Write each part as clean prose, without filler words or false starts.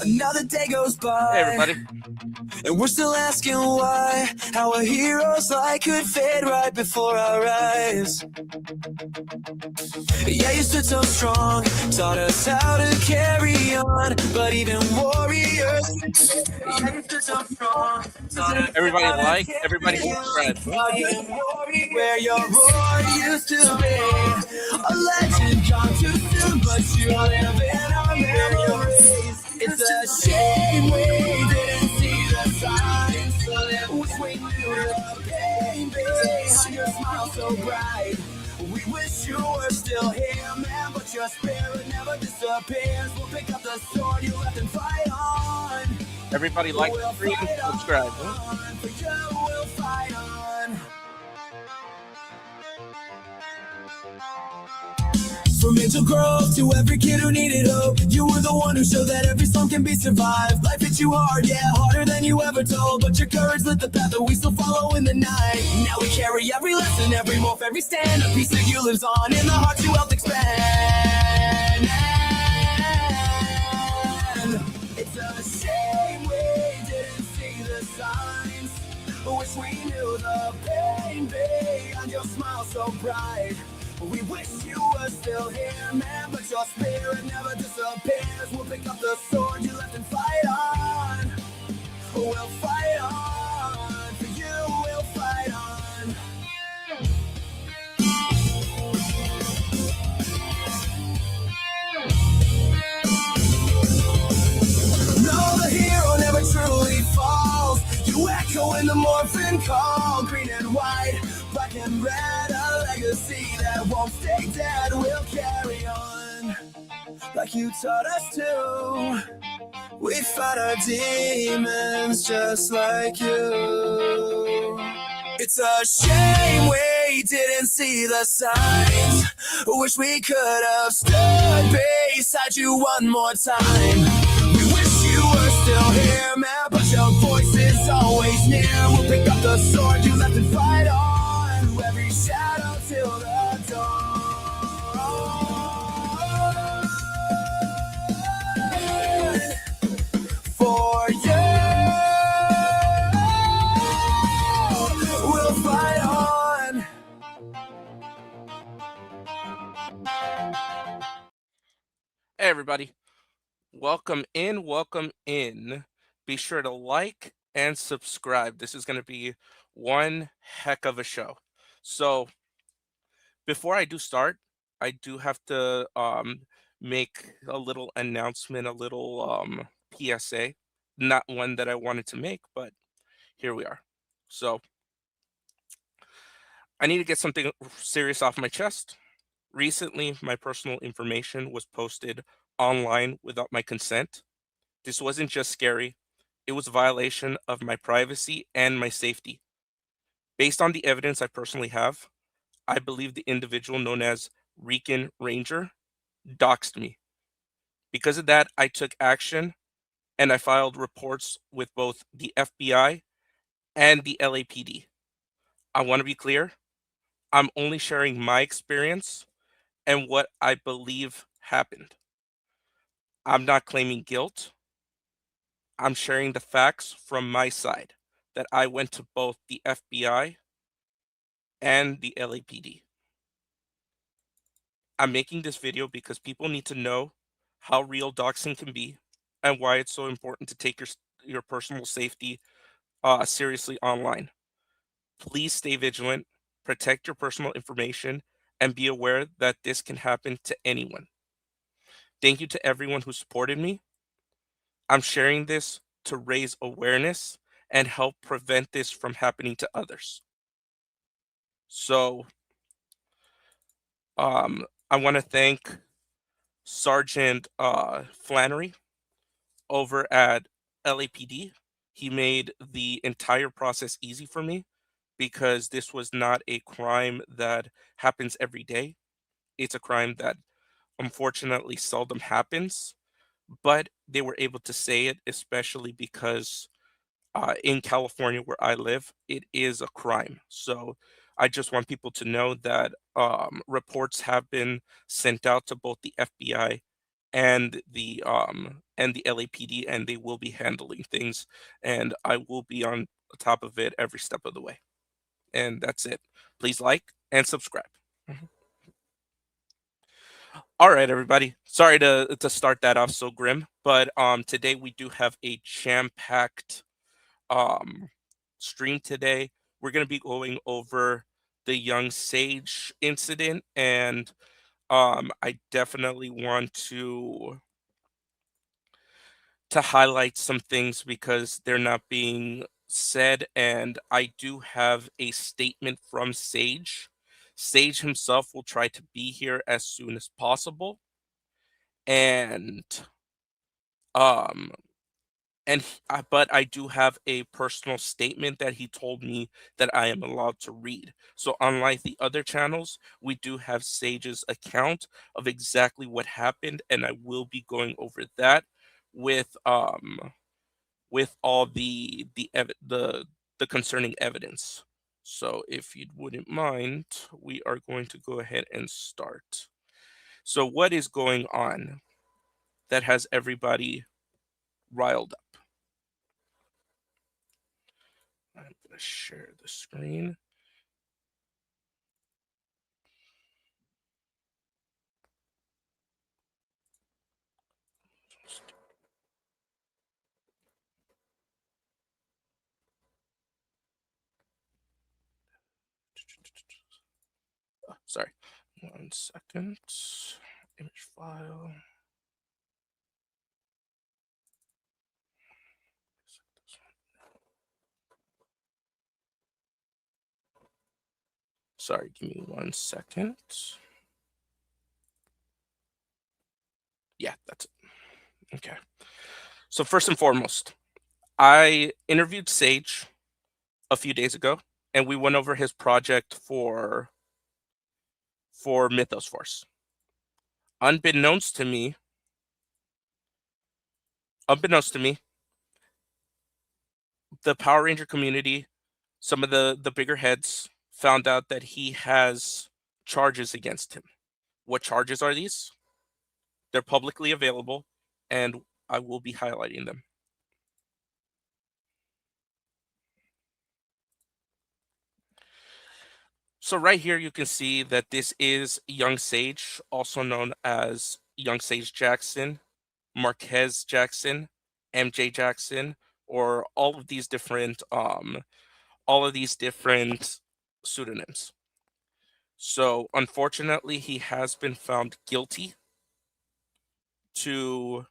Another day goes by. Hey, everybody. And we're still asking why. How a hero's light could fade right before our eyes. Yeah, you stood so strong, taught us how to carry on. But even warriors. Yeah, you stood so strong, taught us Everybody how to like, everybody carry on. subscribe. But even warriors, where your roar used to be. A legend gone too soon, but you live in our memories. It's a shame we didn't see the signs. Wish we knew the pain behind your smile so bright. We wish you were still here, man, but your spirit never disappears. We'll pick up the sword you left and fight on. Everybody like, We'll stream, fight subscribe. on. For you, we'll fight on. From Angel Grove to every kid who needed hope, you were the one who showed that every storm can be survived. Life hit you hard, yeah, harder than you ever told, but your courage lit the path that we still follow in the night. Now we carry every lesson, every morph, every stand. A piece of you lives on in the hearts you helped expand. It's a shame we didn't see the signs. Wish we knew the pain behind your smile so bright. We wish you were still here, man, but your spirit never disappears. We'll pick up the sword you left and fight on. We'll fight on. For you, we'll fight on. No, the hero never truly falls. You echo in the morphin' call. Green and white, black and red, a legacy that won't stay dead. We'll carry on like you taught us to. We fight our demons just like you. It's a shame we didn't see the signs. Wish we could have stood beside you one more time. We wish you were still here, man, but your voice is always near. We'll pick up the sword you left and fight on. Every shadow till the dawn. For you, we'll fight on. Hey, everybody. Welcome in. Welcome in. Be sure to like and subscribe. This is going to be one heck of a show. So, before I do start, I do have to make a little announcement, a little PSA. Not one that I wanted to make, but here we are. So, I need to get something serious off my chest. Recently, my personal information was posted online without my consent. This wasn't just scary, it was a violation of my privacy and my safety. Based on the evidence I personally have, I believe the individual known as Rican Ranger doxed me. Because of that, I took action and I filed reports with both the FBI and the LAPD. I want to be clear, I'm only sharing my experience and what I believe happened. I'm not claiming guilt. I'm sharing the facts from my side that I went to both the FBI and the LAPD. I'm making this video because people need to know how real doxing can be and why it's so important to take your personal safety seriously online. Please stay vigilant, protect your personal information, and be aware that this can happen to anyone. Thank you to everyone who supported me. I'm sharing this to raise awareness and help prevent this from happening to others. So, I want to thank Sergeant Flannery over at LAPD. He made the entire process easy for me because this was not a crime that happens every day. It's a crime that unfortunately seldom happens, but they were able to say it, especially because in California, where I live, it is a crime. So I just want people to know that reports have been sent out to both the FBI and the LAPD, and they will be handling things, and I will be on top of it every step of the way. And that's it. Please like and subscribe. Mhm. All right, everybody. Sorry to start that off so grim, but today we do have a jam-packed um stream today. We're going to be going over the young sage incident, and I definitely want to highlight some things because they're not being said, and I do have a statement from Sage. Sage himself will try to be here as soon as possible, and um but I do have a personal statement that he told me that I am allowed to read. So unlike the other channels, we do have Sage's account of exactly what happened, and I will be going over that with all the concerning evidence. So if you wouldn't mind, we are going to go ahead and start. So what is going on that has everybody riled up? I'm going to share the screen. Sorry, 1 second. Image file. Sorry, give me 1 second. Yeah, that's it. Okay. So first and foremost, I interviewed Sage a few days ago, and we went over his project for Mythos Force. Unbeknownst to me, the Power Ranger community, some of the bigger heads found out that he has charges against him. What charges are these? They're publicly available, and I will be highlighting them. So right here, you can see that this is Young Sage, also known as Young Sage Jackson, Marquez Jackson, MJ Jackson, or all of these different pseudonyms. So unfortunately, he has been found guilty to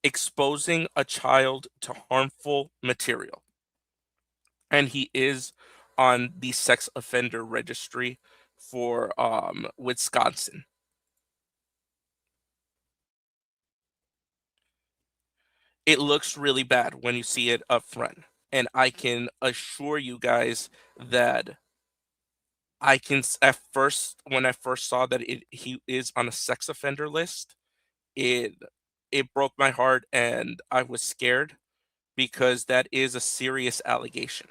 exposing a child to harmful material, and he is on the sex offender registry for Wisconsin. It looks really bad when you see it up front, and I can assure you guys that at first, when I first saw that he is on a sex offender list, it it broke my heart, and I was scared because that is a serious allegation.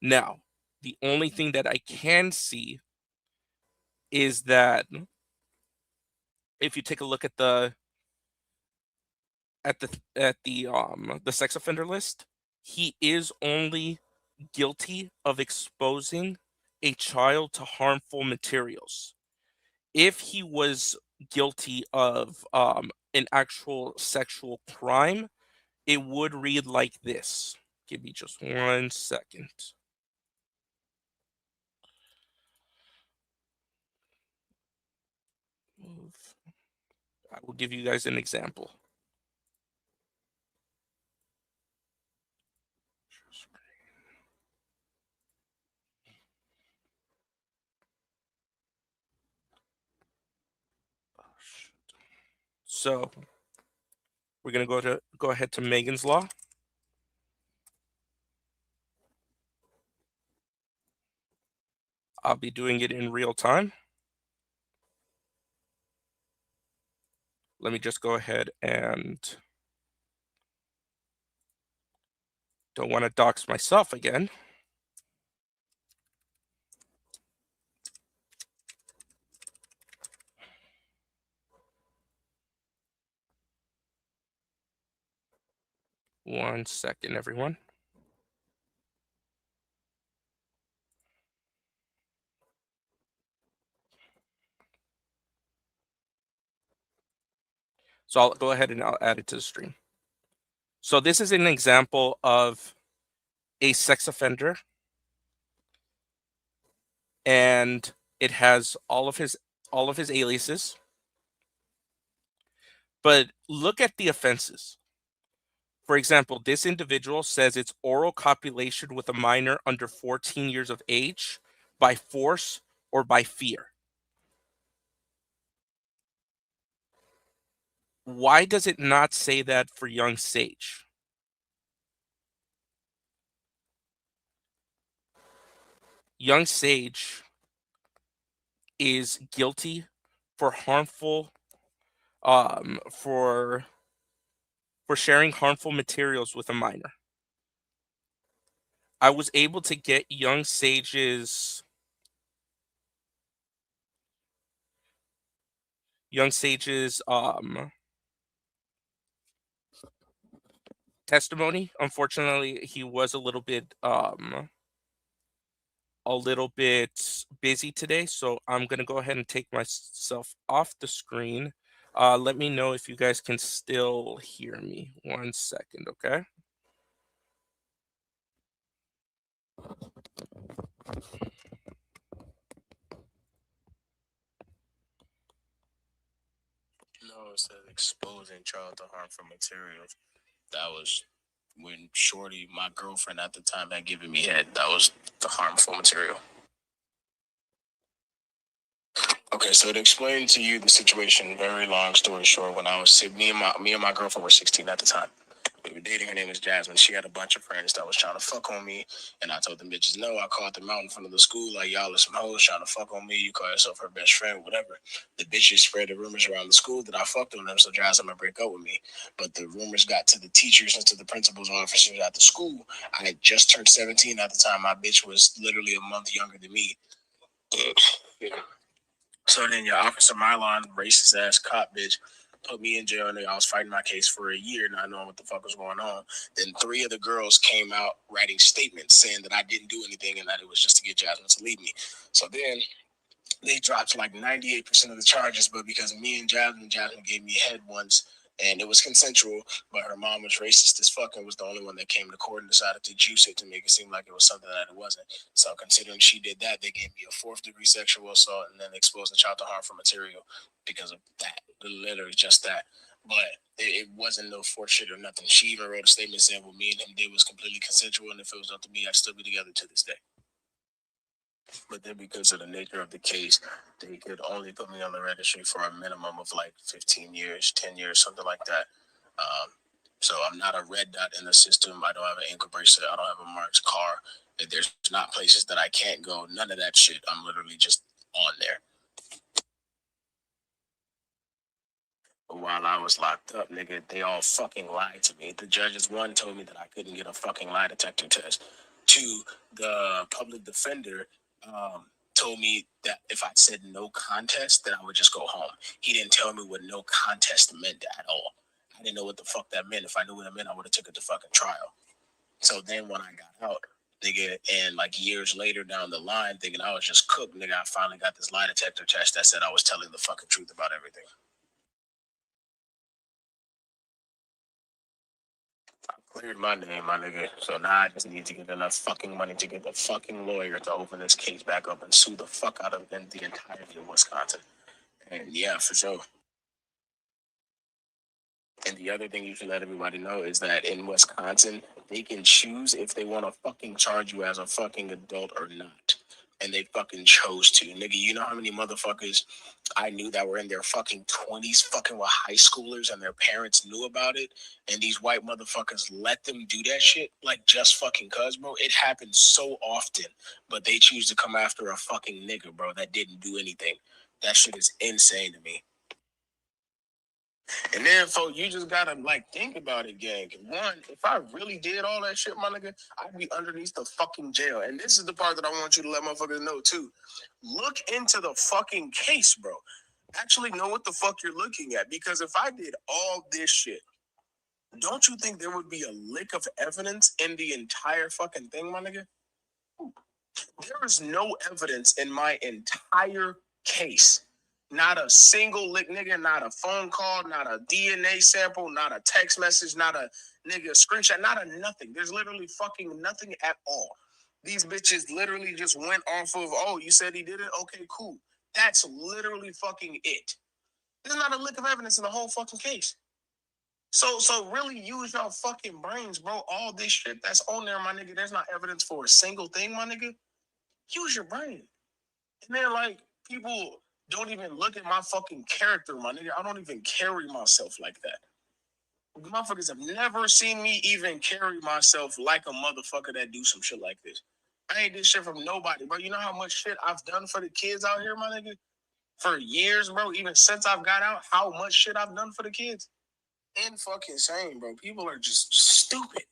Now, the only thing that I can see is that if you take a look at the sex offender list, he is only guilty of exposing a child to harmful materials. If he was guilty of an actual sexual crime, it would read like this. Give me just 1 second. Move. I will give you guys an example. So we're gonna go ahead to Megan's Law. I'll be doing it in real time. Let me just go ahead and don't want to dox myself again. 1 second, everyone. So I'll go ahead and I'll add it to the stream. So this is an example of a sex offender, and it has all of his aliases. But look at the offenses. For example, this individual says it's oral copulation with a minor under 14 years of age by force or by fear. Why does it not say that for young Sage? Young Sage is guilty for harmful for sharing harmful materials with a minor. I was able to get young Sage's testimony. Unfortunately, he was a little bit busy today, so I'm gonna go ahead and take myself off the screen. Let me know if you guys can still hear me. 1 second, okay? No, it says exposing child to harmful materials. That was when Shorty, my girlfriend at the time, had given me head. That was the harmful material. Okay, so to explain to you the situation, very long story short, when I was me and my girlfriend were 16 at the time. We were dating. Her name was Jasmine. She had a bunch of friends that was trying to fuck on me, and I told them bitches no. I called them out in front of the school like, y'all are some hoes trying to fuck on me. You call yourself her best friend, whatever. The bitches spread the rumors around the school that I fucked on them, so Jasmine would break up with me. But the rumors got to the teachers and to the principal's officers at the school. I had just turned 17 at the time. My bitch was literally a month younger than me. Yeah. So then your officer Mylon, racist ass cop bitch, put me in jail, and I was fighting my case for a year, not knowing what the fuck was going on. Then 3 of the girls came out writing statements saying that I didn't do anything and that it was just to get Jasmine to leave me. So then they dropped like 98% of the charges, but because me and Jasmine gave me head once, and it was consensual, but her mom was racist as fuck and was the only one that came to court and decided to juice it to make it seem like it was something that it wasn't. So considering she did that, they gave me a 4th-degree sexual assault and then exposed the child to harmful material because of that, literally just that. But it wasn't no force shit or nothing. She even wrote a statement saying what me and him did was completely consensual, and if it was up to me, I'd still be together to this day. But then because of the nature of the case, they could only put me on the registry for a minimum of like 15 years, 10 years, something like that. So I'm not a red dot in the system. I don't have an ankle bracelet. I don't have a marked car. There's not places that I can't go. None of that shit. I'm literally just on there. While I was locked up, nigga, they all fucking lied to me. The judges, 1, told me that I couldn't get a fucking lie detector test. 2, the public defender told me that if I said no contest, then I would just go home. He didn't tell me what no contest meant at all. I didn't know what the fuck that meant. If I knew what it meant, I would have took it to fucking trial. So then when I got out, nigga, and like years later down the line, thinking I was just cooked, nigga, I finally got this lie detector test that said I was telling the fucking truth about everything. Cleared my name, my nigga. So now I just need to get enough fucking money to get the fucking lawyer to open this case back up and sue the fuck out of the entirety of Wisconsin. And yeah, for sure. And the other thing you should let everybody know is that in Wisconsin, they can choose if they want to fucking charge you as a fucking adult or not. And they fucking chose to. Nigga, you know how many motherfuckers I knew that were in their fucking 20s fucking with high schoolers and their parents knew about it? And these white motherfuckers let them do that shit? Like, just fucking cuz, bro? It happens so often. But they choose to come after a fucking nigga, bro, that didn't do anything. That shit is insane to me. And then, folks, you just gotta like think about it, gang. One, if I really did all that shit, my nigga, I'd be underneath the fucking jail. And this is the part that I want you to let motherfuckers know too. Look into the fucking case, bro. Actually know what the fuck you're looking at. Because if I did all this shit Don't you think there would be a lick of evidence in the entire fucking thing, my nigga? There is no evidence in my entire case. Not a single lick, nigga, not a phone call, not a DNA sample, not a text message, not a nigga screenshot, not a nothing. There's literally fucking nothing at all. These bitches literally just went off of, oh, you said he did it? Okay, cool. That's literally fucking it. There's not a lick of evidence in the whole fucking case. So really use your fucking brains, bro. All this shit that's on there, my nigga, there's not evidence for a single thing, my nigga. Use your brain. And then, like, people don't even look at my fucking character, my nigga. I don't even carry myself like that. Motherfuckers have never seen me even carry myself like a motherfucker that do some shit like this. I ain't did shit from nobody, bro. You know how much shit I've done for the kids out here, my nigga? For years, bro. Even since I've got out, how much shit I've done for the kids. And fucking insane, bro. People are just stupid.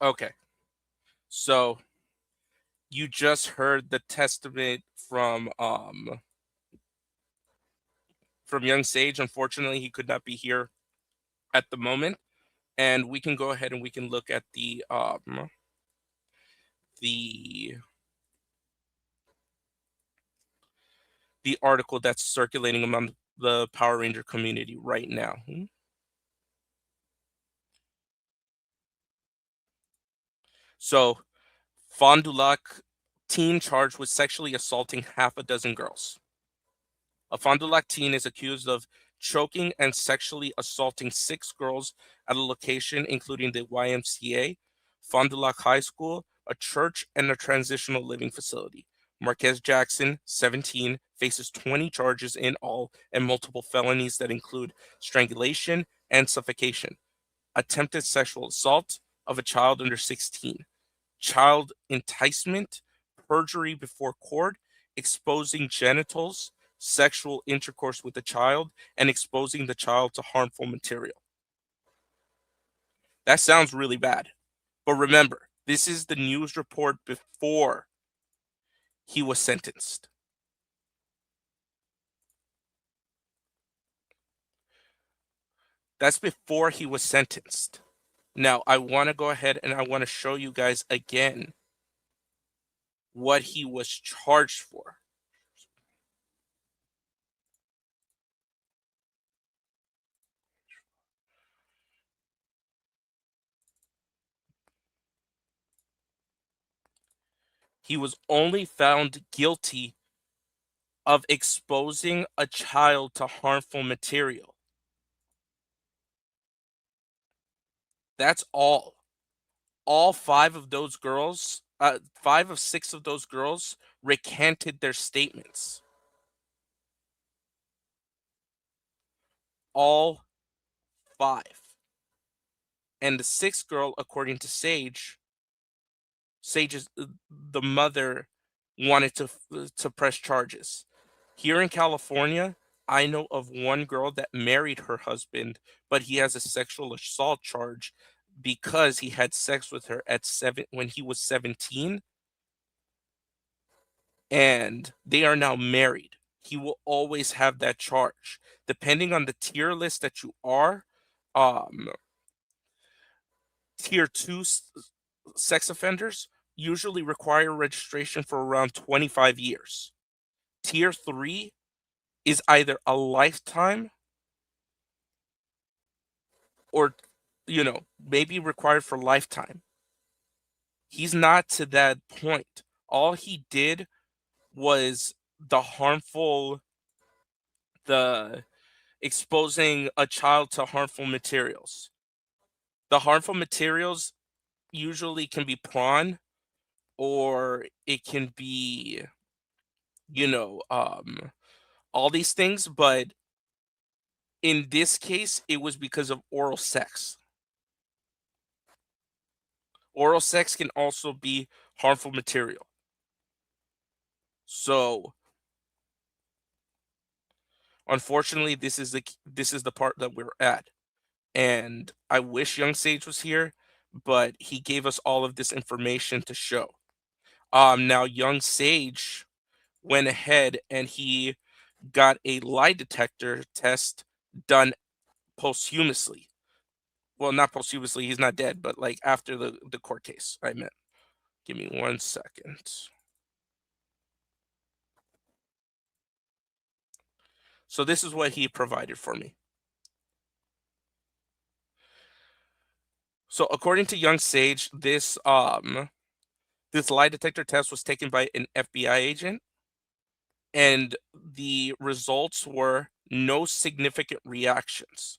Okay. So you just heard the testament from young Sage. Unfortunately, he could not be here at the moment, and we can go ahead and we can look at the the article that's circulating among the Power Ranger community right now. So, Fond du Lac teen charged with sexually assaulting half a dozen girls. A Fond du Lac teen is accused of choking and sexually assaulting 6 girls at a location including the YMCA, Fond du Lac High School, a church, and a transitional living facility. Marquez Jackson, 17, faces 20 charges in all and multiple felonies that include strangulation and suffocation, attempted sexual assault of a child under 16, child enticement, perjury before court, exposing genitals, sexual intercourse with the child, and exposing the child to harmful material. That sounds really bad. But remember, this is the news report before he was sentenced. That's before he was sentenced. Now, I want to go ahead and I want to show you guys again what he was charged for. He was only found guilty of exposing a child to harmful material. That's all. All 5 of 6 of those girls recanted their statements. All 5. And the 6th girl, according to Sage's the mother wanted to press charges. Here in California, I know of one girl that married her husband, but he has a sexual assault charge because he had sex with her at 7 when he was 17, and they are now married. He will always have that charge. Depending on the tier list that you are, um, tier 2 sex offenders usually require registration for around 25 years. Tier 3 is either a lifetime or, maybe required for lifetime. He's not to that point. All he did was the exposing a child to harmful materials. The harmful materials usually can be prawn, or it can be, you know, um, all these things, but in this case, it was because of oral sex. Oral sex can also be harmful material. So, unfortunately, this is the part that we're at. And I wish Young Sage was here, but he gave us all of this information to show. Now Young Sage went ahead and he got a lie detector test done posthumously. Well, not posthumously, he's not dead, but like after the court case, I meant. Give me 1 second. So this is what he provided for me. So according to Young Sage, this lie detector test was taken by an FBI agent, and the results were no significant reactions.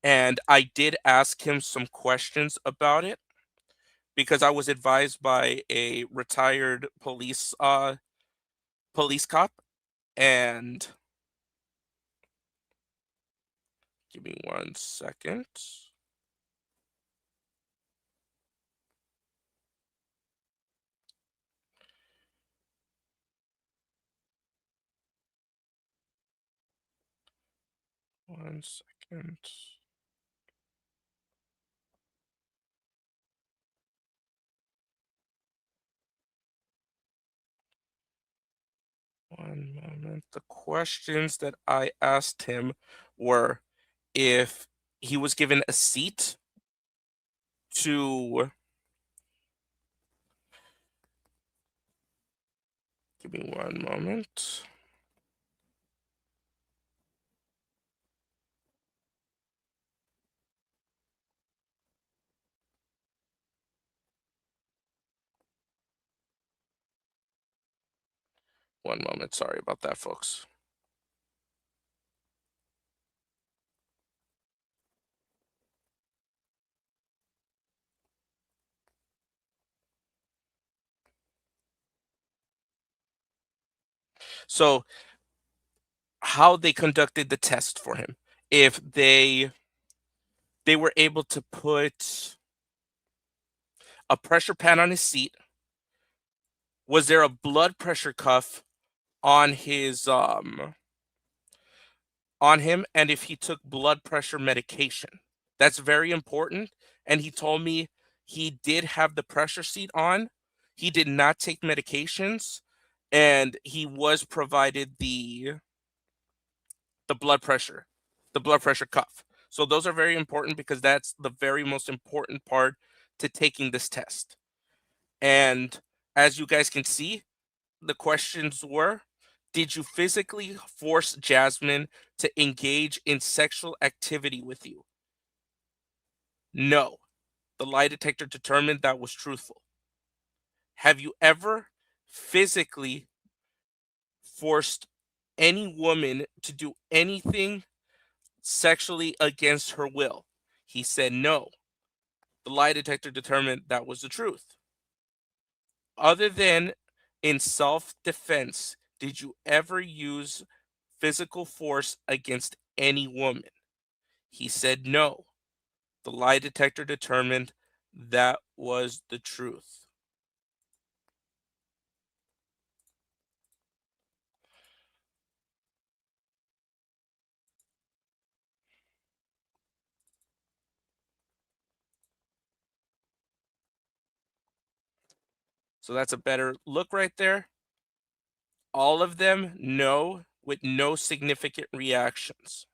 And I did ask him some questions about it because I was advised by a retired police cop. And give me 1 second. One second. One moment. The questions that I asked him were if he was given a seat to. Give me one moment. One moment. Sorry about that, folks. So, how they conducted the test for him? If they were able to put a pressure pad on his seat, was there a blood pressure cuff on his on him, and if he took blood pressure medication? That's very important. And he told me he did have the pressure seat on. He did not take medications, and he was provided the blood pressure, the blood pressure cuff. So those are very important because that's the very most important part to taking this test. And as you guys can see, the questions were: did you physically force Jasmine to engage in sexual activity with you? No. The lie detector determined that was truthful. Have you ever physically forced any woman to do anything sexually against her will? He said no. The lie detector determined that was the truth. Other than in self defense, did you ever use physical force against any woman? He said no. The lie detector determined that was the truth. So that's a better look right there. All of them, no, with no significant reactions.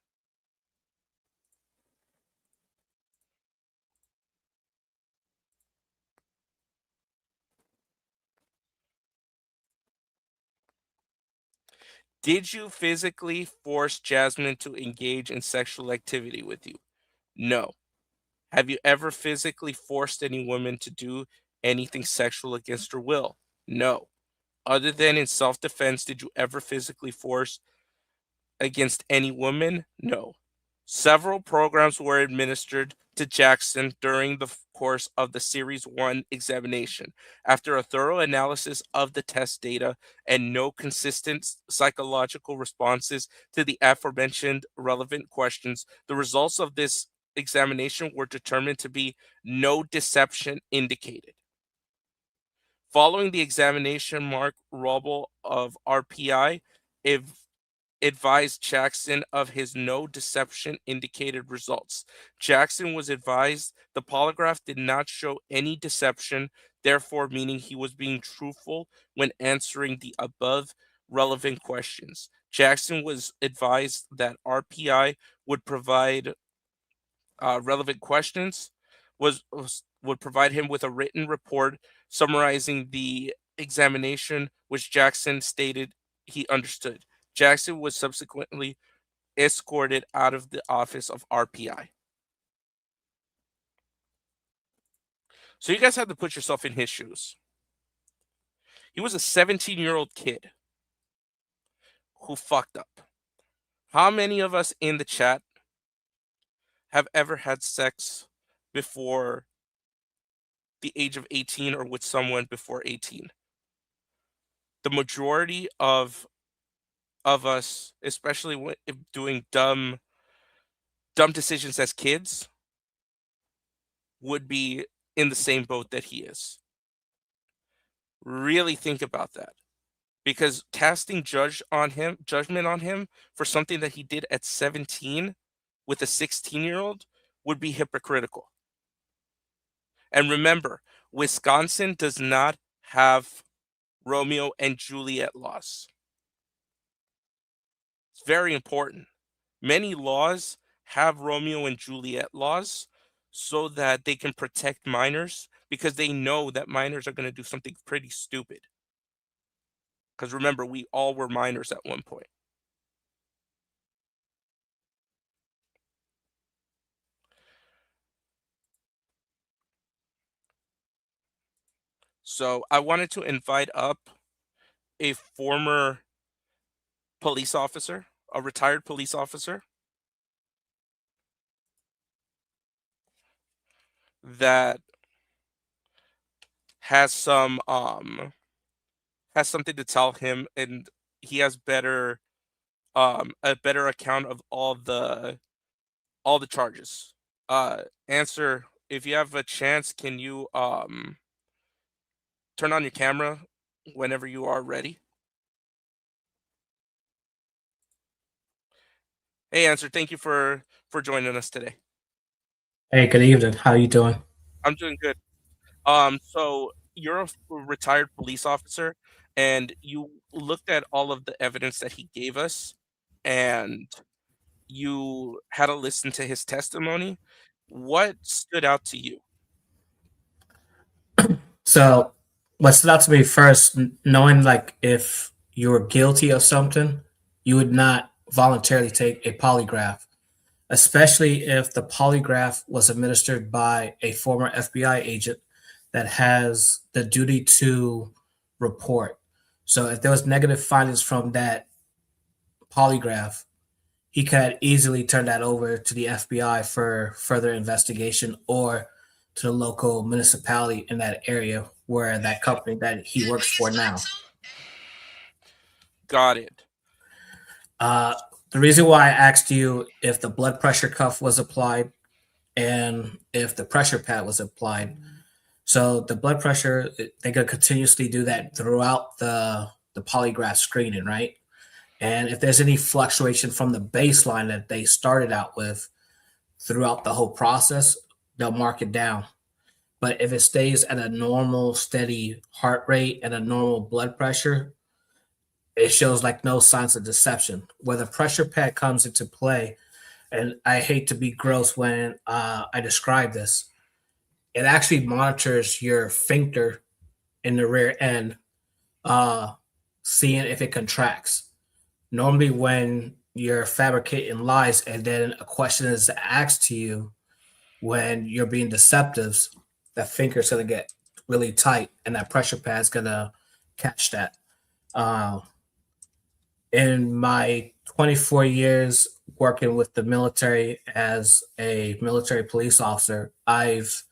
Did you physically force Jasmine to engage in sexual activity with you? No. Have you ever physically forced any woman to do anything sexual against her will? No. Other than in self defense, did you ever physically force against any woman? No. Several programs were administered to Jackson during the course of the Series 1 examination. After a thorough analysis of the test data and no consistent psychological responses to the aforementioned relevant questions, the results of this examination were determined to be no deception indicated. Following the examination, Mark Robel of RPI advised Jackson of his no deception indicated results. Jackson was advised the polygraph did not show any deception, therefore, meaning he was being truthful when answering the above relevant questions. Jackson was advised that RPI would provide relevant questions, would provide him with a written report summarizing the examination, which Jackson stated he understood. Jackson was subsequently escorted out of the office of RPI. So you guys have to put yourself in his shoes. He was a 17-year-old kid who fucked up. How many of us in the chat have ever had sex before the age of 18 or with someone before 18? The majority of us, especially when if doing dumb decisions as kids, would be in the same boat that he is. Really think about that, because casting judgment on him for something that he did at 17 with a 16-year-old would be hypocritical. And remember, Wisconsin does not have Romeo and Juliet laws. It's very important. Many laws have Romeo and Juliet laws so that they can protect minors, because they know that minors are going to do something pretty stupid. Because remember, we all were minors at one point. So I wanted to invite up a former police officer, a retired police officer that has something to tell him, and he has a better account of all the charges. Answer, if you have a chance, can you turn on your camera whenever you are ready? Hey, Answer, thank you for joining us today. Hey, good evening. How you doing? I'm doing good. So you're a retired police officer, and you looked at all of the evidence that he gave us, and you had to listen to his testimony. What stood out to you? So, what stood out to me first, knowing like if you were guilty of something, you would not voluntarily take a polygraph, especially if the polygraph was administered by a former FBI agent that has the duty to report. So, if there was negative findings from that polygraph, he could easily turn that over to the FBI for further investigation or to the local municipality in that area where that company that he works for now. Got it. Uh, the reason why I asked you if the blood pressure cuff was applied and if the pressure pad was applied. So the blood pressure, they could continuously do that throughout the polygraph screening, right? And if there's any fluctuation from the baseline that they started out with throughout the whole process, they'll mark it down. But if it stays at a normal, steady heart rate and a normal blood pressure, it shows like no signs of deception. Where the pressure pad comes into play, and I hate to be gross when I describe this, it actually monitors your sphincter in the rear end, uh, seeing if it contracts. Normally, when you're fabricating lies and then a question is asked to you when you're being deceptive, that finger's going to get really tight and that pressure pad's going to catch that. Uh, in my 24 years working with the military as a military police officer, I've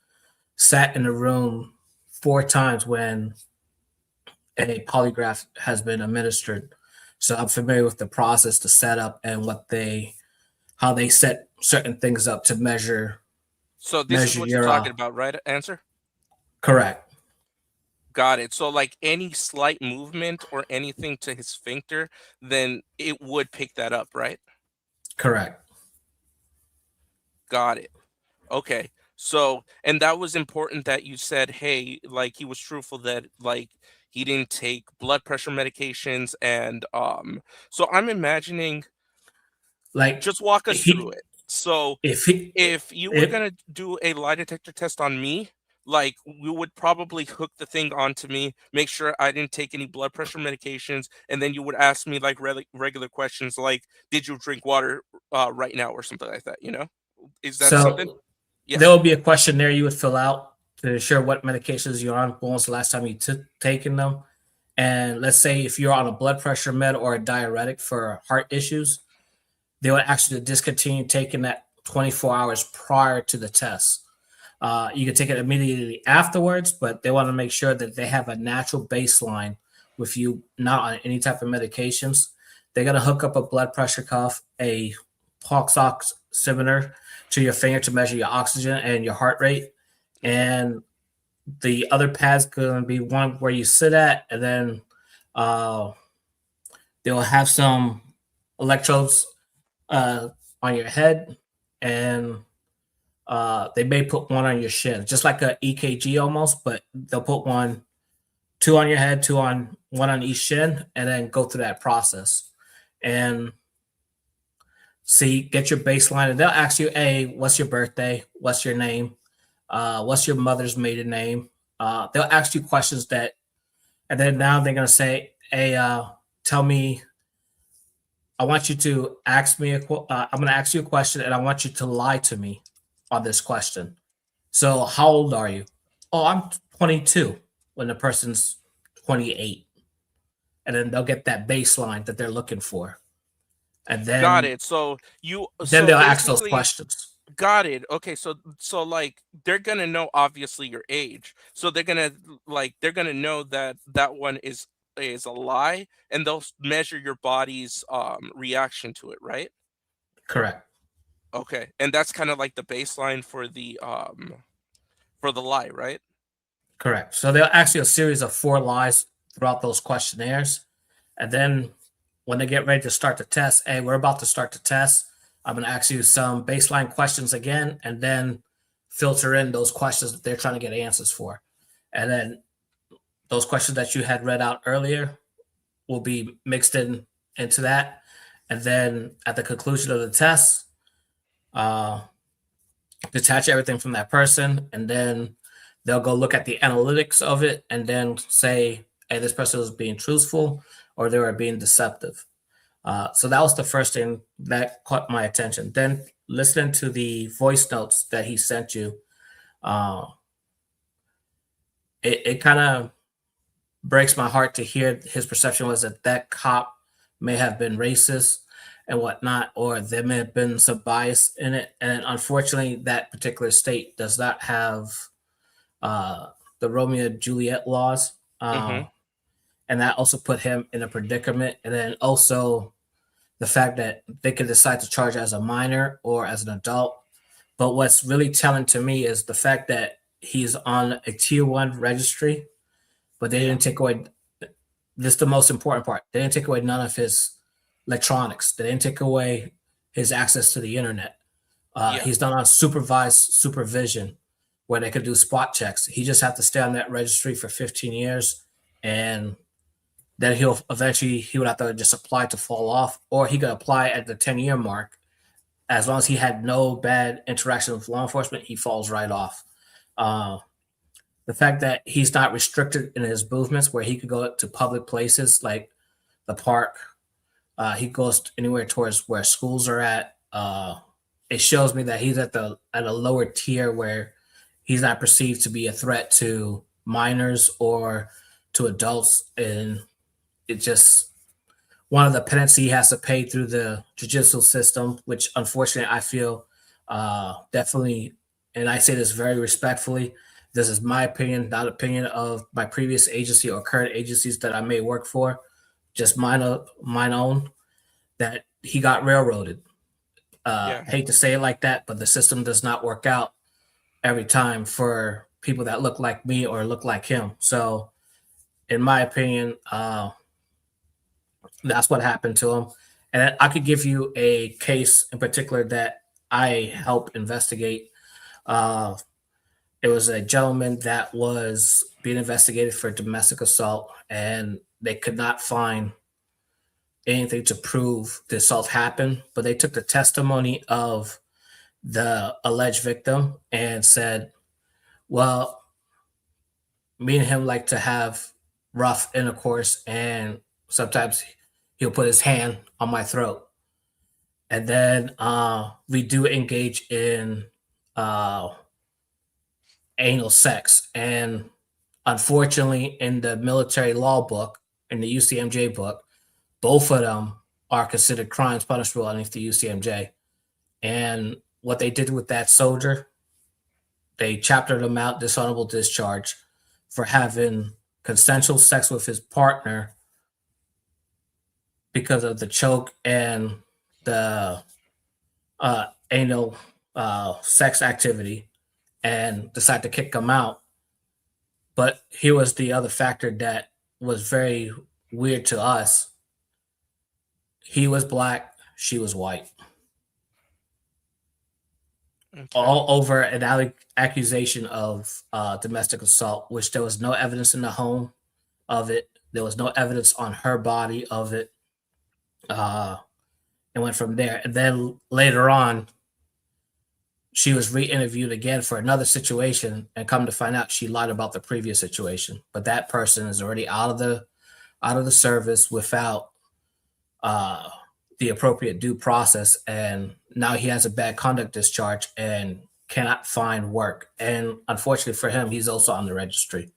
sat in a room 4 times when a polygraph has been administered. So I'm familiar with the process, the setup, and how they set certain things up to measure So this is measure what you're your talking about, right? Answer? correct. Got it. So like any slight movement or anything to his sphincter, then it would pick that up, right? Correct. Got it. Okay. So, and that was important that you said, hey, like he was truthful that like He didn't take blood pressure medications, and so I'm imagining. Like Just walk us through he, it. So if he, if you were if gonna do a lie detector test on me, like, you would probably hook the thing onto me, make sure I didn't take any blood pressure medications, and then you would ask me like regular questions like, "Did you drink water right now?" or something like that. Is that something? so Yeah. there will be a questionnaire you would fill out to ensure what medications you're on. When was the last time you took taken them? And let's say if you're on a blood pressure med or a diuretic for heart issues, they would ask you to discontinue taking that 24 hours prior to the test. You can take it immediately afterwards, but they want to make sure that they have a natural baseline with you not on any type of medications. They're going to hook up a blood pressure cuff, a pulse oximeter to your finger to measure your oxygen and your heart rate. Okay. And the other pad's going to be one where you sit at, and then uh, they'll have some electrodes uh, on your head, and they may put one on your shin, just like a EKG almost, but they'll put two on your head, one on each shin, and then go through that process and see, get your baseline. And they'll ask you, "Hey, what's your birthday? What's your name? What's your mother's maiden name?" They'll ask you questions that, and then now they're gonna say, "Hey, tell me. I want you to ask me I'm gonna ask you a question, and I want you to lie to me on this question." So, how old are you? Oh, I'm 22 when the person's 28. And then they'll get that baseline that they're looking for. And Got then it. So then so they'll ask those basically, questions. got it. Okay, so like they're gonna know obviously your age. So they're gonna know that that one is a lie, and they'll measure your body's reaction to it, right? Correct. Okay. And that's kind of like the baseline for the lie, right? Correct. So they'll ask you a series of 4 lies throughout those questionnaires. And then when they get ready to start the test, hey, we're about to start the test. I'm going to ask you some baseline questions again, and then filter in those questions that they're trying to get answers for. And then those questions that you had read out earlier will be mixed into that. And then at the conclusion of the test, uh, detach everything from that person, and then they'll go look at the analytics of it and then say, hey, this person was being truthful or they were being deceptive. So that was the first thing that caught my attention. Then listening to the voice notes that he sent you, uh, it kind of breaks my heart to hear his perception was that that cop may have been racist and whatnot, or there may have been some bias in it. And unfortunately, that particular state does not have uh, the Romeo and Juliet laws. Mm-hmm. And that also put him in a predicament. And then also the fact that they could decide to charge as a minor or as an adult. But what's really telling to me is the fact that he's on a tier one registry, but they Yeah. didn't take away this is the most important part. They didn't take away none of his electronics. They didn't take away his access to the internet. Yeah. He's done on supervised supervision where they could do spot checks. He just have to stay on that registry for 15 years, and then he would have to just apply to fall off, or he could apply at the 10-year mark. As long as he had no bad interaction with law enforcement, he falls right off. Uh, the fact that he's not restricted in his movements, where he could go to public places like the park, he goes anywhere towards where schools are at. It shows me that he's at a lower tier where he's not perceived to be a threat to minors or to adults, and it just one of the penance he has to pay through the judicial system, which unfortunately I feel definitely, and I say this very respectfully. This is my opinion, not opinion of my previous agency or current agencies that I may work for, just mine own. That he got railroaded. Yeah. Hate to say it like that, but the system does not work out every time for people that look like me or look like him. So, in my opinion, that's what happened to him. And I could give you a case in particular that I helped investigate. Uh, It was a gentleman that was being investigated for domestic assault, and they could not find anything to prove the assault happened. But they took the testimony of the alleged victim and said, well, me and him like to have rough intercourse, and sometimes he'll put his hand on my throat. And then we do engage in uh, anal sex. And unfortunately, in the military law book, in the UCMJ book, both of them are considered crimes punishable underneath the UCMJ. And what they did with that soldier, they chaptered him out, dishonorable discharge, for having consensual sex with his partner because of the choke and the anal sex activity, and decided to kick him out. But here was the other factor that was very weird to us. He was black, she was white. Okay. All over an accusation of domestic assault, which there was no evidence in the home of it. There was no evidence on her body of it. And went from there. And then later on, she was re-interviewed again for another situation, and come to find out she lied about the previous situation. But that person is already out of the service without the appropriate due process, and now he has a bad conduct discharge and cannot find work. And unfortunately for him, he's also on the registry.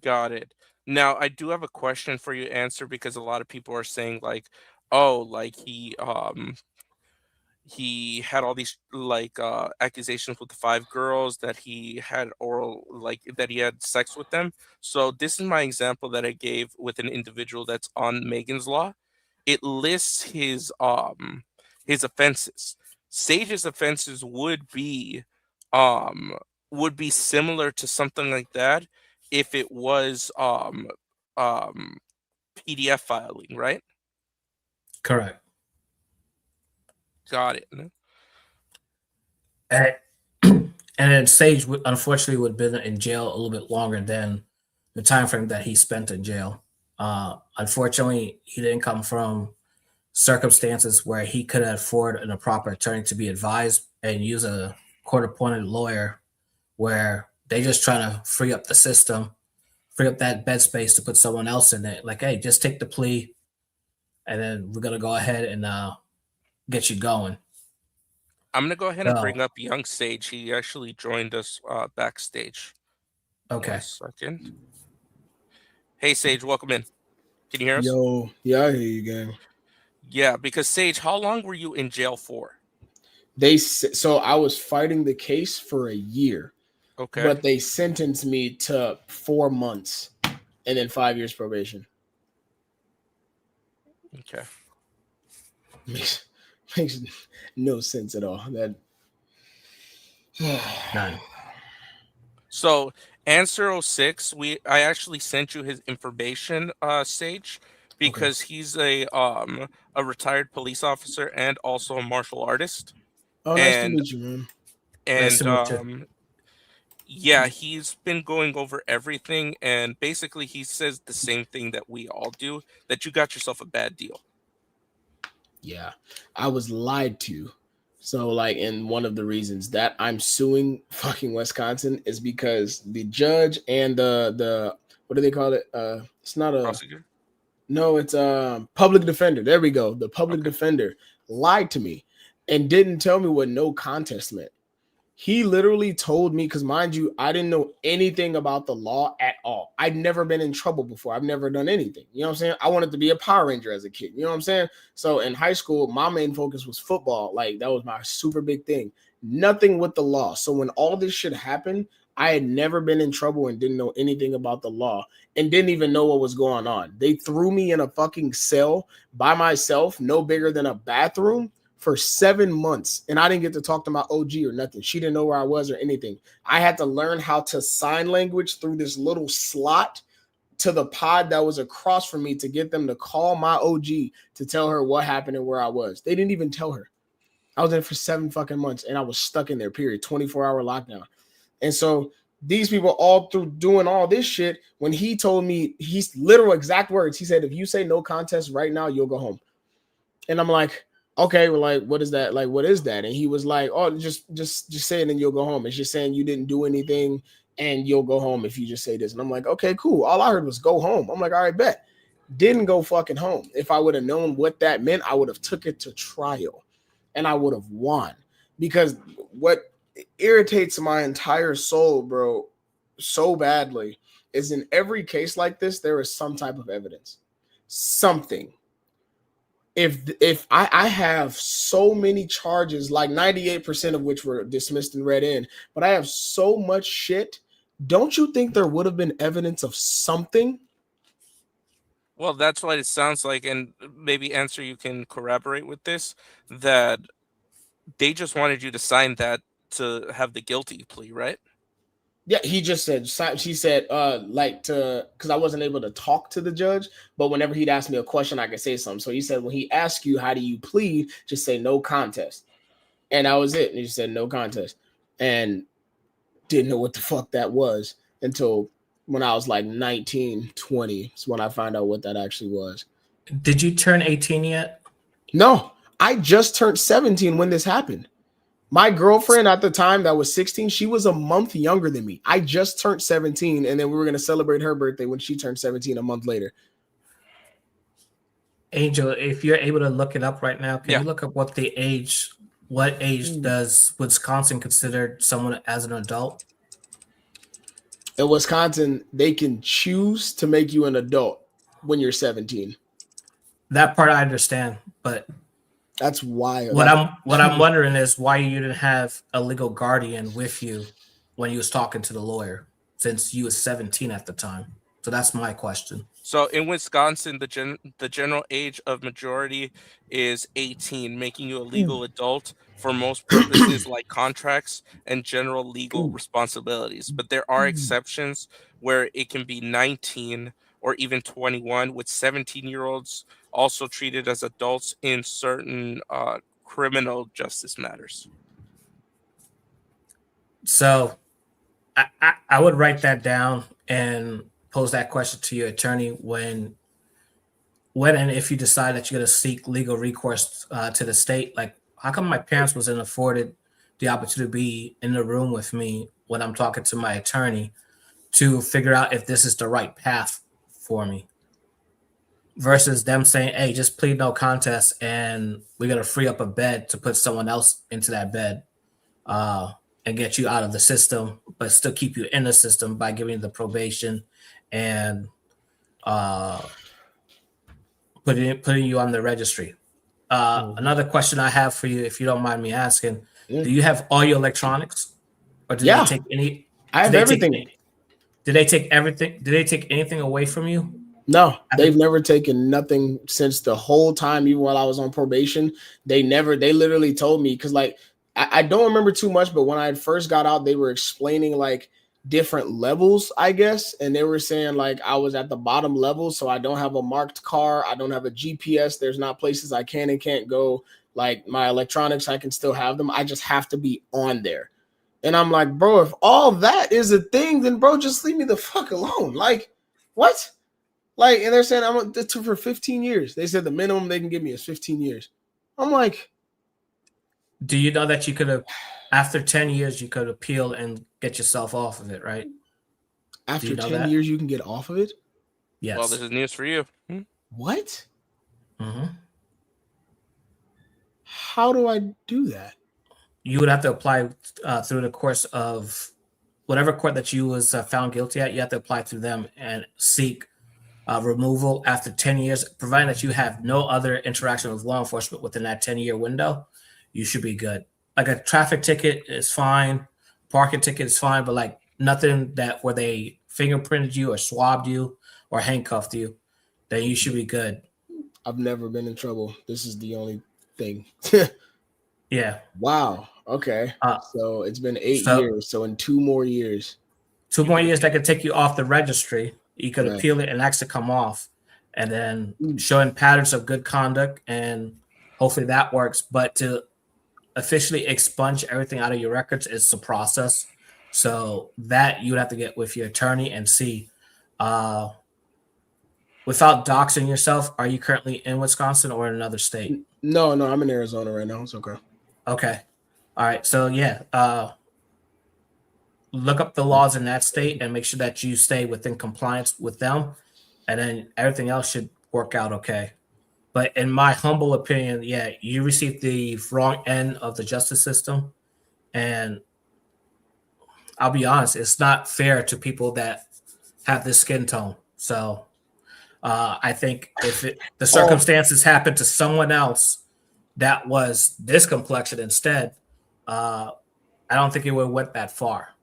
Got it. Now, I do have a question for you to answer, because a lot of people are saying like, oh, like he had all these like accusations with the 5 girls, that he had oral, like that he had sex with them. So this is my example that I gave with an individual that's on Megan's Law. It lists his offenses. Sage's offenses um would be similar to something like that if it was um PDF filing, right? Correct. Got it. And, and then Sage, unfortunately, would have been in jail a little bit longer than the time frame that he spent in jail. Unfortunately, he didn't come from circumstances where he could afford a proper attorney to be advised and use a court-appointed lawyer, where they just trying to free up the system, free up that bed space to put someone else in it. Like, hey, just take the plea, and then we're gonna go ahead and get you going. I'm gonna go ahead and So, bring up young Sage. He actually joined us backstage. One okay. second. Hey Sage, welcome in. Can you hear us? Yo, yeah, I hear you, gang. Yeah, because Sage, how long were you in jail for? So I was fighting the case for a year, Okay. but they sentenced me to 4 months and then 5 years probation. Okay. Makes no sense at all. That None. So Answer 06, I actually sent you his information, Sage, because he's a retired police officer and also a martial artist. Oh, nice to And meet you, man. Nice and to meet you. yeah, he's been going over everything, and basically he says the same thing that we all do, that you got yourself a bad deal. Yeah, I was lied to. So, like, and one of the reasons that I'm suing fucking Wisconsin is because the judge and the what do they call it? It's not a Prosecutor? no, it's public defender. There we go. The public Okay. defender lied to me and didn't tell me what no contest meant. He literally told me, because mind you, I didn't know anything about the law at all. I'd never been in trouble before. I've never done anything. You know what I'm saying? I wanted to be a Power Ranger as a kid. You know what I'm saying? So in high school, my main focus was football. Like, that was my super big thing. Nothing with the law. So when all this shit happened, I had never been in trouble and didn't know anything about the law and didn't even know what was going on. They threw me in a fucking cell by myself, no bigger than a bathroom, for 7 months, and I didn't get to talk to my OG or nothing. She didn't know where I was or anything. I had to learn how to sign language through this little slot to the pod that was across from me to get them to call my OG to tell her what happened and where I was. They didn't even tell her. I was in for 7 fucking months, and I was stuck in there, period. 24-hour lockdown. And so these people all through doing all this shit, when he told me, he's literal exact words, he said, if you say no contest right now, you'll go home. And I'm like, okay, well, like, what is that? Like, what is that? And he was like, oh, just say it and you'll go home. It's just saying you didn't do anything and you'll go home if you just say this. And I'm like, okay, cool. All I heard was go home. I'm like, all right, bet. Didn't go fucking home. If I would have known what that meant, I would have took it to trial and I would have won. Because what irritates my entire soul, bro, so badly is in every case like this, there is some type of evidence. Something. If I have so many charges, like 98% of which were dismissed and read in, but I have so much shit, don't you think there would have been evidence of something? Well, that's what it sounds like, and maybe Answer, you can corroborate with this, that they just wanted you to sign that to have the guilty plea, right? Yeah, he just said, she said, like to, because I wasn't able to talk to the judge, but whenever he'd ask me a question, I could say something. So he said, when he asks you, how do you plead? Just say no contest. And that was it. And he said no contest. And didn't know what the fuck that was until when I was like 19, 20. Is when I found out what that actually was. Did you turn 18 yet? No, I just turned 17 when this happened. My girlfriend at the time that was 16, she was a month younger than me. I just turned 17, and then we were going to celebrate her birthday when she turned 17 a month later. Angel, if you're able to look it up right now, can Yeah. you look up what age does Wisconsin consider someone as an adult? In Wisconsin, they can choose to make you an adult when you're 17. That part I understand, but that's why. What I'm wondering is why you didn't have a legal guardian with you when you was talking to the lawyer, since you was 17 at the time. So that's my question. So in Wisconsin, the general age of majority is 18, making you a legal adult for most purposes like contracts and general legal responsibilities. But there are exceptions where it can be 19 or even 21, with 17-year-olds also treated as adults in certain criminal justice matters. So I would write that down and pose that question to your attorney when and if you decide that you're going to seek legal recourse to the state. Like, how come my parents wasn't afforded the opportunity to be in the room with me when I'm talking to my attorney to figure out if this is the right path for me, versus them saying, hey, just plead no contest and we're going to free up a bed to put someone else into that bed and get you out of the system, but still keep you in the system by giving you the probation and putting you on the registry. Another question I have for you, if you don't mind me asking, do you have all your electronics, or did they take any? I have everything. Did they take everything? Did they take anything away from you? No, they've never taken nothing since the whole time, even while I was on probation. They literally told me, because like I don't remember too much, but when I first got out, they were explaining like different levels, I guess. And they were saying like I was at the bottom level, so I don't have a marked car, I don't have a GPS, there's not places I can and can't go. Like my electronics, I can still have them, I just have to be on there. And I'm like, bro, if all that is a thing, then bro, just leave me the fuck alone. Like, what? Like, and they're saying I'm for 15 years. They said the minimum they can give me is 15 years. I'm like, do you know that you could have, after 10 years, you could appeal and get yourself off of it, right? After 10 years, you can get off of it? Yes. Well, this is news for you. What? Mm-hmm. How do I do that? You would have to apply through the course of whatever court that you was found guilty at. You have to apply through them and seek removal after 10 years, providing that you have no other interaction with law enforcement within that 10-year window. You should be good. Like a traffic ticket is fine, parking ticket is fine, but like nothing that where they fingerprinted you or swabbed you or handcuffed you, then you should be good. I've never been in trouble. This is the only thing. Yeah. Wow. Okay. So it's been 8 years. So in 2 more years. 2 more years that could take you off the registry. You could appeal it and actually come off, and then showing patterns of good conduct, and hopefully that works. But to officially expunge everything out of your records is the process. So that you would have to get with your attorney and see. Without doxing yourself, are you currently in Wisconsin or in another state? No, I'm in Arizona right now. It's okay. Okay. All right. So yeah, look up the laws in that state and make sure that you stay within compliance with them, and then everything else should work out okay. But in my humble opinion, yeah, you received the wrong end of the justice system, and I'll be honest, it's not fair to people that have this skin tone. So I think if the Oh, circumstances happened to someone else that was this complexion instead, I don't think it would have went that far.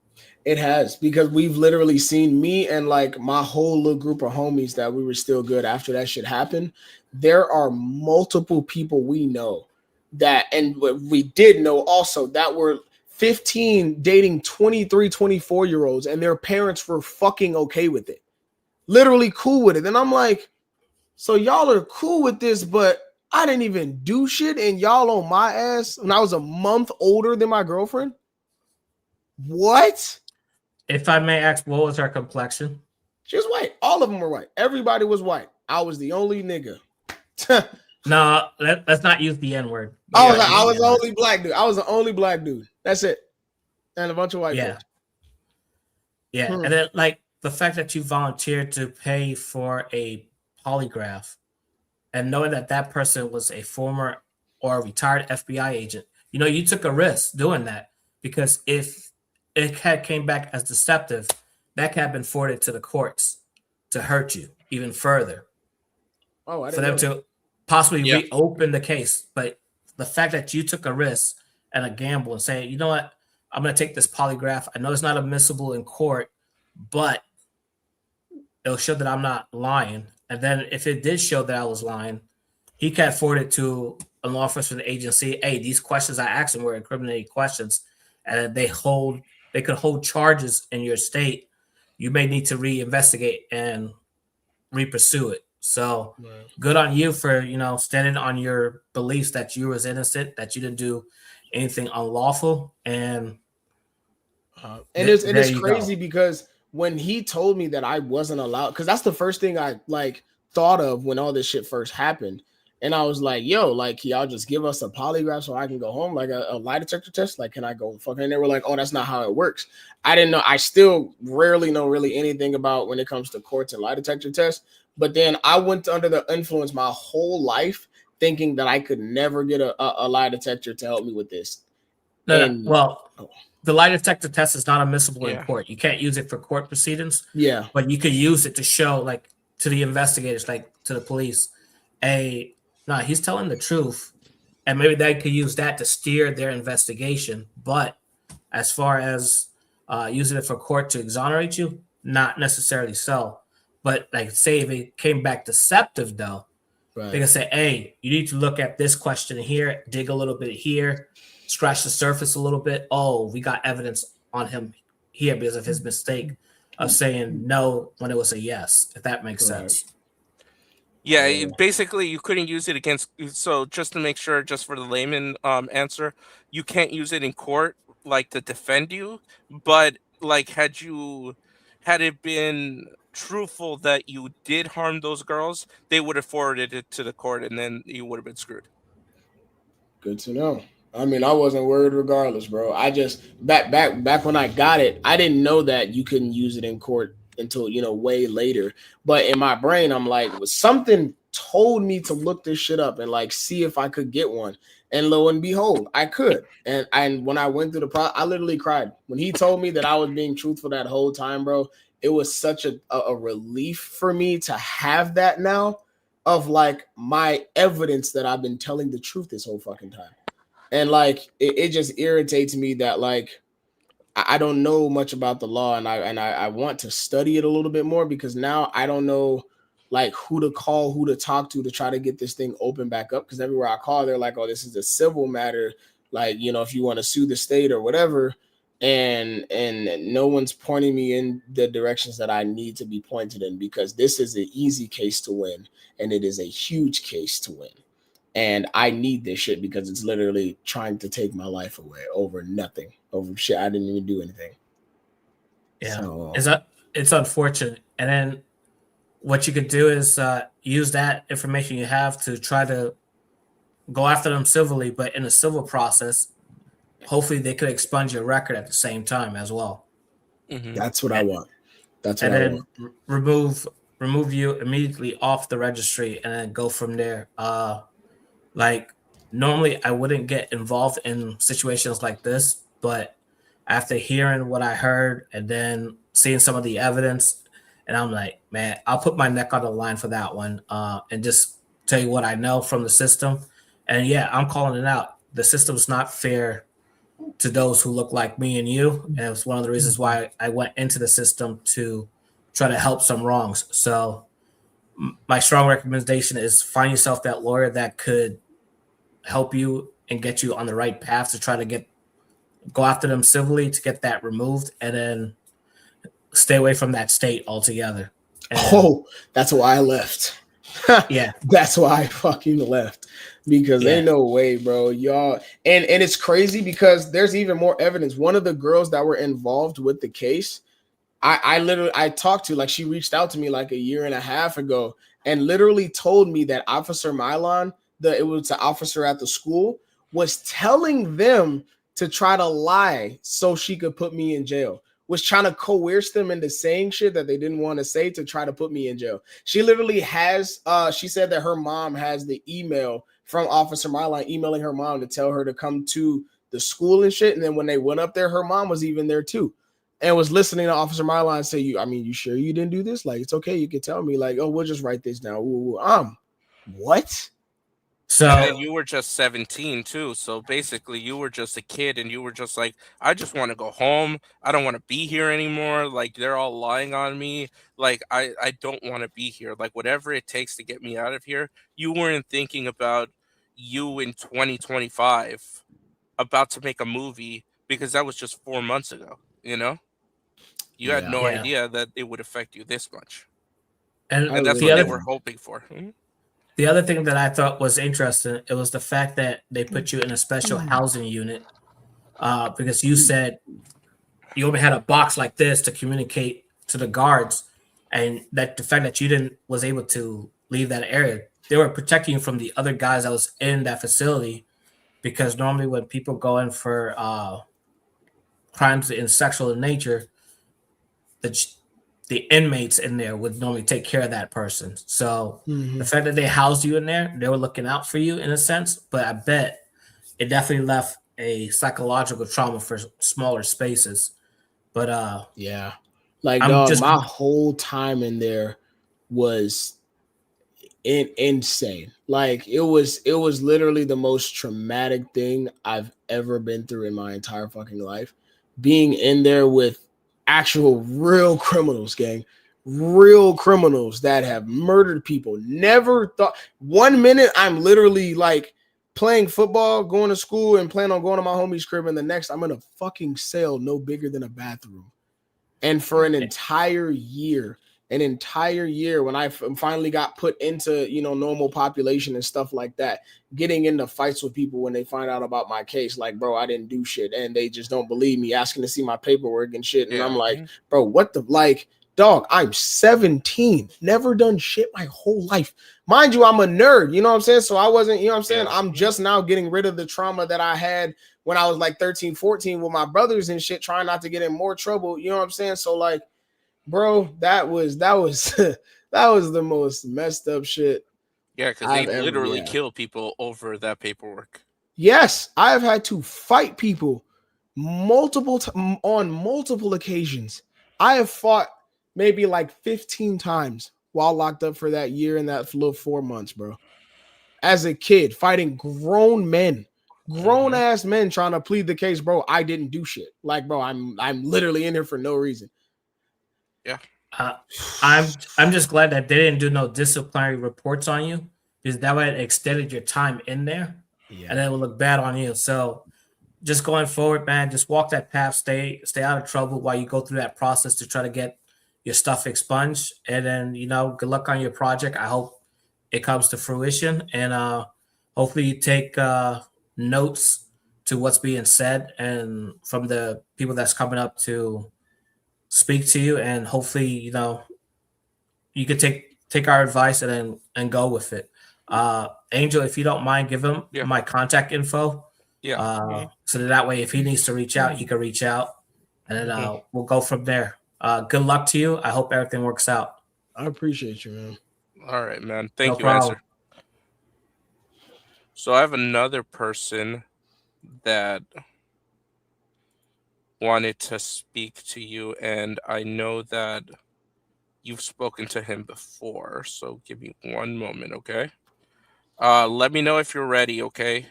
it has, because we've literally seen, me and like my whole little group of homies that we were still good after that shit happened. There are multiple people we know that, and we did know also, that were 15 dating 23, 24-year-olds, and their parents were fucking okay with it. Literally cool with it. And I'm like, so y'all are cool with this, but I didn't even do shit and y'all on my ass when I was a month older than my girlfriend? What? If I may ask, what was her complexion? She was white. All of them were white. Everybody was white. I was the only nigga. No, let's not use the N word. I was the only black dude. I was the only black dude. That's it. And a bunch of white Yeah. folks. Yeah. And then like the fact that you volunteered to pay for a polygraph and knowing that that person was a former or a retired FBI agent, you took a risk doing that, because if it had came back as deceptive, that could have been forwarded to the courts to hurt you even further. Oh, I for didn't them know to possibly Yeah. reopen the case. But the fact that you took a risk and a gamble and saying, you know what, I'm going to take this polygraph. I know it's not admissible in court, but it'll show that I'm not lying. And then if it did show that I was lying, he can forward it to a law enforcement agency. Hey, these questions I asked him were incriminating questions, and they could hold charges in your state. You may need to reinvestigate and re-pursue it. So Right. good on you for standing on your beliefs that you was innocent, that you didn't do anything unlawful, and it's there you crazy go. because when he told me that I wasn't allowed, because that's the first thing I like thought of when all this shit first happened. And I was like, yo, like, y'all just give us a polygraph so I can go home, like a lie detector test. Like, can I go fucking? And they were like, oh, that's not how it works. I didn't know. I still rarely know really anything about when it comes to courts and lie detector tests. But then I went under the influence my whole life thinking that I could never get a lie detector to help me with this. No. And Well, the lie detector test is not admissible in Yeah. court. You can't use it for court proceedings, yeah, but you could use it to show, like, to the investigators, like to the police, he's telling the truth, and maybe they could use that to steer their investigation. But as far as using it for court to exonerate you, not necessarily so. But like, say if it came back deceptive, though, they right. can say, "Hey, you need to look at this question here, dig a little bit here, scratch the surface a little bit. Oh, we got evidence on him here because of his mistake of saying no when it was a yes." If that makes Right. sense. Yeah, Yeah. basically you couldn't use it against. So just to make sure, just for the layman answer, you can't use it in court like to defend you. But like, had it been truthful that you did harm those girls, they would have forwarded it to the court, and then you would have been screwed. Good to know. I mean, I wasn't worried regardless, bro. I just back when I got it, I didn't know that you couldn't use it in court until way later. But in my brain, I'm like, something told me to look this shit up and like see if I could get one. And lo and behold, I could. And when I went through the process, I literally cried when he told me that I was being truthful that whole time, bro. It was such a relief for me to have that now, of like my evidence that I've been telling the truth this whole fucking time. And like it just irritates me that like I don't know much about the law, and I want to study it a little bit more, because now I don't know like who to call, who to talk to try to get this thing open back up. Because everywhere I call, they're like, oh, this is a civil matter, like, if you want to sue the state or whatever. And no one's pointing me in the directions that I need to be pointed in, because this is an easy case to win, and it is a huge case to win. And I need this shit because it's literally trying to take my life away over nothing, over shit I didn't even do anything. Yeah, So it's unfortunate. And then what you could do is use that information you have to try to go after them civilly, but in a civil process, hopefully they could expunge your record at the same time as well. Mm-hmm. that's what I want. That's what And I want. then remove you immediately off the registry and then go from there. Like normally I wouldn't get involved in situations like this, but after hearing what I heard and then seeing some of the evidence, and I'm like, man, I'll put my neck on the line for that one, and just tell you what I know from the system. And yeah, I'm calling it out. The system's not fair to those who look like me and you, and it's one of the reasons why I went into the system to try to help some wrongs. So my strong recommendation is find yourself that lawyer that could help you and get you on the right path to try to go after them civilly to get that removed, and then stay away from that state altogether. And Oh, that's why I left. yeah, That's why I fucking left. Because yeah, ain't no way, bro. Y'all and it's crazy because there's even more evidence. One of the girls that were involved with the case, I literally I talked to, like, she reached out to me like a year and a half ago and literally told me that Officer Milan, it was the officer at the school, was telling them to try to lie so she could put me in jail. Was trying to coerce them into saying shit that they didn't want to say to try to put me in jail. She literally has she said that her mom has the email from Officer Milan emailing her mom to tell her to come to the school and shit. And then when they went up there, her mom was even there too and was listening to Officer Milan say, you sure you didn't do this? Like, it's okay. You can tell me, like, oh, we'll just write this down. Ooh, what? And then so you were just 17 too. So basically you were just a kid and you were just like, I just want to go home. I don't want to be here anymore. Like they're all lying on me. Like I don't want to be here. Like whatever it takes to get me out of here. You weren't thinking about you in 2025 about to make a movie because that was just 4 months ago, you know? You had Yeah, no yeah, idea that it would affect you this much. I and And that's the what they really other were didn't. hoping for. Mhm. the other thing that I thought was interesting, it was the fact that they put you in a special housing unit, because you said you only had a box like this to communicate to the guards, and that the fact that you didn't was able to leave that area, they were protecting you from the other guys that was in that facility. Because normally when people go in for crimes in sexual in nature, the the inmates in there would normally take care of that person. So the Mhm. fact that they housed you in there, they were looking out for you in a sense. But I bet it definitely left a psychological trauma for smaller spaces. But Yeah. Like, I'm dog, just my whole time in there was insane. Like, it was literally the most traumatic thing I've ever been through in my entire fucking life. Being in there with actual real criminals, gang. Real criminals that have murdered people. Never thought 1 minute I'm literally like playing football, going to school, and plan on going to my homie's crib, and the next I'm in a fucking cell no bigger than a bathroom. And for an entire year, when I finally got put into, normal population and stuff like that, getting into fights with people when they find out about my case, like, bro, I didn't do shit, and they just don't believe me, asking to see my paperwork and shit. And I'm Yeah. like, bro, what the, like, dog, I'm 17, never done shit my whole life. Mind you, I'm a nerd, you know what I'm saying? So I wasn't, you know what I'm saying? Yeah. I'm just now getting rid of the trauma that I had when I was like 13, 14 with my brothers and shit, trying not to get in more trouble. You know what I'm saying? So, like, bro, that was that was the most messed up shit Yeah, because they I've ever. literally Yeah. kill people over that paperwork. Yes, I've had to fight people on multiple occasions. I have fought maybe like 15 times while locked up for that year and that little 4 months, bro. As a kid, fighting grown Hmm. ass men trying to plead the case, bro. I didn't do shit. Like, bro, I'm literally in here for no reason. Yeah. uh, I'm just glad that they didn't do no disciplinary reports on you, because that would have extended your time in there, and Yeah. then it would look bad on you. So just going forward, man, just walk that path, stay out of trouble while you go through that process to try to get your stuff expunged. And then, good luck on your project. I hope it comes to fruition, and hopefully you take notes to what's being said and from the people that's coming up to speak to you, and hopefully, you could take our advice and go with it. Angel, if you don't mind, give him Yeah. my contact info. Yeah. So that way, if he needs to reach out, he can reach out, and then we'll go from there. Good luck to you. I hope everything works out. I appreciate you, man. All right, man. No Thank you, problem. Answer. So I have another person that wanted to speak to you, and I know that you've spoken to him before. So give me one moment, okay? Let me know if you're ready, okay?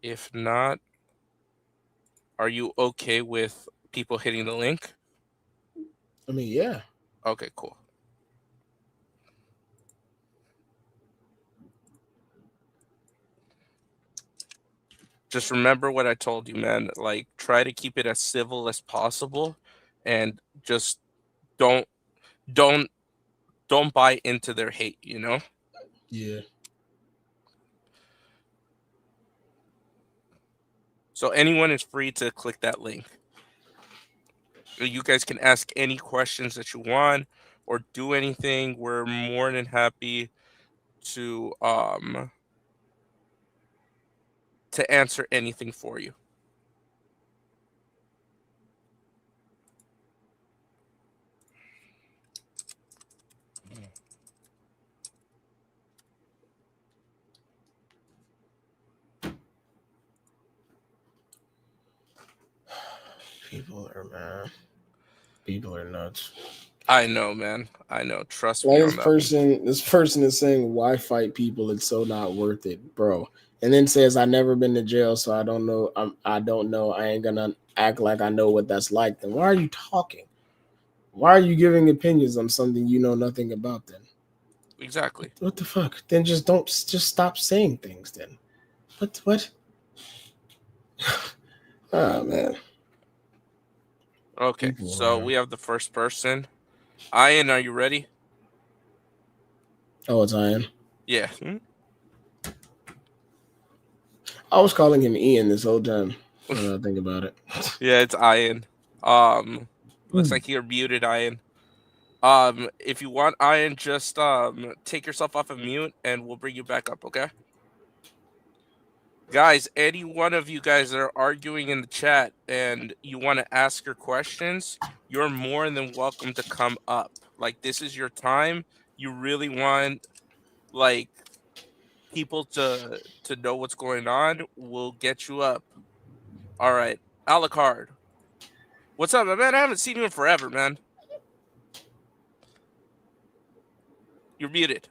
If not, are you okay with people hitting the link? I mean, yeah. Okay, cool. Just remember what I told you, man. Like, try to keep it as civil as possible, and just don't don't don't buy into their hate. Yeah. So anyone is free to click that link. You guys can ask any questions that you want or do anything. We're more than happy to answer anything for you. People are nuts. I know, man. I know. Trust me Like on that one. this person is saying, "Why fight people? It's so not worth it, bro." And then says, "I never been to jail, so I don't know. I don't know. I ain't gonna act like I know what that's like." Then why are you talking? Why are you giving opinions on something you know nothing about? Then Exactly. what the fuck? Then just stop saying things. Then what? Oh man. Okay, People so are. we have the first person. Ian, are you ready? Oh, it's Ian. Yeah. I was calling him Ian this whole time. When I think about it. Yeah, it's Ian. Looks like you're muted, Ian. If you want, Ian, just take yourself off of mute and we'll bring you back up, okay? Guys, any one of you guys that are arguing in the chat and you want to ask your questions, you're more than welcome to come up. Like, this is your time. You really want, like, people to know what's going on, we'll get you up. All right, Alucard. What's up, man? I haven't seen you in forever, man. You're muted.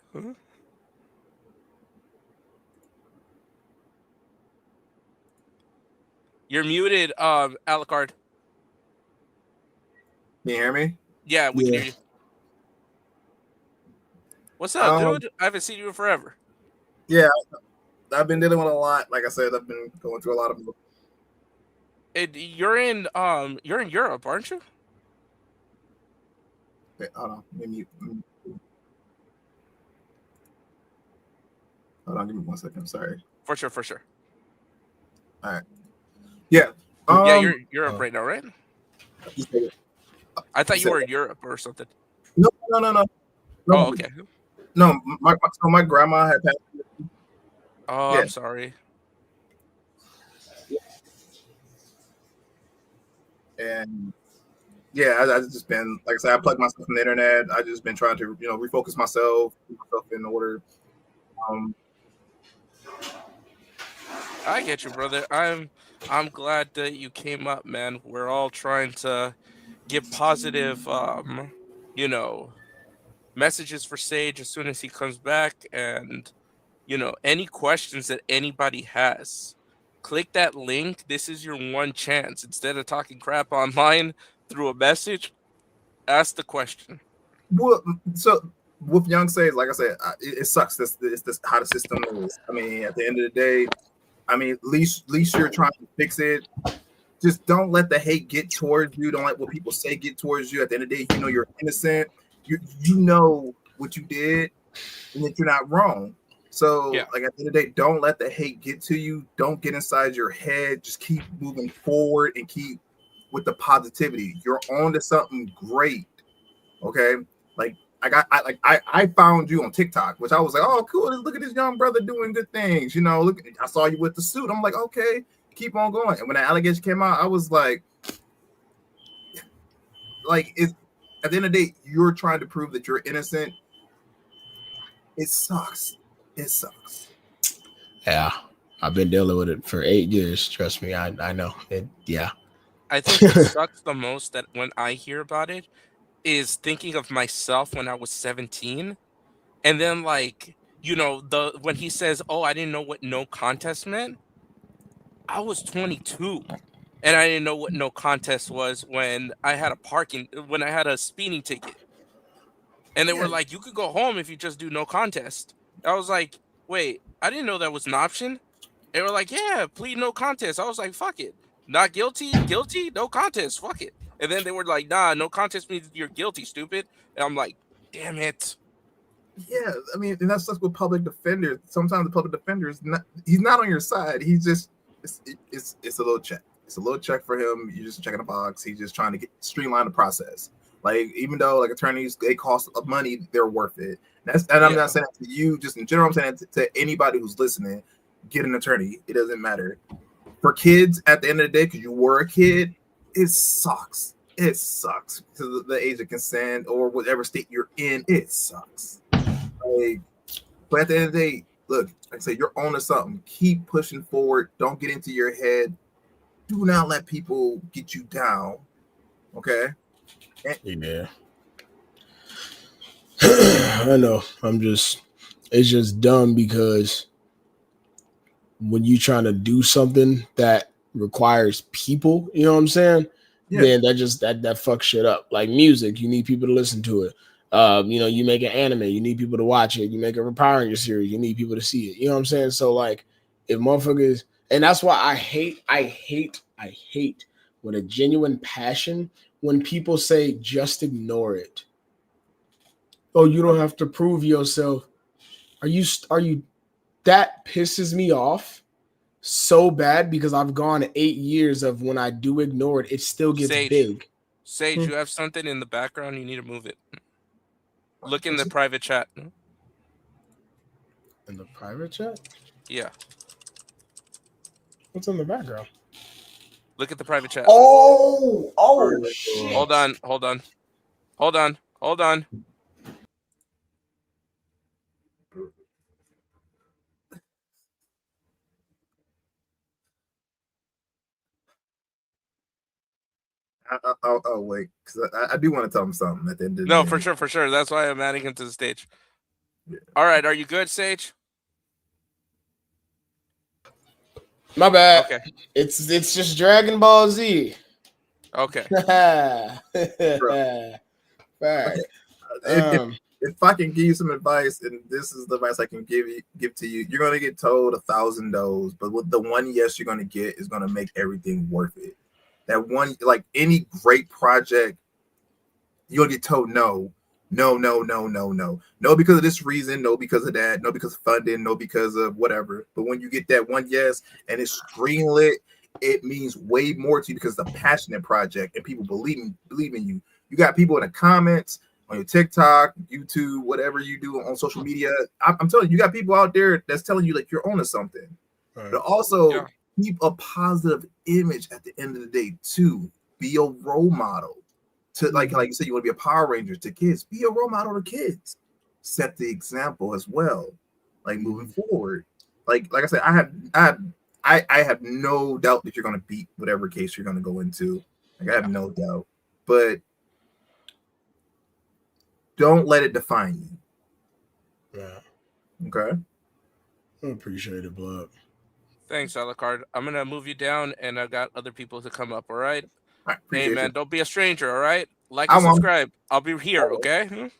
You're muted, Alucard. Can you hear me? Yeah, we can Yeah. hear you. What's up, dude? I haven't seen you in forever. Yeah, I've been dealing with a lot. Like I said, I've been going through a lot of. You're in Europe, aren't you? Wait, hold on, let me mute. Hold on, give me 1 second. I'm sorry. For sure. All right. Yeah. Yeah, you're in Europe right now, right? You said, I thought you you said, were in Europe or something. no. Oh, okay. No, my grandma had passed. Oh, Yeah. I'm sorry. And yeah, I just been, like I said, I plugged myself from the internet. I just been trying to, refocus myself, keep myself in order. I get you, brother. I'm glad that you came up, man. We're all trying to give positive messages for Sage as soon as he comes back, and any questions that anybody has, click that link. This is your one chance. Instead of talking crap online through a message, ask the question. Well, so with Young Sage, like I said, it sucks. This how the system is. I mean, at the end of the day, I mean, at least you're trying to fix it. Just don't let the hate get towards you. Don't let what people say get towards you. At the end of the day, you know you're innocent. You know what you did, and that you're not wrong. So, Yeah. like at the end of the day, don't let the hate get to you. Don't get inside your head. Just keep moving forward and keep with the positivity. You're on to something great. Okay. Like I found you on TikTok, which I was like, oh, cool. Look at this young brother doing good things. You know, look, I saw you with the suit. I'm like, okay, keep on going. And when that allegation came out, I was like it's at the end of the day, you're trying to prove that you're innocent. It sucks. It sucks. Yeah, I've been dealing with it for 8 years. Trust me, I know it. Yeah, I think what sucks the most that when I hear about it is thinking of myself when I was 17, and then like the when he says, "Oh, I didn't know what no contest meant." I was 22, and I didn't know what no contest was when I had a speeding ticket, and they Yeah, were like, "You could go home if you just do no contest." I was like, "Wait, I didn't know that was an option." They were like, "Yeah, plead no contest." I was like, "Fuck it, not guilty, guilty, no contest, fuck it." And then they were like, "Nah, no contest means you're guilty, stupid." And I'm like, "Damn it." yeah. I mean, and that's with public defenders. Sometimes the public defender he's not on your side. He's just it's a little check. It's a little check for him. You're just checking a box. He's just trying to streamline the process. Like even though like attorneys they cost of money, they're worth it. And I'm Yeah, not saying that to you, just in general. I'm saying to anybody who's listening, get an attorney. It doesn't matter. For kids, at the end of the day, because you were a kid, it sucks. It sucks to the age of consent or whatever state you're in. It sucks. Like, but at the end of the day, look, like I say, you're on to something. Keep pushing forward. Don't get into your head. Do not let people get you down. Okay. yeah. I know. It's just dumb because when you trying to do something that requires people, you know what I'm saying? Yeah. Then that fucks shit up. Like music, you need people to listen to it. You make an anime, you need people to watch it. You make a Power Ranger series, you need people to see it. You know what I'm saying? So like, if motherfuckers, and that's why I hate with a genuine passion when people say just ignore it. Oh, you don't have to prove yourself. Are you that pisses me off so bad because I've gone 8 years of when I do ignore it, it still gets Sage, big. Sage, you have something in the background. You need to move it. Look in the private chat. In the private chat? Yeah, What's in the background? look at the private chat. Oh Hold shit. on, hold on, hold on, hold on. I'll wait because I do want to tell him something at the end of the No, day. for sure. That's why I'm adding him to the stage. Yeah. All right, are you good, Sage? My bad. Okay, It's just Dragon Ball Z. okay. Okay. Fact. If I can give you some advice, and this is the advice I can give to you, you're gonna get told 1,000 no's, but with the one yes you're gonna get is gonna make everything worth it. That one, like any great project, you'll get told no, no, no, no, no, no, no because of this reason, no because of that, no because of funding, no because of whatever. But when you get that one yes and it's greenlit, it means way more to you because it's a passionate project and people believe in you. You got people in the comments on your TikTok, YouTube, whatever you do on social media. I'm telling you, you got people out there that's telling you like you're on to something. But also Yeah. keep a positive image at the end of the day too. Be a role model to like you said, you want to be a Power Ranger to kids. Be a role model to kids. Set the example as well. Like moving forward. Like I said, I have no doubt that you're gonna beat whatever case you're gonna go into. Like I have no doubt. But don't let it define you. Yeah. Okay. I appreciate it, blood. Thanks, Alucard. I'm gonna move you down, and I got other people to come up. All right. I Hey, appreciate you. man, don't be a stranger. All right. Like I and won't. subscribe. I'll be here. Okay.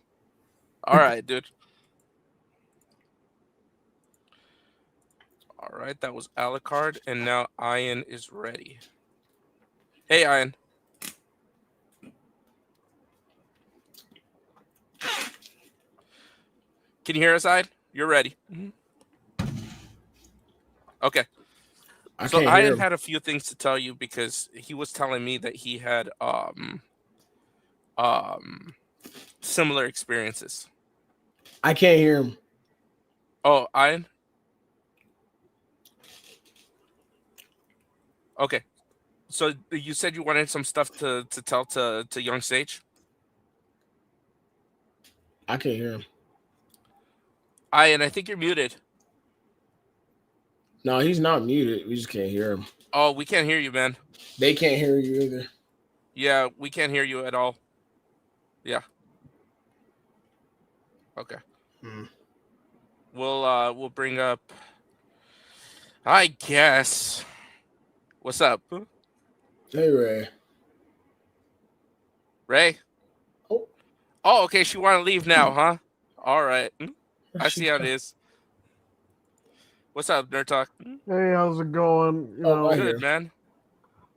All right, dude. All right. That was Alucard, and now Ian is ready. Hey, Ian. Can you hear us, Ian? You're ready. Okay. I So can't hear Ian him. had a few things to tell you because he was telling me that he had um similar experiences. I can't hear him. Oh, Ian? Okay. So you said you wanted some stuff to tell to young Sage? I can't hear him. Ian, I think you're muted. No, he's not muted. We just can't hear him. Oh, we can't hear you, man. They can't hear you either. Yeah, we can't hear you at all. Yeah. Okay. Hmm. We'll bring up, I guess. What's up? Hey, Ray. Ray? Oh, Oh, okay, she wanna leave now, huh? All right. where'd I she see how it go? is. What's up, Nerd Talk? Hey, how's it going? Oh, I hear Good, him. man.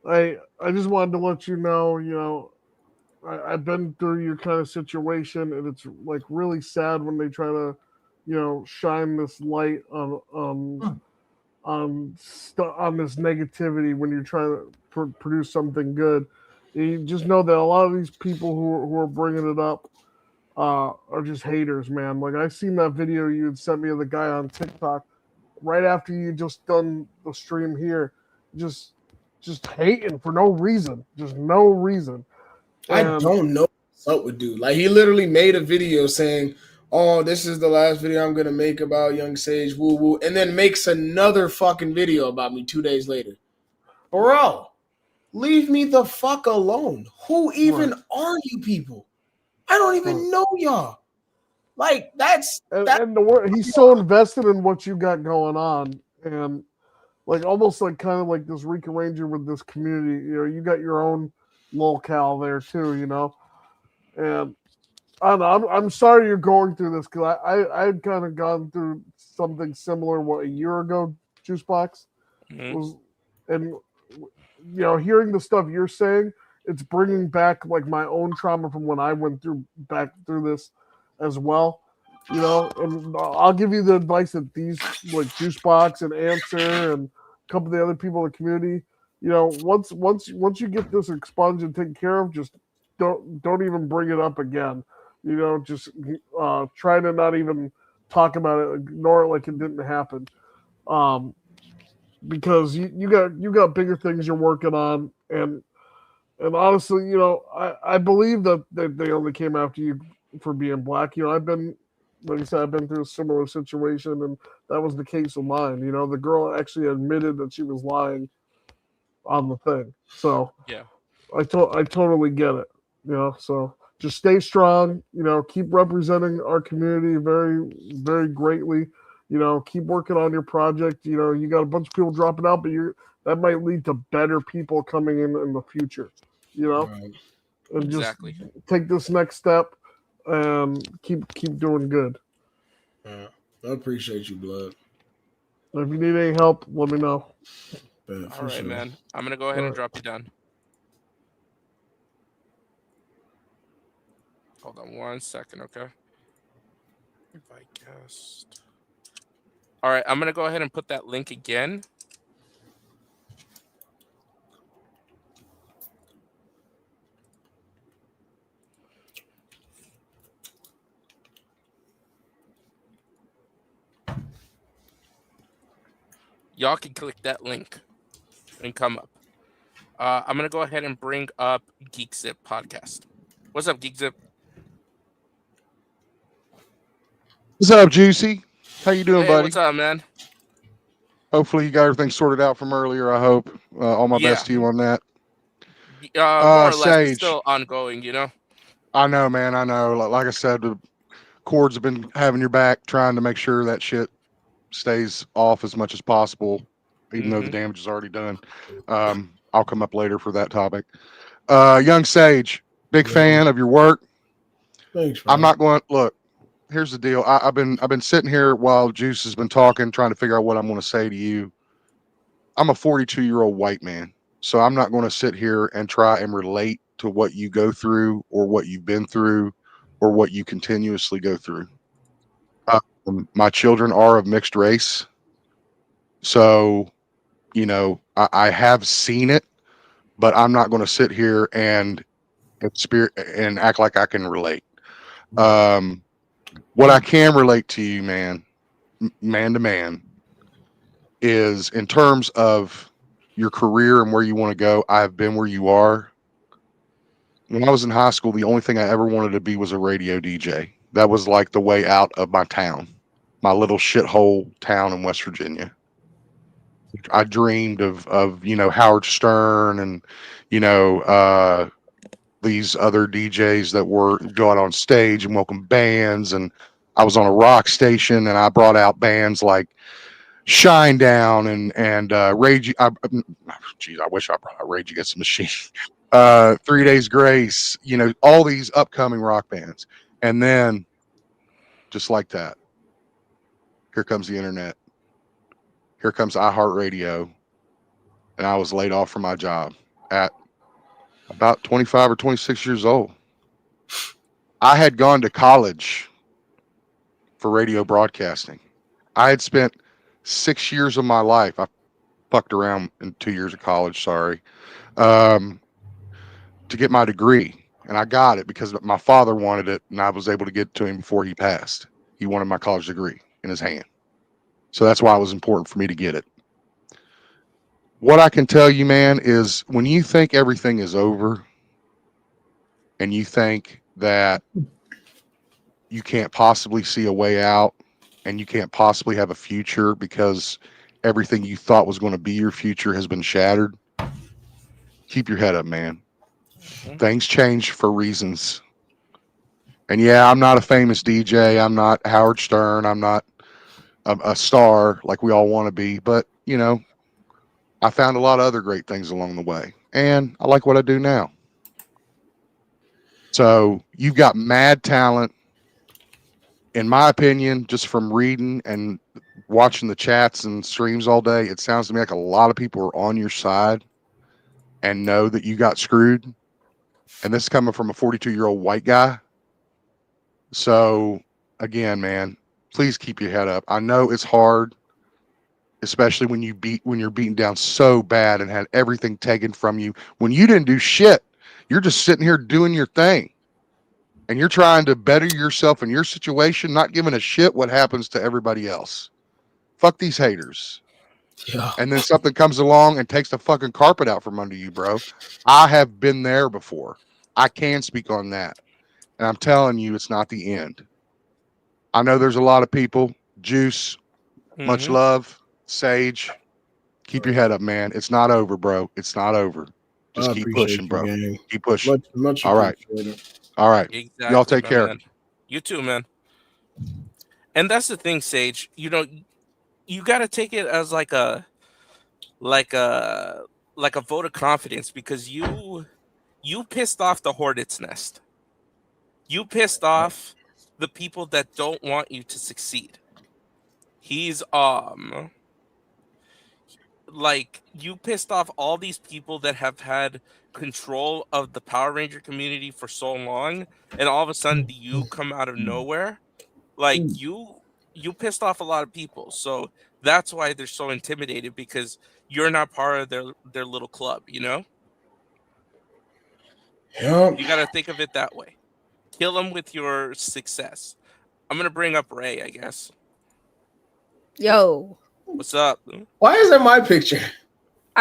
I just wanted to let you know, I've been through your kind of situation, and it's like really sad when they try to, shine this light on this negativity when you're trying to produce something good. You just know that a lot of these people who are bringing it up are just haters, man. Like I seen that video you had sent me of the guy on TikTok right after you just done the stream here, just hating for no reason, just no reason. I And don't know what's up with dude. Like he literally made a video saying, "Oh, this is the last video I'm gonna make about Young Sage, woo woo," and then makes another fucking video about me 2 days later. Bro, leave me the fuck alone. Who even are you people? I don't even know y'all. Like that's that. and the word he's so invested in what you got going on, and like almost like kind of like this rearranging with this community. You got your own locale there too. And I don't know. I'm sorry you're going through this because I had kind of gone through something similar a year ago. Juicebox Mhm. was, and hearing the stuff you're saying, it's bringing back like my own trauma from when I went back through this as well. And I'll give you the advice that these like Juicebox and Answer and a couple of the other people in the community, once you get this expunged and taken care of, just don't even bring it up again. Just try to not even talk about it, ignore it like it didn't happen. Um, because you got bigger things you're working on, and honestly, I believe that they only came after you for being black. I've been, like I said, I've been through a similar situation, and that was the case of mine. The girl actually admitted that she was lying on the thing. So Yeah. I totally get it. So just stay strong. Keep representing our community very, very greatly. Keep working on your project. You got a bunch of people dropping out, but that might lead to better people coming in the future. Right. And Exactly. just take this next step and keep doing good. I appreciate you, blood. And if you need any help, let me know. Yeah, All right, sure. man. I'm gonna go ahead and drop you down. Hold on 1 second, okay? Invite guest. All right, I'm gonna go ahead and put that link again. Y'all can click that link and come up. I'm gonna go ahead and bring up Geek Zip podcast. What's up, Geek Zip? What's up, Juicy? How you doing, Hey, buddy? what's up, man? Hopefully you got everything sorted out from earlier. I hope. All my Yeah, best to you on that. more or less. It's Sage, still ongoing. I know, man. I know. Like I said, the cords have been having your back, trying to make sure that shit stays off as much as possible, even though the Mm-hmm. damage is already done. I'll come up later for that topic. Young Sage, big Yeah. fan of your work. Thanks, I'm man. not going. Look, here's the deal. I've been sitting here while Juice has been talking, trying to figure out what I'm going to say to you. I'm a 42-year-old white man, so I'm not going to sit here and try and relate to what you go through or what you've been through or what you continuously go through. My children are of mixed race. So, I have seen it, but I'm not going to sit here and act like I can relate. Um, what I can relate to you, man to man, is in terms of your career and where you want to go. I have been where you are. When I was in high school, the only thing I ever wanted to be was a radio DJ. That was like the way out of my town, my little shithole town in West Virginia. I dreamed of Howard Stern and you know these other DJs that were going on stage and welcome bands, and I was on a rock station and I brought out bands like Shine Down and Rage. Geez, I wish I brought out Rage Against the Machine. 3 Days Grace. All these upcoming rock bands, and then just like that, here comes the internet. Here comes iHeartRadio, and I was laid off from my job at about 25 or 26 years old. I had gone to college for radio broadcasting. I had spent 6 years of my life. I fucked around in 2 years of college, sorry, um, to get my degree. And I got it because my father wanted it, and I was able to get it to him before he passed. He wanted my college degree in his hand. So that's why it was important for me to get it. What I can tell you, man, is when you think everything is over and you think that you can't possibly see a way out and you can't possibly have a future because everything you thought was going to be your future has been shattered, keep your head up, man. Things change for reasons. And yeah, I'm not a famous DJ. I'm not Howard Stern. I'm not a star like we all want to be. But, I found a lot of other great things along the way. And I like what I do now. So you've got mad talent. In my opinion, just from reading and watching the chats and streams all day, it sounds to me like a lot of people are on your side and know that you got screwed. And this is coming from a 42-year-old white guy. So again, man, please keep your head up. I know it's hard, especially when you're beaten down so bad and had everything taken from you when you didn't do shit. You're just sitting here doing your thing. And you're trying to better yourself in your situation, not giving a shit what happens to everybody else. Fuck these haters. Yeah. And then something comes along and takes the fucking carpet out from under you, bro. I have been there before. I can speak on that. And I'm telling you, it's not the end. I know there's a lot of people. Juice, much love. Sage, keep your head up, man. It's not over, bro. It's not over. Just I keep appreciate pushing, you, bro. gang. Keep pushing. Much All right. appreciated. All right. Y'all Exactly, take my care. man. You too, man. And that's the thing, Sage. You got to take it as like a like a vote of confidence because you pissed off the hornet's nest. You pissed off the people that don't want you to succeed. He's like you pissed off all these people that have had control of the Power Ranger community for so long, and all of a sudden you come out of nowhere. Like you pissed off a lot of people, so that's why they're so intimidated because you're not part of their little club. Yeah. You got to think of it that way. Kill them with your success. I'm gonna bring up Ray, I guess. Yo, What's up? Why is that my picture?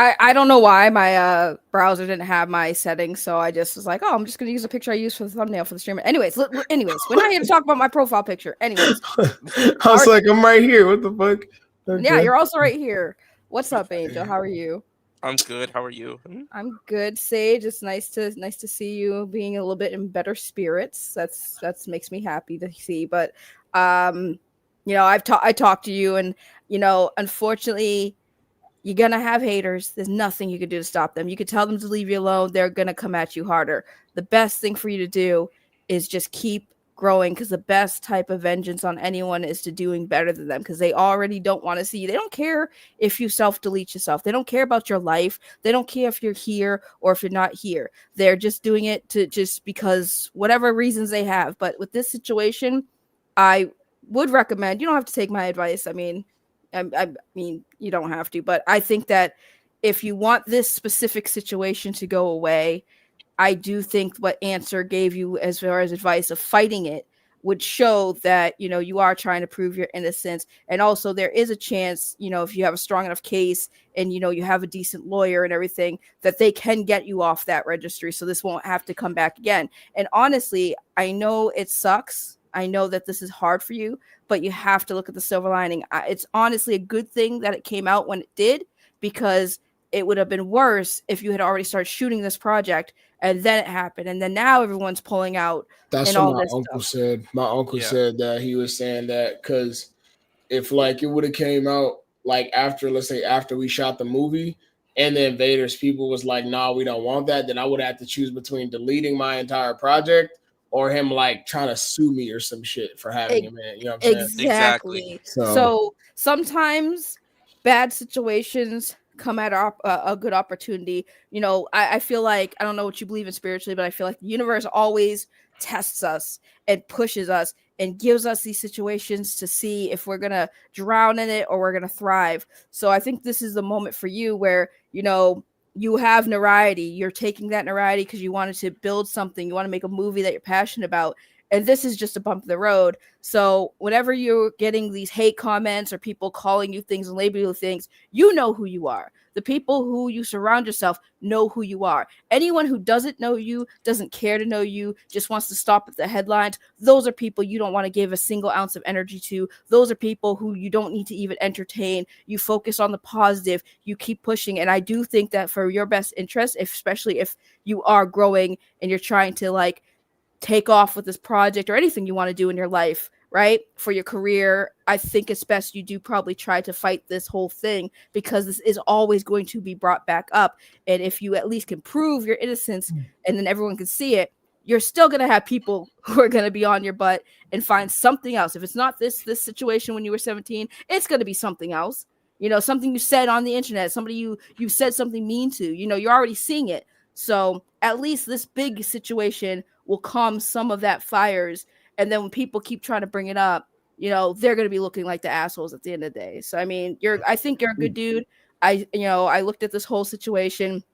I don't know why my browser didn't have my settings, so I just was like, oh, I'm just gonna use a picture I used for the thumbnail for the stream. Anyways, we're not here to talk about my profile picture. Anyways, I was like, I'm right here. What the fuck? Okay. yeah, you're also right here. What's up, Angel? How are you? I'm good. How are you? I'm good, Sage. It's nice to see you being a little bit in better spirits. That's makes me happy to see. But I talked to you, and unfortunately, you're gonna have haters. There's nothing you can do to stop them. You could tell them to leave you alone. They're gonna come at you harder. The best thing for you to do is just keep growing, because the best type of vengeance on anyone is to doing better than them, because they already don't want to see you. They don't care if you self-delete yourself. They don't care about your life. They don't care if you're here or if you're not here. They're just doing it to just because whatever reasons they have. But with this situation, I would recommend, you don't have to take my advice. I mean, I mean, you don't have to, but I think that if you want this specific situation to go away, I do think what Answer gave you as far as advice of fighting it would show that, you know, you are trying to prove your innocence. And also there is a chance, you know, if you have a strong enough case and, you know, you have a decent lawyer and everything, that they can get you off that registry. So this won't have to come back again. And honestly, I know it sucks. I know that this is hard for you, but you have to look at the silver lining. It's honestly a good thing that it came out when it did, because it would have been worse if you had already started shooting this project and then it happened, and then now everyone's pulling out. That's And what all my this uncle stuff. said. My uncle Yeah. said that he was saying that because if like it would have came out like after, let's say after we shot the movie, and the Invaders people was like, nah, we don't want that, then I would have to choose between deleting my entire project or him like trying to sue me or some shit for having him in. You know what I'm saying? Exactly. Exactly. So So sometimes bad situations come at a good opportunity. You know, I feel like, I don't know what you believe in spiritually, but I feel like the universe always tests us and pushes us and gives us these situations to see if we're gonna drown in it or we're gonna thrive. So I think this is the moment for you where, you know, you have notoriety. You're taking that notoriety because you wanted to build something. You want to make a movie that you're passionate about. And this is just a bump in the road. So whenever you're getting these hate comments or people calling you things and labeling you things, you know who you are. The people who you surround yourself know who you are. Anyone who doesn't know you, doesn't care to know you, just wants to stop at the headlines, those are people you don't want to give a single ounce of energy to. Those are people who you don't need to even entertain. You focus on the positive, you keep pushing. And I do think that for your best interest, especially if you are growing and you're trying to like take off with this project or anything you want to do in your life, right? For your career, I think it's best you do probably try to fight this whole thing, because this is always going to be brought back up. And if you at least can prove your innocence and then everyone can see it, you're still going to have people who are going to be on your butt and find something else. If it's not this situation when you were 17, it's going to be something else. You know, something you said on the internet, somebody you said something mean to. You know, you're already seeing it. So at least this big situation will calm some of that fires. And then when people keep trying to bring it up, you know, they're going to be looking like the assholes at the end of the day. So, I mean, I think you're a good dude. I looked at this whole situation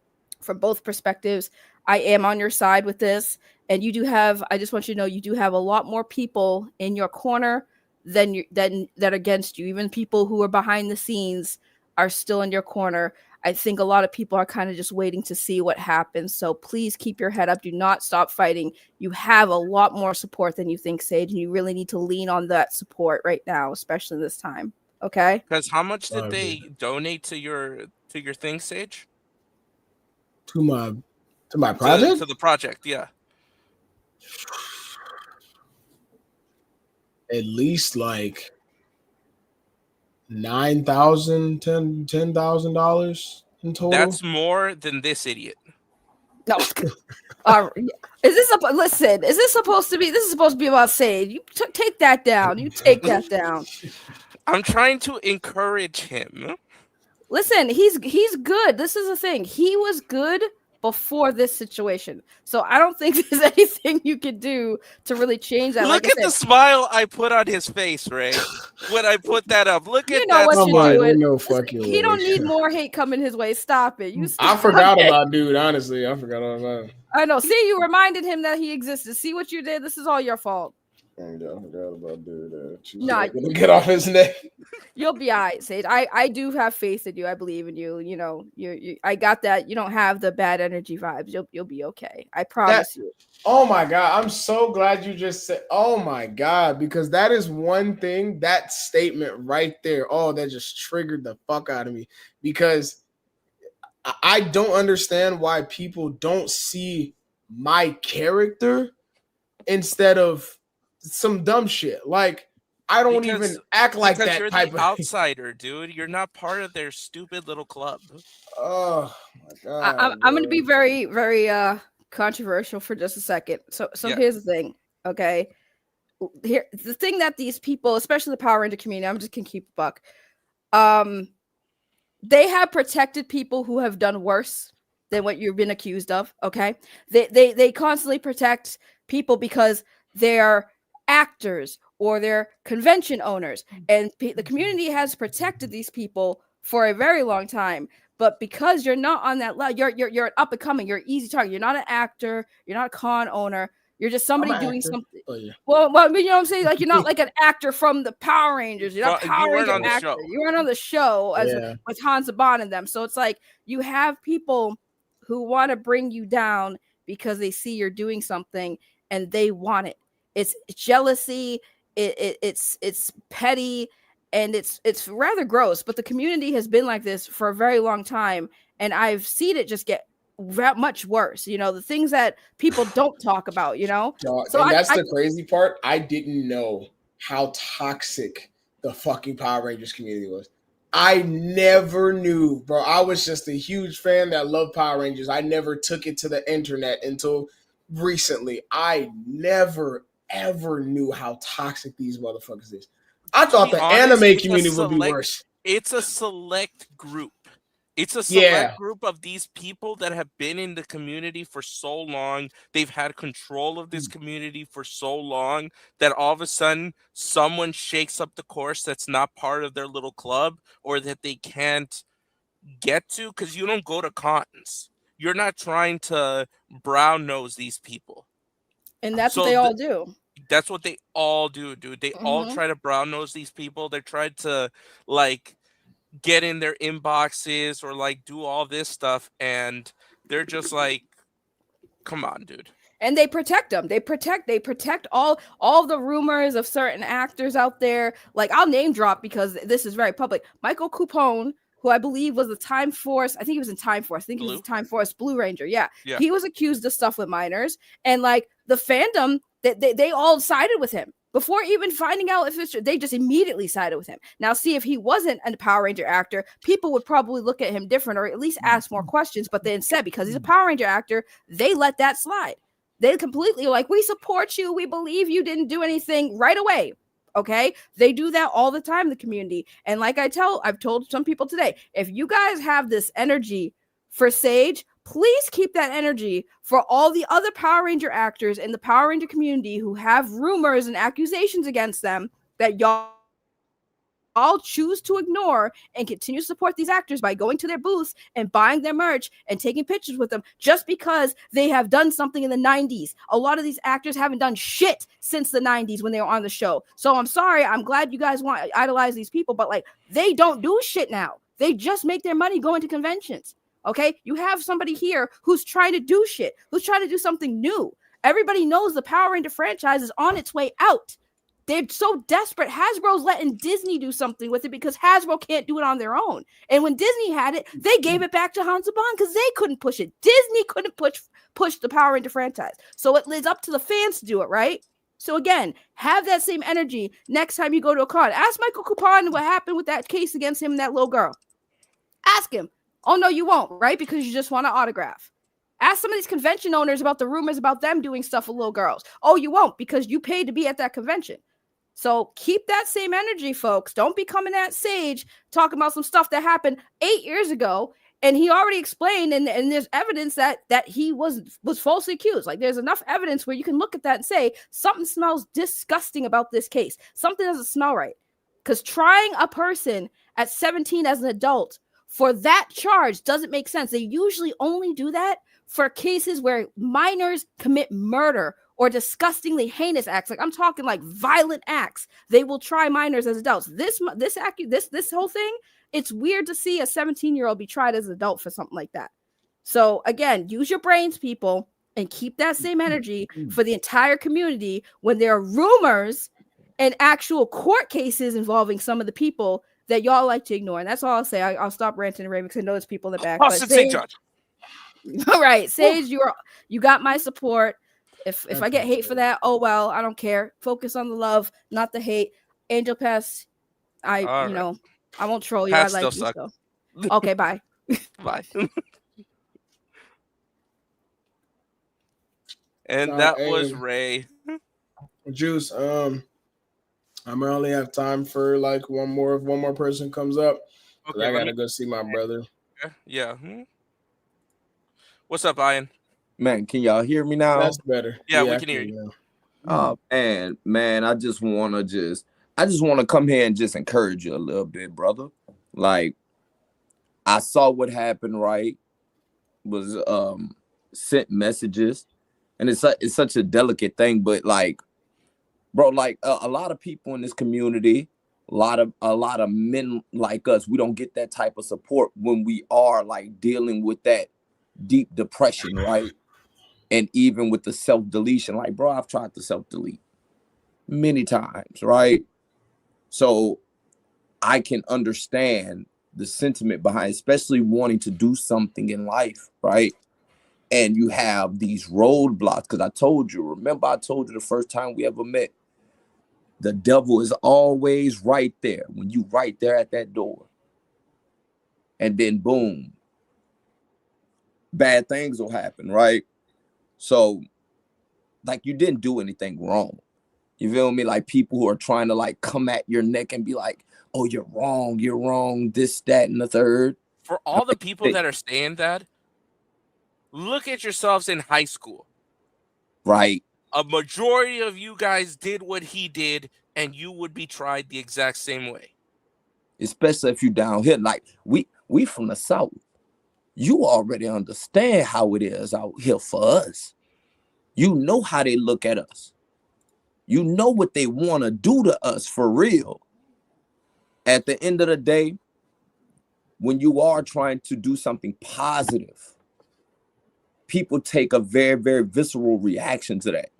from both perspectives. I am on your side with this. And you do have, I just want you to know, you do have a lot more people in your corner than that against you. Even people who are behind the scenes are still in your corner. I think a lot of people are kind of just waiting to see what happens. So please keep your head up. Do not stop fighting. You have a lot more support than you think, Sage, and you really need to lean on that support right now, especially this time. Okay? Because how much did Okay. they donate to your thing, Sage? to my To project, the project, yeah. at least like $9,000 in total. That's more than this idiot. No. Is this listen? Is this supposed to be? This is supposed to be about Sage. You take that down. You take that down. I'm trying to encourage him. Listen, he's good. This is the thing. He was good before this situation. So I don't think there's anything you could do to really change that. Look Like I at the said, smile I put on his face, Ray. When I put that up, look you at know that what I'm you're like, smile. doing. ain't no Listen, fucking he don't way. need more hate coming his way. Stop it. You I stop forgot it. about dude. Honestly, I forgot all about him. I know. See, you reminded him that he existed. See what you did? This is all your fault. I forgot about dude. She's Nah, gonna get off his neck. you'll be all right, Sage. I do have faith in you. I believe in you. You know, you I got that. You don't have the bad energy vibes. You'll be okay. I promise you. Oh my god, I'm so glad you just said. Oh my god, because that is one thing. That statement right there. Oh, that just triggered the fuck out of me because I don't understand why people don't see my character instead of some dumb shit. Like I don't even act like because that you're type the of. outsider, dude. You're not part of their stupid little club. Oh my god, I'm going to bro. be very, very controversial for just a second. So Yeah. here's the thing. Okay, here the thing that these people, especially the Power Ranger community, I'm just gonna keep a buck. They have protected people who have done worse than what you've been accused of. Okay, they constantly protect people because they're actors or they're convention owners. And the community has protected these people for a very long time. But because you're not on that level, you're up and coming, you're an easy target. You're not an actor, you're not a con owner, you're just somebody doing something. Oh yeah. Well, you know what I'm saying? Like, you're not like an actor from the Power Rangers. You're not a You Power weren't Ranger on the actor. show. You weren't on the show as Yeah. with Hans Saban and them. So it's like you have people who want to bring you down because they see you're doing something and they want it. It's jealousy. It's petty, and it's rather gross. But the community has been like this for a very long time, and I've seen it just get much worse. You know, the things that people don't talk about. You know, So and that's the crazy part. I didn't know how toxic the fucking Power Rangers community was. I never knew, bro. I was just a huge fan that loved Power Rangers. I never took it to the internet until recently. I never ever knew how toxic these motherfuckers is. I thought the anime community would be worse. It's a select group. It's a select group of these people that have been in the community for so long. They've had control of this community for so long that all of a sudden someone shakes up the course that's not part of their little club, or that they can't get to, because you don't go to cons. You're not trying to brown nose these people. And that's what they all do. That's what they all do, dude. They all try to brown nose these people. They try to like get in their inboxes or like do all this stuff, and they're just like, come on, dude. And they protect them. They protect all the rumors of certain actors out there. Like, I'll name drop because this is very public. Michael Coupon, who I believe was the Time Force. I think he was in Time Force. I think he was Time Force Blue Ranger. Yeah. He was accused of stuff with minors, and like the fandom, they all sided with him before even finding out if it's true. They just immediately sided with him. Now, see, if he wasn't a Power Ranger actor, people would probably look at him different, or at least ask more questions. But they instead, because he's a Power Ranger actor, they let that slide. They completely like, we support you. We believe you didn't do anything right away. Okay. They do that all the time in the community. And like I've told some people today, if you guys have this energy for Sage, please keep that energy for all the other Power Ranger actors in the Power Ranger community who have rumors and accusations against them that y'all choose to ignore, and continue to support these actors by going to their booths and buying their merch and taking pictures with them just because they have done something in the 90s. A lot of these actors haven't done shit since the 90s when they were on the show. So I'm sorry. I'm glad you guys want to idolize these people, but like, they don't do shit now. They just make their money going to conventions. Okay. You have somebody here who's trying to do shit, who's trying to do something new. Everybody knows the Power Ranger franchise is on its way out. They're so desperate. Hasbro's letting Disney do something with it because Hasbro can't do it on their own. And when Disney had it, they gave it back to Hans Saban because they couldn't push it. Disney couldn't push the Power Ranger franchise. So it's up to the fans to do it, right? So again, have that same energy next time you go to a con. Ask Michael Coupon what happened with that case against him and that little girl. Ask him. Oh, no, you won't, right? Because you just want an autograph. Ask some of these convention owners about the rumors about them doing stuff with little girls. Oh, you won't, because you paid to be at that convention. So keep that same energy, folks. Don't be coming at Sage talking about some stuff that happened 8 years ago. And he already explained, and there's evidence that he was falsely accused. Like, there's enough evidence where you can look at that and say, something smells disgusting about this case. Something doesn't smell right. Because trying a person at 17 as an adult for that charge doesn't make sense. They usually only do that for cases where minors commit murder or disgustingly heinous acts. Like, I'm talking like violent acts. They will try minors as adults. This whole thing, it's weird to see a 17-year-old be tried as an adult for something like that. So again, use your brains, people, and keep that same energy for the entire community when there are rumors and actual court cases involving some of the people that y'all like to ignore. And that's all I'll say. I'll stop ranting and raving because I know there's people in the back. All right, Sage, you got my support. If I get hate for that, oh well, I don't care. Focus on the love, not the hate. Angel Pass, I won't troll you. Pass I like still you. suck. So. Okay, bye. Bye. And that was Ray. Juice, I'm gonna only have time for like one more person comes up. Okay, I gotta go see my brother. Yeah. What's up, Ian? Man, can y'all hear me now? That's better. Yeah, we can hear you. Man, I just want to come here and just encourage you a little bit, brother. Like, I saw what happened, right? Was sent messages, and it's such a delicate thing, but like, bro, like a lot of people in this community, a lot of men like us, we don't get that type of support when we are like dealing with that deep depression, right? And even with the self deletion, like, bro, I've tried to self delete many times, right? So I can understand the sentiment behind, especially wanting to do something in life, right? And you have these roadblocks. Because remember, I told you the first time we ever met, the devil is always right there when you right there at that door. And then boom, bad things will happen, right? So, like, you didn't do anything wrong. You feel me? Like, people who are trying to like come at your neck and be like, oh, you're wrong, this, that, and the third. For I all the mean, people that are saying that, look at yourselves in high school. right. A majority of you guys did what he did, and you would be tried the exact same way. Especially if you down here. Like, we from the South. You already understand how it is out here for us. You know how they look at us. You know what they want to do to us for real. At the end of the day, when you are trying to do something positive, people take a very, very visceral reaction to that.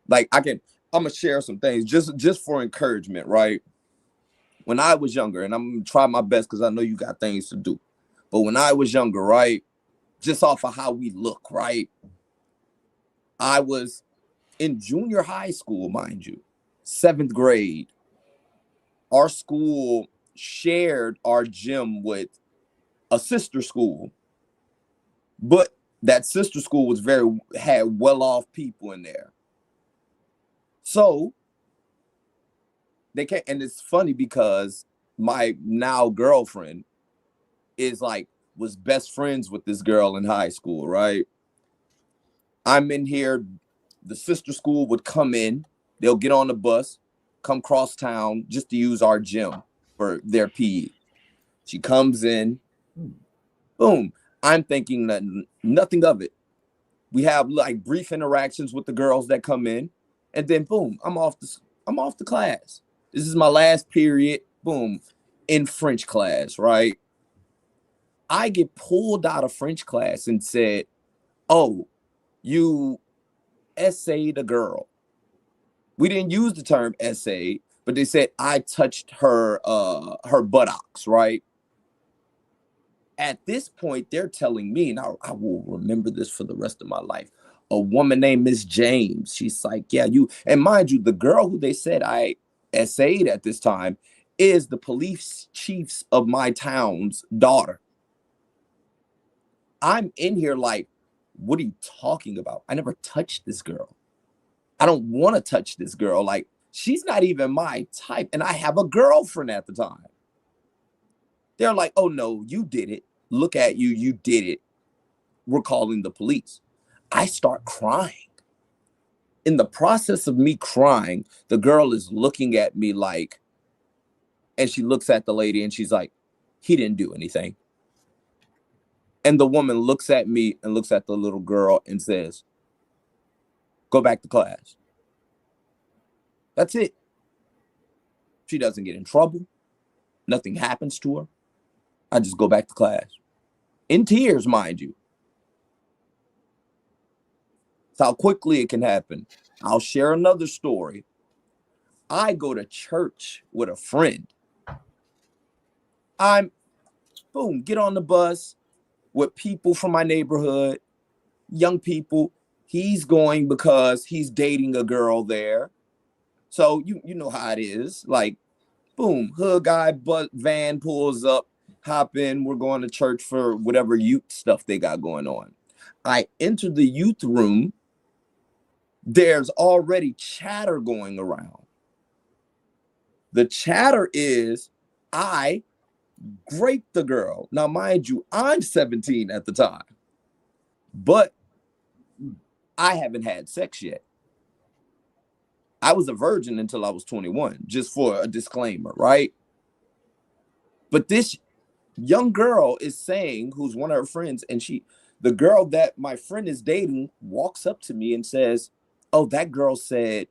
Like, I'm gonna share some things just for encouragement, right? When I was younger, and I'm gonna try my best because I know you got things to do. But when I was younger, right, just off of how we look, right? I was in junior high school, mind you, 7th grade. Our school shared our gym with a sister school, but that sister school had well-off people in there. So they can't, and it's funny because my now girlfriend was best friends with this girl in high school, right? I'm in here, the sister school would come in, they'll get on the bus, come cross town just to use our gym for their PE. She comes in, boom. I'm thinking that nothing of it. We have like brief interactions with the girls that come in, and then boom, I'm off the class. This is my last period, boom, in French class, right? I get pulled out of French class and said, oh, you essayed a girl. We didn't use the term essay, but they said I touched her buttocks, right? At this point, they're telling me, and I will remember this for the rest of my life. A woman named Miss James. She's like, yeah, you, and mind you, the girl who they said I essayed at this time is the police chief's of my town's daughter. I'm in here like, what are you talking about? I never touched this girl. I don't want to touch this girl. Like, she's not even my type. And I have a girlfriend at the time. They're like, oh no, you did it. Look at you, you did it. We're calling the police. I start crying. In the process of me crying, the girl is looking at me like, and she looks at the lady and she's like, he didn't do anything. And the woman looks at me and looks at the little girl and says, go back to class. That's it. She doesn't get in trouble. Nothing happens to her. I just go back to class. In tears, mind you. That's how quickly it can happen. I'll share another story. I go to church with a friend. Get on the bus with people from my neighborhood, young people. He's going because he's dating a girl there. So you know how it is. Like, boom, hood guy, van pulls up, hop in. We're going to church for whatever youth stuff they got going on. I enter the youth room. There's already chatter going around. The chatter is, I raped the girl. Now, mind you, I'm 17 at the time, but I haven't had sex yet. I was a virgin until I was 21, just for a disclaimer, right? But this young girl is saying, who's one of her friends, and the girl that my friend is dating walks up to me and says, "Oh, that girl said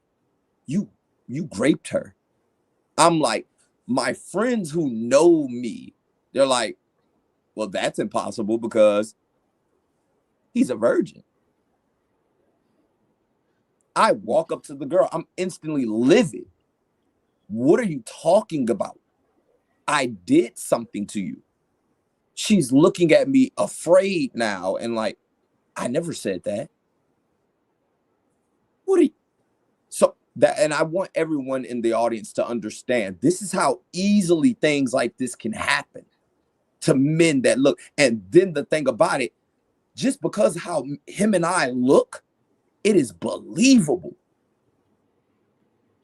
you raped her." I'm like, my friends who know me, they're like, well, that's impossible because he's a virgin. I walk up to the girl, I'm instantly livid. What are you talking about? I did something to you. She's looking at me afraid now and like, I never said that. What are you? So that, and I want everyone in the audience to understand this is how easily things like this can happen to men that look. And then the thing about it, just because how him and I look, it is believable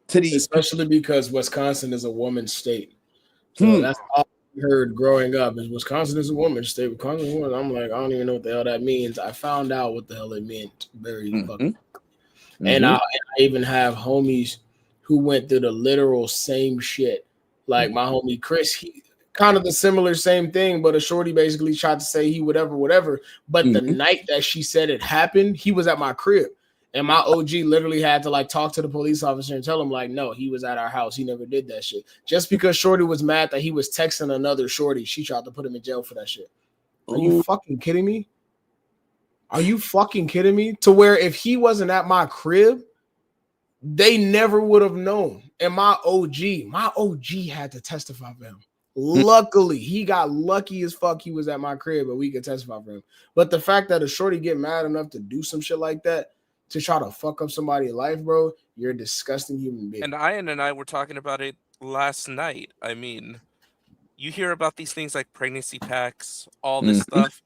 to these, especially because Wisconsin is a woman's state. So that's all I heard growing up is Wisconsin is a woman's state. Wisconsin is a woman. I'm like, I don't even know what the hell that means. I found out what the hell it meant very fucking. And I even have homies who went through the literal same shit. Like my homie Chris, he kind of the similar same thing, but a shorty basically tried to say he whatever. But the night that she said it happened, he was at my crib. And my OG literally had to like talk to the police officer and tell him like, no, he was at our house. He never did that shit. Just because shorty was mad that he was texting another shorty, she tried to put him in jail for that shit. Are you fucking kidding me? Are you fucking kidding me? To where if he wasn't at my crib, they never would have known. And my OG had to testify for him. Luckily, he got lucky as fuck he was at my crib, but we could testify for him. But the fact that a shorty get mad enough to do some shit like that, to try to fuck up somebody's life, bro, you're a disgusting human being. And Ian and I were talking about it last night. I mean, you hear about these things like pregnancy packs, all this stuff,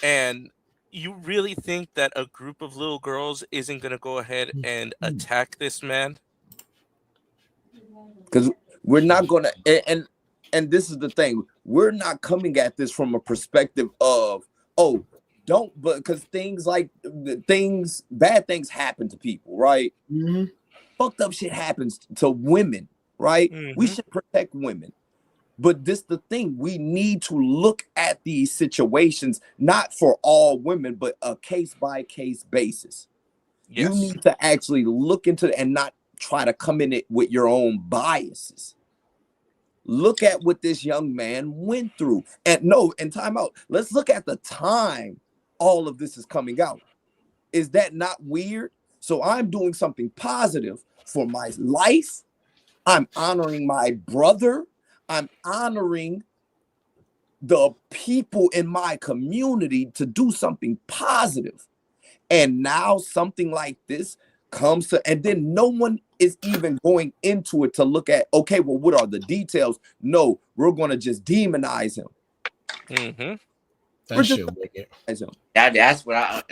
and you really think that a group of little girls isn't going to go ahead and attack this man? Because we're not going to, and this is the thing, we're not coming at this from a perspective of, oh, don't, but because bad things happen to people, right? Fucked up shit happens to women, right? We should protect women. But this the thing, we need to look at these situations, not for all women, but a case-by-case basis. Yes. You need to actually look into it and not try to come in it with your own biases. Look at what this young man went through. And time out. Let's look at the time all of this is coming out. Is that not weird? So I'm doing something positive for my life. I'm honoring my brother. I'm honoring the people in my community to do something positive. And now something like this comes to, and then no one is even going into it to look at, okay, well, what are the details? No, we're going to just demonize him. That shit wicked. That's what I.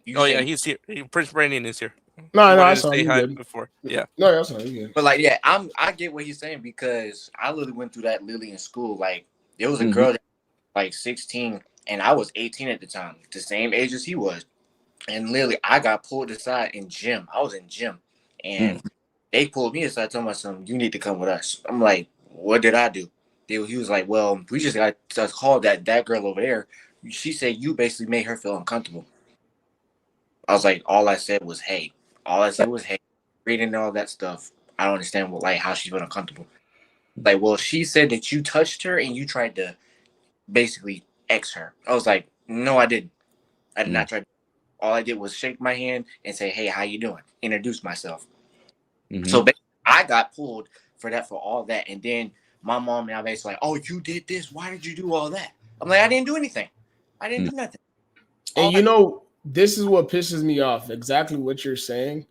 Yeah, he's here. Prince Brandon is here. No, I saw you good before. Yeah, no, that's not good. But like, yeah, I get what he's saying because I literally went through that literally in school. Like, there was a girl that was like 16, and I was 18 at the time, the same age as he was, and literally I got pulled aside in gym. I was in gym, and they pulled me aside, told me something. You need to come with us. I'm like, what did I do? He was like, well, we just got to call that girl over there. She said you basically made her feel uncomfortable. I was like, all I said was, hey. All I said was, hey, reading all that stuff. I don't understand how she felt uncomfortable. Like, well, she said that you touched her and you tried to basically X her. I was like, no, I didn't. I did not try. All I did was shake my hand and say, hey, how you doing? Introduce myself. So I got pulled for all that. And then my mom now basically like, oh, you did this. Why did you do all that? I'm like, I didn't do anything. I didn't do nothing. And this is what pisses me off. Exactly what you're saying.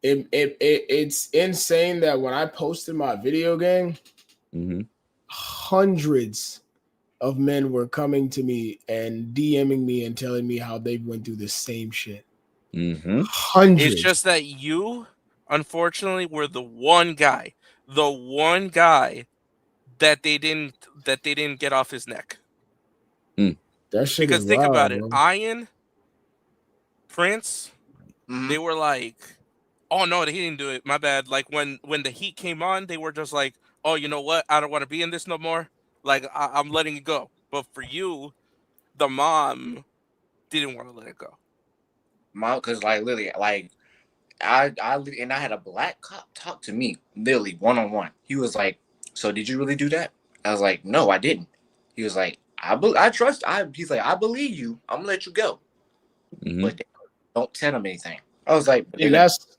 It's insane that when I posted my video game, hundreds of men were coming to me and DMing me and telling me how they went through the same shit. Hundreds. It's just that you, unfortunately, were the one guy that they didn't get off his neck. That shit because is think wild, about it, bro. Ian, Prince, they were like, Oh no, he didn't do it. My bad. Like when the heat came on, they were just like, "Oh, you know what? I don't want to be in this no more. Like I'm letting it go." But for you, the mom didn't want to let it go. Mom, because like literally, like and I had a black cop talk to me literally one on one. He was like, "So did you really do that?" I was like, "No, I didn't." He was like, I trust." He's like, "I believe you. I'm gonna let you go, but don't tell them anything." I was like, "But they're And gonna." that's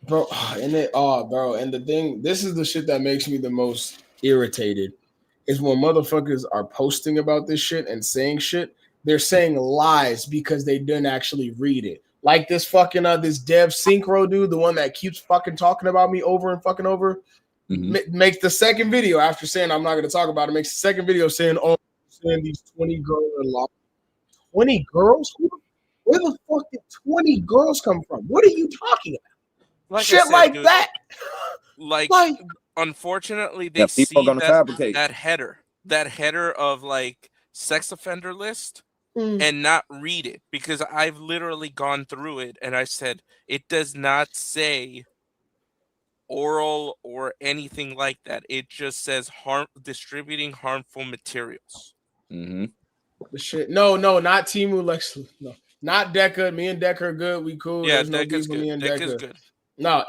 bro, and it bro, and the thing, this is the shit that makes me the most irritated is when motherfuckers are posting about this shit and saying shit, they're saying lies because they didn't actually read it. Like this fucking this Dev Synchro dude, the one that keeps fucking talking about me over and fucking over, makes the second video after saying I'm not going to talk about it. Makes the second video saying, "Oh, saying these 20 girls are lost." 20 girls? Where the fuck did 20 girls come from? What are you talking about? Like I Shit said, like dude. that. Like, Like, unfortunately, Yeah, they people are see gonna fabricate. that header of like sex offender list mm, and not read it, because I've literally gone through it and I said it does not say oral or anything like that. It just says distributing harmful materials. Mm-hmm. the shit. No, not Timu Lex. No, not Deca. Me and Deca are good. We cool. Yeah, There's no Deck is beef with good. me and Deck is Deca. good. No,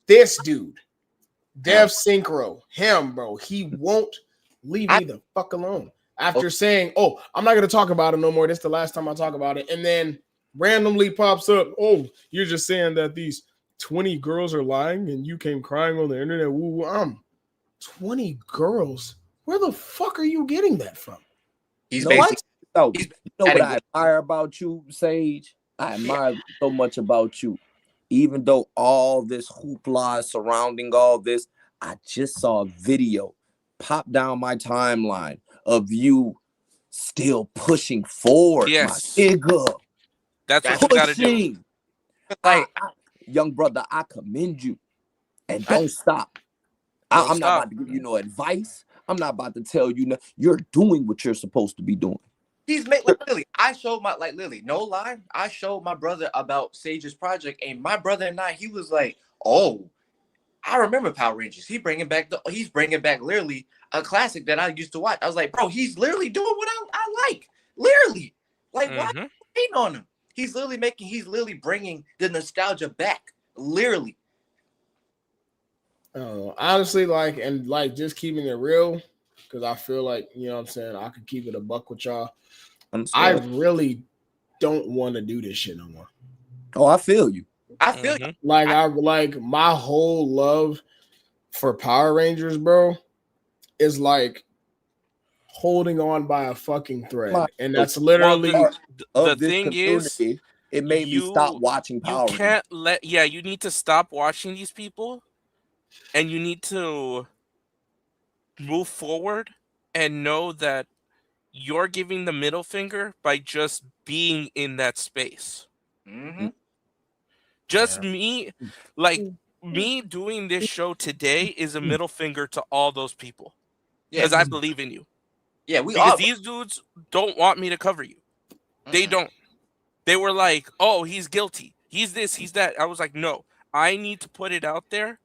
this dude, Him. Dev Synchro, him, bro. He won't leave I me the fuck alone. After saying, "Oh, I'm not gonna talk about it no more. This is the last time I talk about it," and then randomly pops up, "Oh, you're just saying that these 20 girls are lying and you came crying on the internet." Woo, woo. 20 girls. Where the fuck are you getting that from? he's No, basically so he's you know what adding. I admire about you, Sage? I admire so much about you. Even though all this hoopla is surrounding all this, I just saw a video pop down my timeline of you still pushing forward, my Yes, nigga. that's what That's you got to do. Pushing. like Young brother, I commend you. And I, don't stop. Don't I'm not stop. about to give you no advice. I'm not about to tell you. You're doing what you're supposed to be doing. he's made like Lily. I showed my like Lily, no lie. I showed my brother about Sage's project, and my brother and I, he was like, "Oh, I remember Power Rangers. He's bringing back literally a classic that I used to watch." I was like, "Bro, he's literally doing what I like. Literally, like why are Hmm. you hating on him? He's literally bringing the nostalgia back. Literally, Honestly, like just keeping it real, because I feel like, you know what I'm saying, I could keep it a buck with y'all. I Understand? really don't want to do this shit no more. Oh, I feel you. I feel Hmm. Like I like my whole love for Power Rangers, bro, is like holding on by a fucking thread. And that's Well, literally the Of this thing is, community, it made me stop you watching you Power Rangers. can't let yeah, you need to stop watching these people, and you need to move forward and know that you're giving the middle finger by just being in that space. mm-hmm. Just yeah. me doing this show today is a middle finger to all those people, Yeah, because I believe in you. yeah. We Because all these dudes don't want me to cover you. They mm-mm. don't. They were like, "Oh, he's guilty. He's this, he's that." I was like, "No, I need to put it out there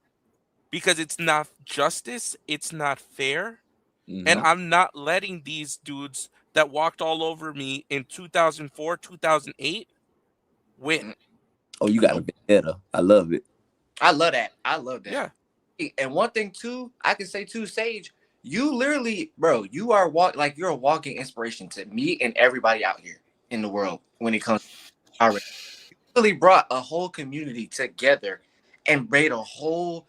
because it's not justice, it's not fair, and Mm-hmm. I'm not letting these dudes that walked all over me in 2004, 2008 win." Oh, you got a vendetta. I love it. I love that. I love that. Yeah. And one thing too, I can say too, Sage, you literally, bro, you're a walking inspiration to me and everybody out here in the world when it comes to Power Rangers. You really brought a whole community together and made a whole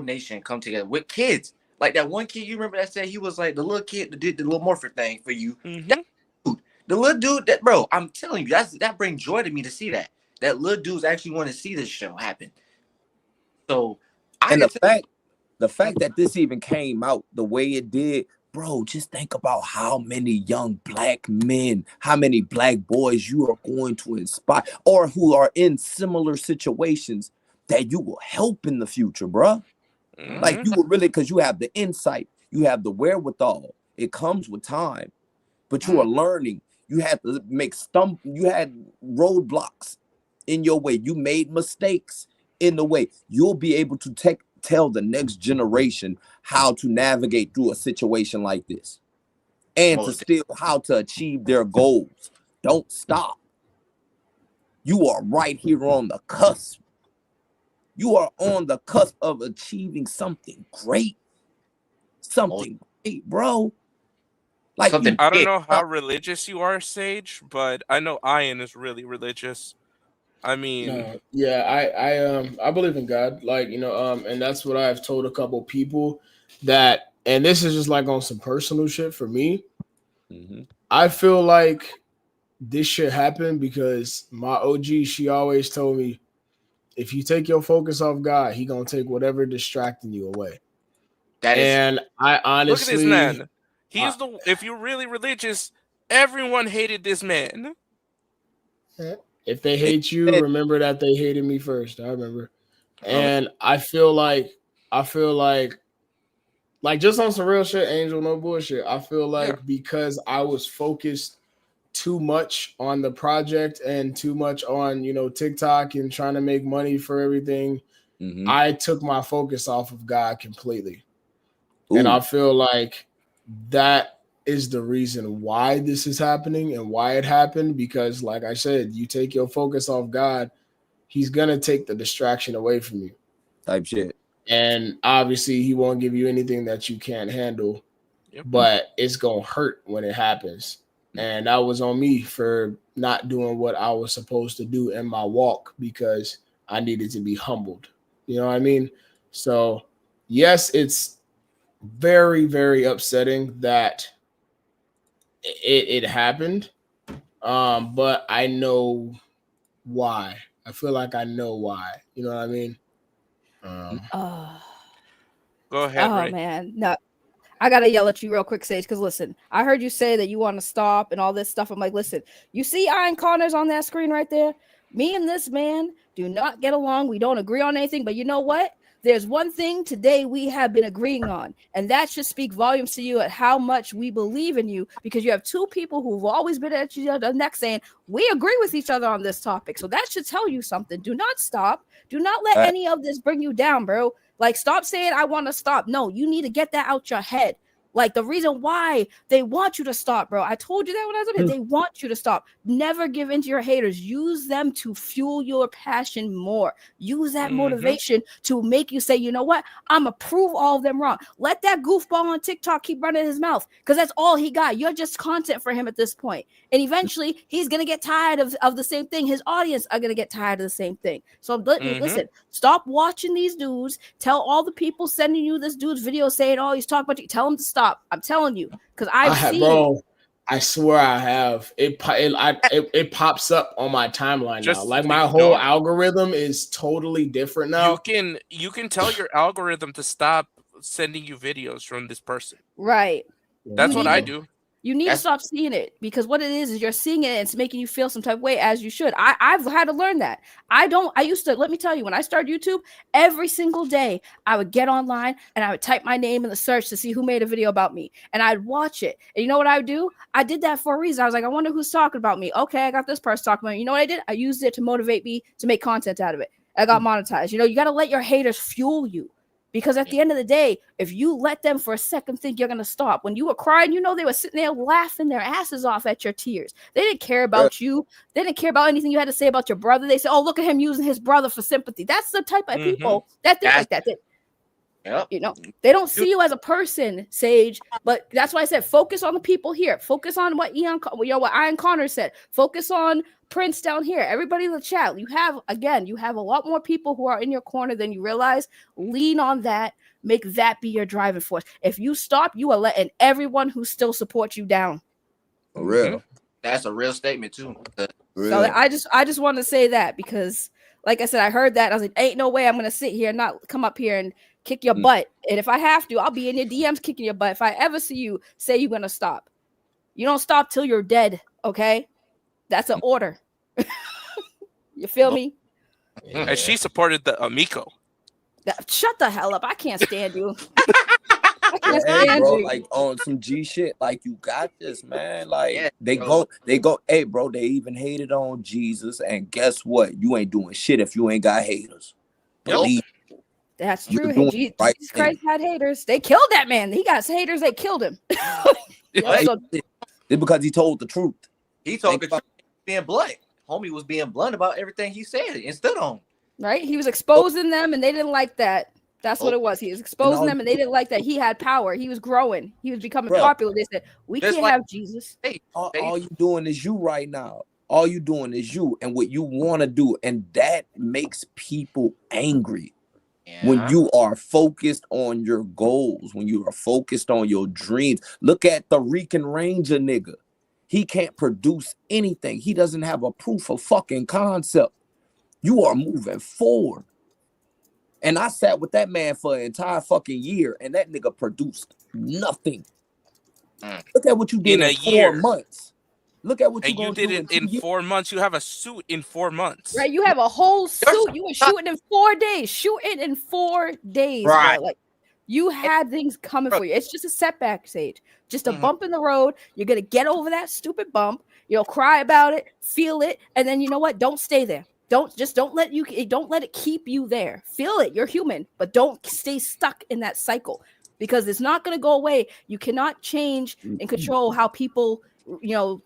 nation come together with kids. Like that one kid you remember that said he was like the little kid that did the little morpher thing for you. That Mhm. dude, the little dude that bro, I'm telling you, that brings joy to me to see that. That little dudes actually want to see this show happen. So I And can tell the fact that this even came out the way it did, bro, just think about how many young black men, how many black boys you are going to inspire or who are in similar situations that you will help in the future, bro. Like Mhm. you will really, because you have the insight, you have the wherewithal. It comes with time, but you are learning. You had to you had roadblocks in your way. You made mistakes in the way. You'll be able to tell the next generation how to navigate through a situation like this, and to still how to achieve their goals. Don't stop. You are right here on the cusp. You are on the cusp of achieving something great. Something great, bro. Like Something I don't big, know bro. how religious you are, Sage, but I know Ian is really religious. I mean, No, yeah, I believe in God, like, and that's what I've told a couple people that, and this is just like on some personal shit for me. I feel like this shit happened because my OG, she always told me, if you take your focus off God, he gonna take whatever distracting you away. That is And I look at this honestly, man. He's the if you're really religious, everyone hated this man. if they hate you, remember that they hated me first. I remember. And I feel like just on some real shit, Angel, no bullshit. I feel like because I was focused too much on the project and too much on, TikTok and trying to make money for everything, I took my focus off of God completely. And I feel like that is the reason why this is happening and why it happened, because like I said, you take your focus off God, he's gonna take the distraction away from you. Type shit. And obviously he won't give you anything that you can't handle, but it's gonna hurt when it happens. And that was on me for not doing what I was supposed to do in my walk because I needed to be humbled. You know what I mean? So yes, it's very, very upsetting that it happened. But I know why. I feel like I know why. You know what I mean? Go ahead, Oh Ray. man, no. I gotta yell at you real quick, Sage, because listen, I heard you say that you want to stop and all this stuff. I'm like, listen, you see Iron Connors on that screen right there? Me and this man do not get along. We don't agree on anything, but you know what? There's one thing today we have been agreeing on, and that should speak volumes to you at how much we believe in you, because you have two people who've always been at each other's neck saying, we agree with each other on this topic. So that should tell you something. Do not stop. Do not let any of this bring you down, bro. Like, stop saying, I want to stop. No, you need to get that out your head. Like, the reason why they want you to stop, bro. I told you that when I was up here. They want you to stop. Never give in to your haters. Use them to fuel your passion more. Use that motivation to make you say, you know what? I'm going to prove all of them wrong. Let that goofball on TikTok keep running his mouth, because that's all he got. You're just content for him at this point. And eventually, he's going to get tired of the same thing. His audience are going to get tired of the same thing. So listen, stop watching these dudes. Tell all the people sending you this dude's video saying, oh, he's talking about you. Tell him to stop. I'm telling you, because I've seen. Bro, I swear I have. It pops up on my timeline now. Like, my whole algorithm is totally different now. You can tell your algorithm to stop sending you videos from this person. Right. That's what I do. You need to stop seeing it, because what it is you're seeing it and it's making you feel some type of way, as you should. I've had to learn that. I used to, let me tell you, when I started YouTube, every single day I would get online and I would type my name in the search to see who made a video about me, and I'd watch it. And you know what I would do? I did that for a reason. I was like, I wonder who's talking about me. Okay, I got this person talking about me. You know what I did? I used it to motivate me to make content out of it. I got monetized. You got to let your haters fuel you. Because at the end of the day, if you let them for a second think you're going to stop, when you were crying, they were sitting there laughing their asses off at your tears. They didn't care about you. They didn't care about anything you had to say about your brother. They said, oh, look at him using his brother for sympathy. That's the type of people that think like that. They don't see you as a person, Sage. But that's why I said, focus on the people here. Focus on what Ian Connor said. Focus on Prince down here. Everybody in the chat. You have a lot more people who are in your corner than you realize. Lean on that. Make that be your driving force. If you stop, you are letting everyone who still supports you down. For real. That's a real statement too. So I just want to say that, because, like I said, I heard that. I was like, ain't no way I'm gonna sit here and not come up here and kick your butt. And if I have to, I'll be in your DMs kicking your butt. If I ever see you say you're gonna stop, you don't stop till you're dead. Okay, that's an order. You feel me? And she supported the Amico. Shut the hell up! I can't stand you. Hey, bro, like on some G shit, like, you got this, man. Like, they go, hey, bro, they even hated on Jesus, and guess what? You ain't doing shit if you ain't got haters. Believe That's you're true. doing Jesus, the right Jesus thing. Christ had haters. They killed that man. He got haters. They killed him. Right? So, It's because he told the truth. He told Think the about truth, being blunt. Homie was being blunt about everything he said and stood on. right? He was exposing them, and they didn't like that. That's what Oh, it was. He was and exposing all them, and they didn't like that. He had power. He was growing. He was becoming Bruh. popular. They said, we Just can't like have Jesus. hey, all you doing is you right now. All you doing is you and what you want to do, and that makes people angry. When you are focused on your goals, when you are focused on your dreams. Look at the Rican Ranger nigga. He can't produce anything. He doesn't have a proof of fucking concept. You are moving forward. And I sat with that man for an entire fucking year, and that nigga produced nothing. Look at what you did In a in 4 year. months. Look at what And you're you going to did do it in 2 in years. 4 months. You have a suit in 4 months. Right? You have a whole suit. You were shooting in 4 days. Shooting in 4 days, Right. bro. Like you had things coming for you. It's just a setback, Sage. Just a Mhm. bump in the road. You're gonna get over that stupid bump. You'll cry about it, feel it, and then you know what? Don't stay there. Don't let it keep you there. Feel it. You're human, but don't stay stuck in that cycle because it's not gonna go away. You cannot change and control how people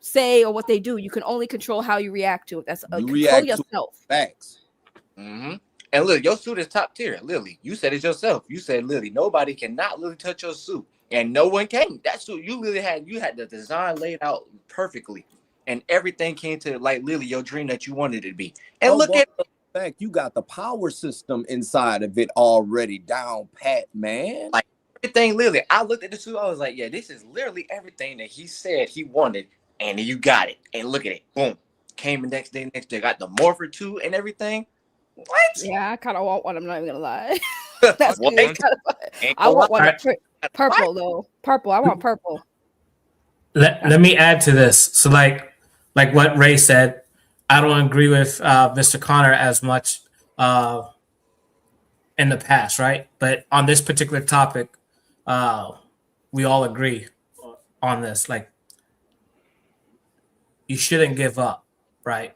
say or what they do. You can only control how you react to it. That's You control react to yourself. facts. And look, your suit is top tier, Lily. You said it yourself. You said, Lily, nobody cannot Lily touch your suit, and no one can. That suit you Lily had, you had the design laid out perfectly, and everything came to like Lily, your dream that you wanted it to be. And look at fact, you got the power system inside of it already down pat, man. like everything, Lily. I looked at the suit. I was like, yeah, this is literally everything that he said he wanted, and you got it. And look at it, boom. Came the next day, got the morpher too and everything. What? Yeah, I kind of want one. I'm not even gonna lie. That's What? kind of, I want one purple though. Purple. I want purple. Let me add to this. So like what Ray said, I don't agree with Mr. Connor as much in the past, right? But on this particular topic, we all agree on this. Like, you shouldn't give up, right?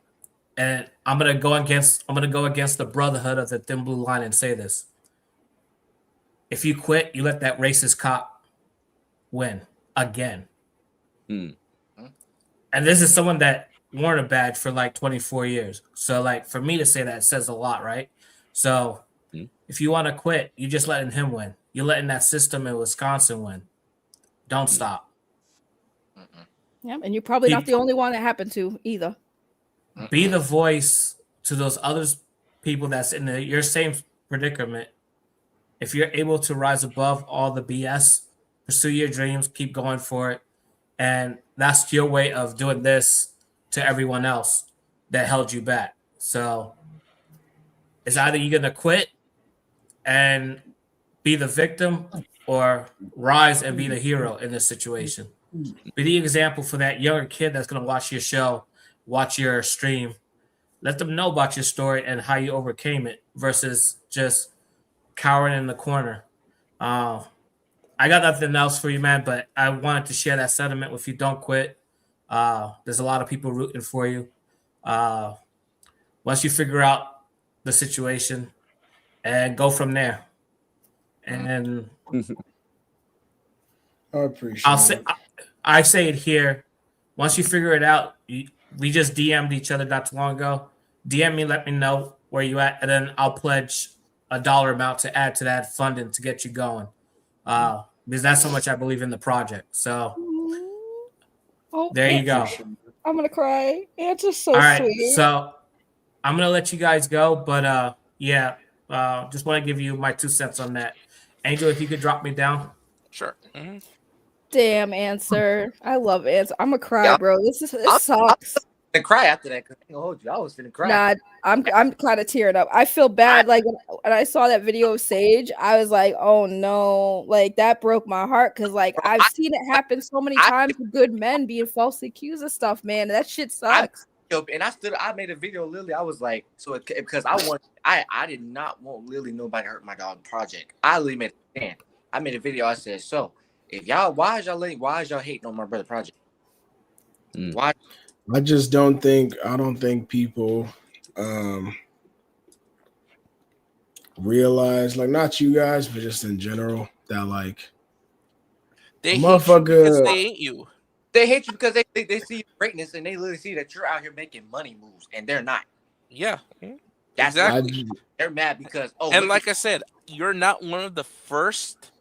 And I'm gonna go against the brotherhood of the thin blue line and say this: if you quit, you let that racist cop win again. And this is someone that worn a badge for like 24 years. So like for me to say that says a lot, right? So if you want to quit, you just letting him win. You're letting that system in Wisconsin win. Don't stop. Yeah, and you're probably not the only one that happened to either. Be the voice to those other people that's in your same predicament. If you're able to rise above all the BS, pursue your dreams, keep going for it. And that's your way of doing this to everyone else that held you back. So it's either you're going to quit and be the victim or rise and be the hero in this situation. Be the example for that younger kid that's going to watch your show, watch your stream. Let them know about your story and how you overcame it versus just cowering in the corner. I got nothing else for you, man, but I wanted to share that sentiment with you. Don't quit. There's a lot of people rooting for you. Once you figure out the situation and go from there. And I appreciate it. I say it here. Once you figure it out, we just DM'd each other not too long ago. DM me, let me know where you at, and then I'll pledge a dollar amount to add to that funding to get you going. Because that's how much I believe in the project. So there you go. I'm gonna cry. It's just so all right, sweet. So I'm gonna let you guys go, but yeah, just want to give you my 2 cents on that. Angel, if you could drop me down. Sure. Damn answer. I love answer. I'm gonna cry, bro. This sucks. And cry after that because I ain't gonna hold you. I was finna cry. Nah, I'm kind of tearing up. I feel bad. Like when I saw that video of Sage, I was like, oh no, like that broke my heart because like I've seen it happen so many times with good men being falsely accused of stuff, man. That shit sucks. And I made a video, Lily. I was like, because I did not want Lily nobody hurt my dog project. I literally made a stand. I made a video. I said, so if y'all, why is y'all hating on my brother project? Why? I just don't think people realize, like, not you guys, but just in general, that like They a hate you because motherfucker. they hate you. They hate you because they see your greatness and they literally see that you're out here making money moves and they're not. Yeah, That's why exactly. they're mad because And look like I said, you're not one of the first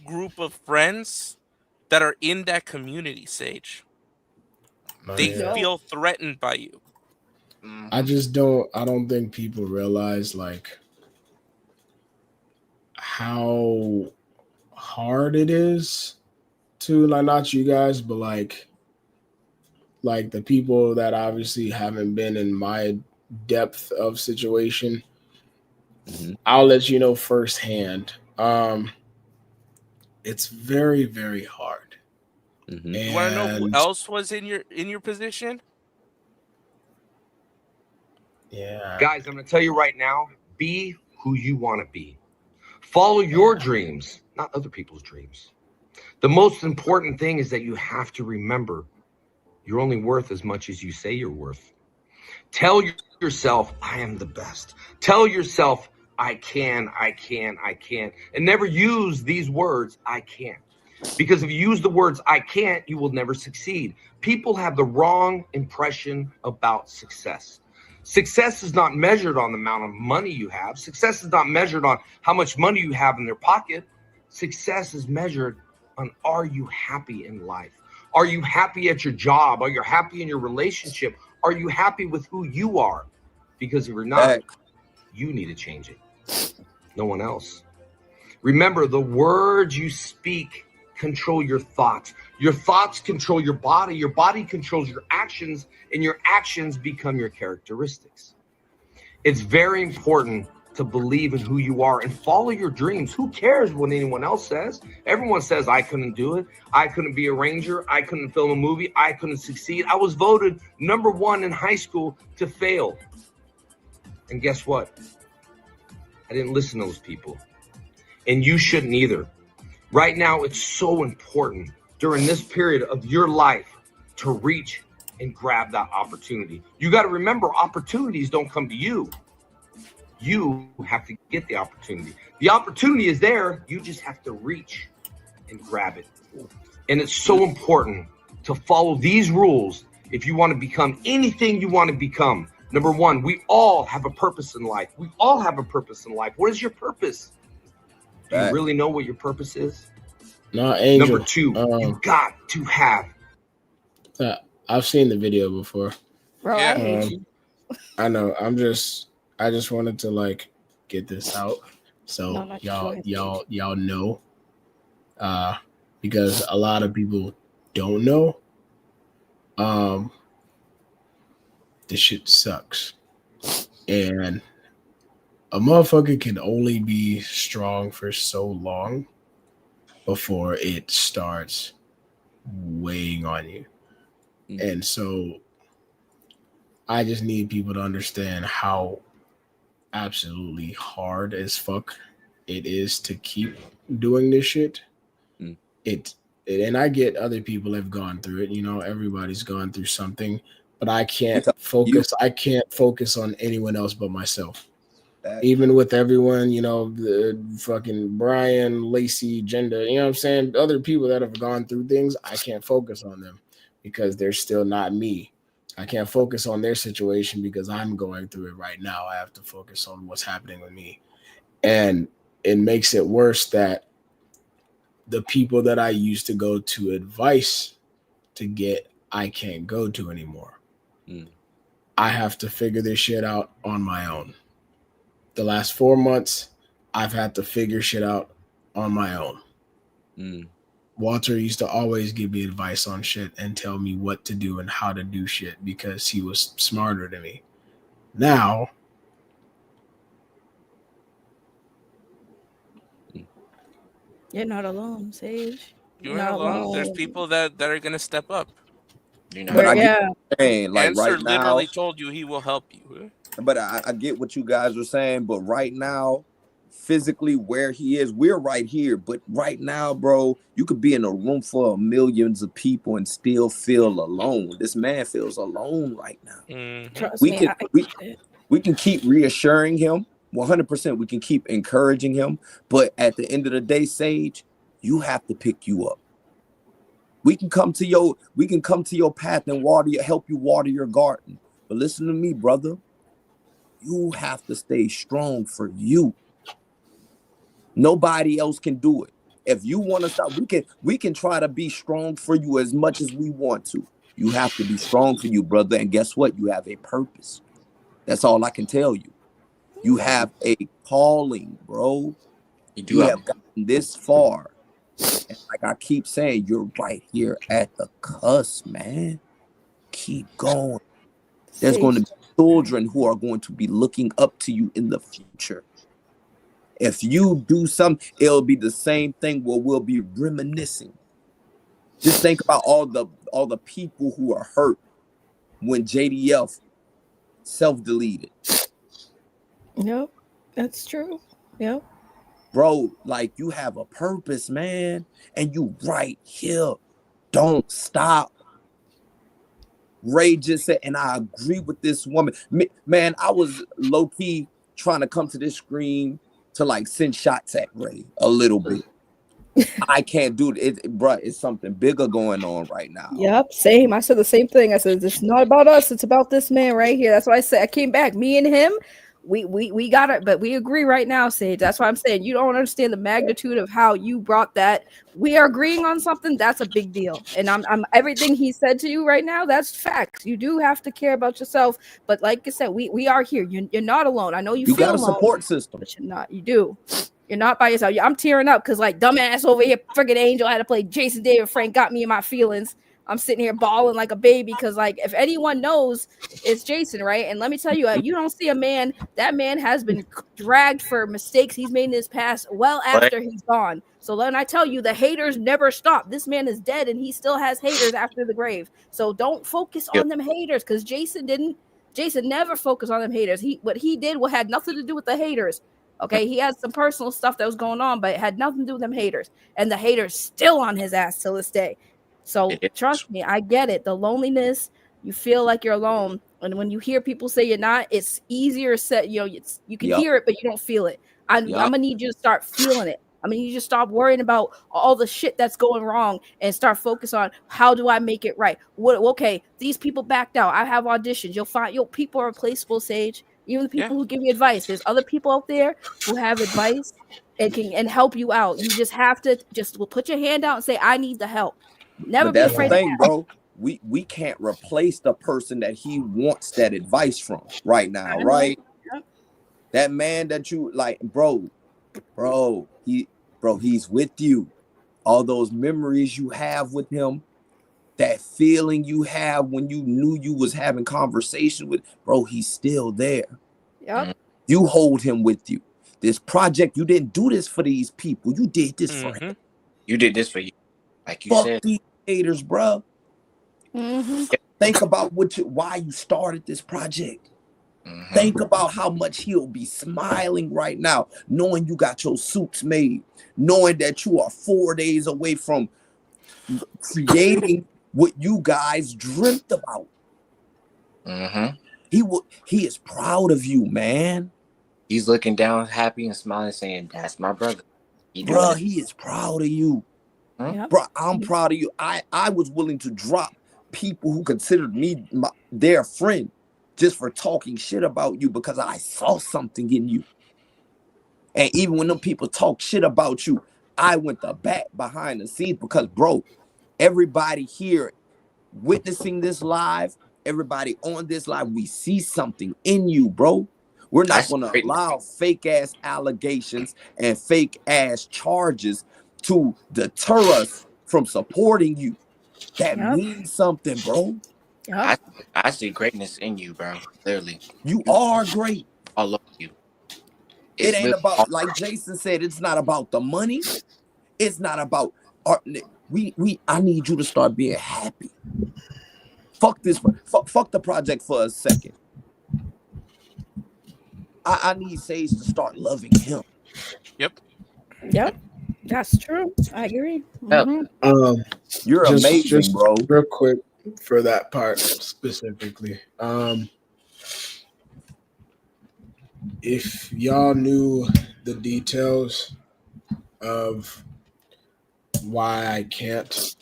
group of friends that are in that community, Sage. They Yeah. feel threatened by you. I just don't. I don't think people realize like how hard it is to, like, not you guys, but like the people that obviously haven't been in my depth of situation. I'll let you know firsthand. It's very, very hard. You want to know who And else was in your position? yeah, Guys, I'm going to tell you right now, be who you want to be. Follow your dreams, not other people's dreams. The most important thing is that you have to remember you're only worth as much as you say you're worth. Tell yourself, I am the best. Tell yourself, I can. And never use these words, I can't. Because if you use the words, I can't, you will never succeed. People have the wrong impression about success. Success is not measured on the amount of money you have. Success is not measured on how much money you have in their pocket. Success is measured on, are you happy in life? Are you happy at your job? Are you happy in your relationship? Are you happy with who you are? Because if you're not, you need to change it. No one else. Remember, the words you speak control your thoughts. Your thoughts control your body controls your actions, and your actions become your characteristics. It's very important to believe in who you are and follow your dreams. Who cares what anyone else says? Everyone says, I couldn't do it. I couldn't be a ranger. I couldn't film a movie. I couldn't succeed. I was voted #1 in high school to fail. And guess what? I didn't listen to those people. And you shouldn't either. Right now, it's so important during this period of your life to reach and grab that opportunity. You got to remember, opportunities don't come to you. You have to get the opportunity. The opportunity is there. You just have to reach and grab it. And it's so important to follow these rules if you want to become anything you want to become. #1, we all have a purpose in life. We all have a purpose in life. What is your purpose? Do you really know what your purpose is? No, Angel. #2, you got to have. I've seen the video before. Bro, I hate you. I know. I just wanted to like get this out so y'all know. Because a lot of people don't know. This shit sucks. And a motherfucker can only be strong for so long before it starts weighing on you. And so I just need people to understand how absolutely hard as fuck it is to keep doing this shit. And I get other people have gone through it. You know, everybody's gone through something, but I can't focus. I can't focus on anyone else but myself. Even with everyone, you know, the fucking Brian, Lacey, Gender, you know what I'm saying? Other people that have gone through things, I can't focus on them because they're still not me. I can't focus on their situation because I'm going through it right now. I have to focus on what's happening with me. And it makes it worse that the people that I used to go to advice to get, I can't go to anymore. I have to figure this shit out on my own. The last 4 months, I've had to figure shit out on my own. Walter used to always give me advice on shit and tell me what to do and how to do shit because he was smarter than me. Now, you're not alone, Sage. You're not alone. There's people that are gonna step up. But I get what you're saying, like Answer right now, literally told you he will help you. But I get what you guys are saying. But right now, physically where he is, we're right here. But right now, bro, you could be in a room full of millions of people and still feel alone. This man feels alone right now. Trust We me, can we can keep reassuring him 100%. We can keep encouraging him, but at the end of the day, Sage, you have to pick you up. We can come to your path and help you water your garden. But listen to me, brother. You have to stay strong for you. Nobody else can do it. If you want to stop, we can try to be strong for you as much as we want to. You have to be strong for you, brother. And guess what? You have a purpose. That's all I can tell you. You have a calling, bro. You have gotten this far. And like I keep saying, you're right here at the cusp, man. Keep going. There's going to be children who are going to be looking up to you in the future. If you do something, it'll be the same thing where we'll be reminiscing. Just think about all the people who are hurt when JDF self-deleted. Yep, that's true. Yep. Bro, like, you have a purpose, man, and you right here. Don't stop. Ray just said, and I agree with this woman. Man, I was low-key trying to come to this screen to like send shots at Ray a little bit. I can't do it, bro. It's something bigger going on right now. Yep, same. I said the same thing. I said it's not about us. It's about this man right here. That's why I said I came back. Me and him, we got it. But we agree right now, Sage. That's why I'm saying you don't understand the magnitude of how you brought that. We are agreeing on something. That's a big deal. And I'm everything he said to you right now. That's facts. You do have to care about yourself. But like I said, we are here. You're not alone. I know you feel got a alone, support system, but you're not. You do. You're not by yourself. I'm tearing up because, like, dumbass over here, friggin' Angel had to play Jason David Frank, got me in my feelings. I'm sitting here bawling like a baby because, like, if anyone knows, it's Jason, right? And let me tell you, you don't see a man. That man has been dragged for mistakes he's made in his past well after he's gone. So then I tell you, the haters never stop. This man is dead, and he still has haters after the grave. So don't focus on them haters because Jason didn't. Jason never focused on them haters. What he did had nothing to do with the haters. Okay, he had some personal stuff that was going on, but it had nothing to do with them haters. And the haters still on his ass till this day. So trust me, I get it. The loneliness, you feel like you're alone. And when you hear people say you're not, it's easier said, you can hear it, but you don't feel it. I'm gonna need you to start feeling it. I mean, you just stop worrying about all the shit that's going wrong and start focus on how do I make it right? Okay, these people backed out. I have auditions. You'll find people are replaceable, Sage. Even the people who give you advice. There's other people out there who have advice and can help you out. You just have to put your hand out and say, I need the help. Never be afraid the thing, bro. We can't replace the person that he wants that advice from right now, right? Yep. That man that you like, bro, he's with you. All those memories you have with him, that feeling you have when you knew you was having conversation with, bro, he's still there. Yep. You hold him with you. This project, you didn't do this for these people. You did this for him. You did this for you. Like you said. These haters, bro. Think about why you started this project. Think about how much he'll be smiling right now, knowing you got your suits made, knowing that you are 4 days away from creating what you guys dreamt about. He is proud of you, man. He's looking down happy and smiling, saying, that's my brother. He is proud of you. Bro, I'm proud of you. I was willing to drop people who considered me their friend just for talking shit about you because I saw something in you. And even when them people talk shit about you, I went the back behind the scenes because, bro, everybody here witnessing this live, everybody on this live, we see something in you, bro. We're not going to allow fake ass allegations and fake ass charges to deter us from supporting you. That means something, bro. I see greatness in you, bro. Clearly. You are great. I love you. It ain't about, like Jason said, it's not about the money. It's not about art. I need you to start being happy. Fuck this. Fuck the project for a second. I need Sage to start loving him. Yep. That's true. I agree. You're amazing, bro. Real quick for that part specifically. if y'all knew the details of why I can't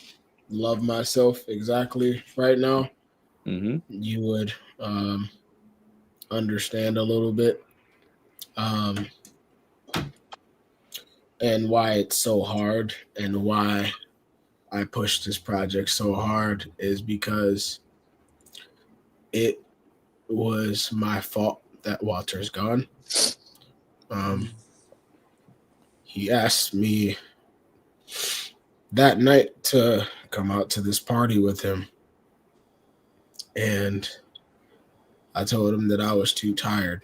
love myself exactly right now, you would understand a little bit. And why it's so hard and why I pushed this project so hard is because it was my fault that Walter's gone. He asked me that night to come out to this party with him, and I told him that I was too tired.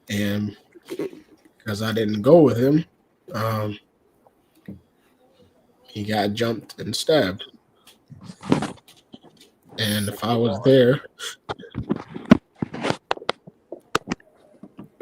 And because I didn't go with him, he got jumped and stabbed. And if I was there, I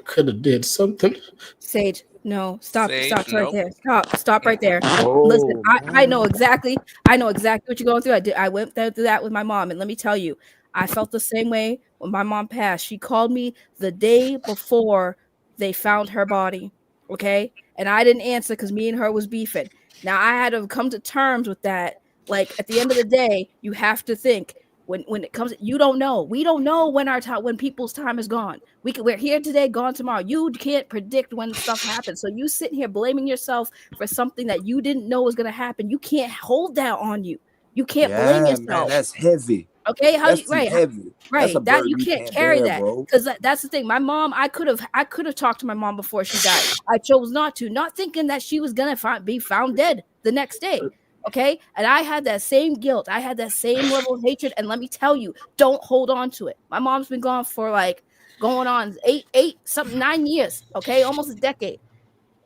could have did something. Sage, no, stop, Sage, stop right nope. there. Stop right there. Oh, Listen, I know exactly what you're going through. I went through that with my mom, and let me tell you, I felt the same way when my mom passed. She called me the day before they found her body. Okay. And I didn't answer because me and her was beefing. Now I had to come to terms with that. Like at the end of the day, you have to think when it comes, you don't know. We don't know when our time, when people's time is gone. We're here today, gone tomorrow. You can't predict when stuff happens. So you sitting here blaming yourself for something that you didn't know was going to happen. You can't hold that on you. You can't blame Yeah, man, yourself. that's heavy. Okay, That's too heavy. That's a right. That burden you you can't can't carry bear, that bro. because that's the thing. My mom, I could have talked to my mom before she died. I chose not to, not thinking that she was gonna be found dead the next day. Okay, and I had that same guilt. I had that same level of hatred. And let me tell you, don't hold on to it. My mom's been gone for like going on 9 years. Okay, almost a decade.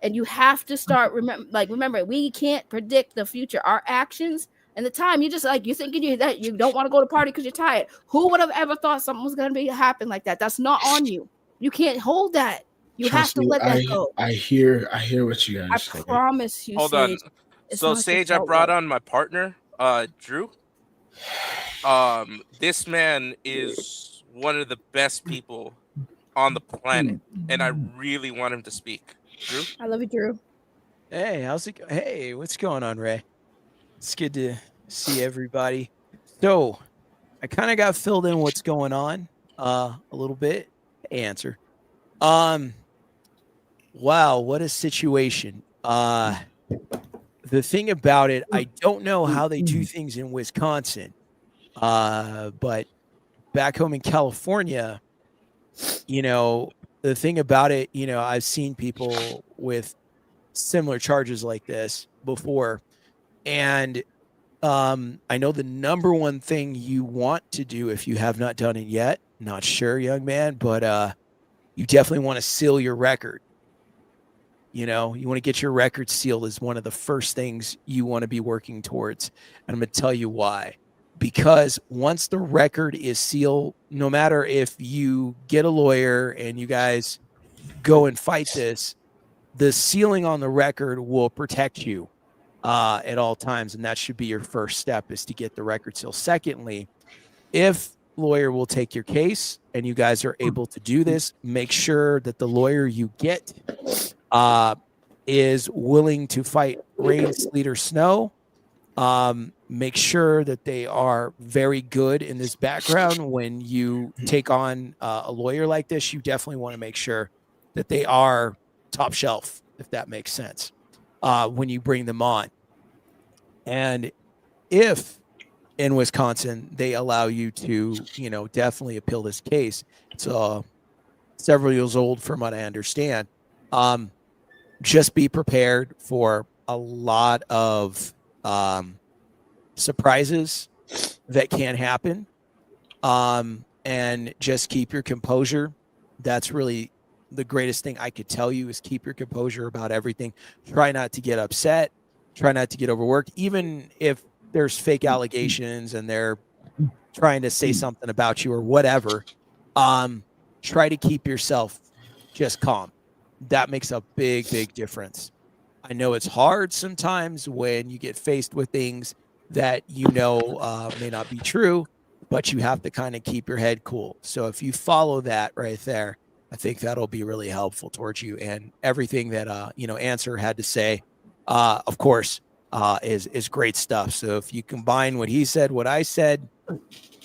And you have to start remember, we can't predict the future. Our actions and the time, you just like you're thinking that you don't want to go to party because you're tired. Who would have ever thought something was going to happen like that? That's not on you. You can't hold that. You have Trust to me, let that go. I hear what you I guys say. promise you, Hold on. Sage, it's So not your Sage, I fault, brought love. on my partner, Drew. This man is one of the best people on the planet, and I really want him to speak. Drew? I love you, Drew. Hey, hey, what's going on, Ray? It's good to see everybody. So, I kind of got filled in what's going on a little bit. Answer. Wow, what a situation. The thing about it, I don't know how they do things in Wisconsin. But back home in California, the thing about it, I've seen people with similar charges like this before. And I know the number one thing you want to do if you have not done it yet, not sure, young man, but you definitely want to seal your record. You want to get your record sealed is one of the first things you want to be working towards. And I'm going to tell you why. Because once the record is sealed, no matter if you get a lawyer and you guys go and fight this, the sealing on the record will protect you at all times. And that should be your first step, is to get the record seal. Secondly, if lawyer will take your case and you guys are able to do this, make sure that the lawyer you get is willing to fight rain, sleet, or snow. Make sure that they are very good in this background. When you take on a lawyer like this, you definitely want to make sure that they are top shelf, if that makes sense, when you bring them on. And if in Wisconsin they allow you to, definitely appeal this case, it's several years old from what I understand. Just be prepared for a lot of surprises that can happen, and just keep your composure. That's really the greatest thing I could tell you, is keep your composure about everything. Try not to get upset. Try not to get overworked, even if there's fake allegations and they're trying to say something about you or whatever. Try to keep yourself just calm. That makes a big, big difference. I know it's hard sometimes when you get faced with things that may not be true, but you have to kind of keep your head cool. So if you follow that right there, I think that'll be really helpful towards you. And everything that Answer had to say, of course, is great stuff. So if you combine what he said, what I said,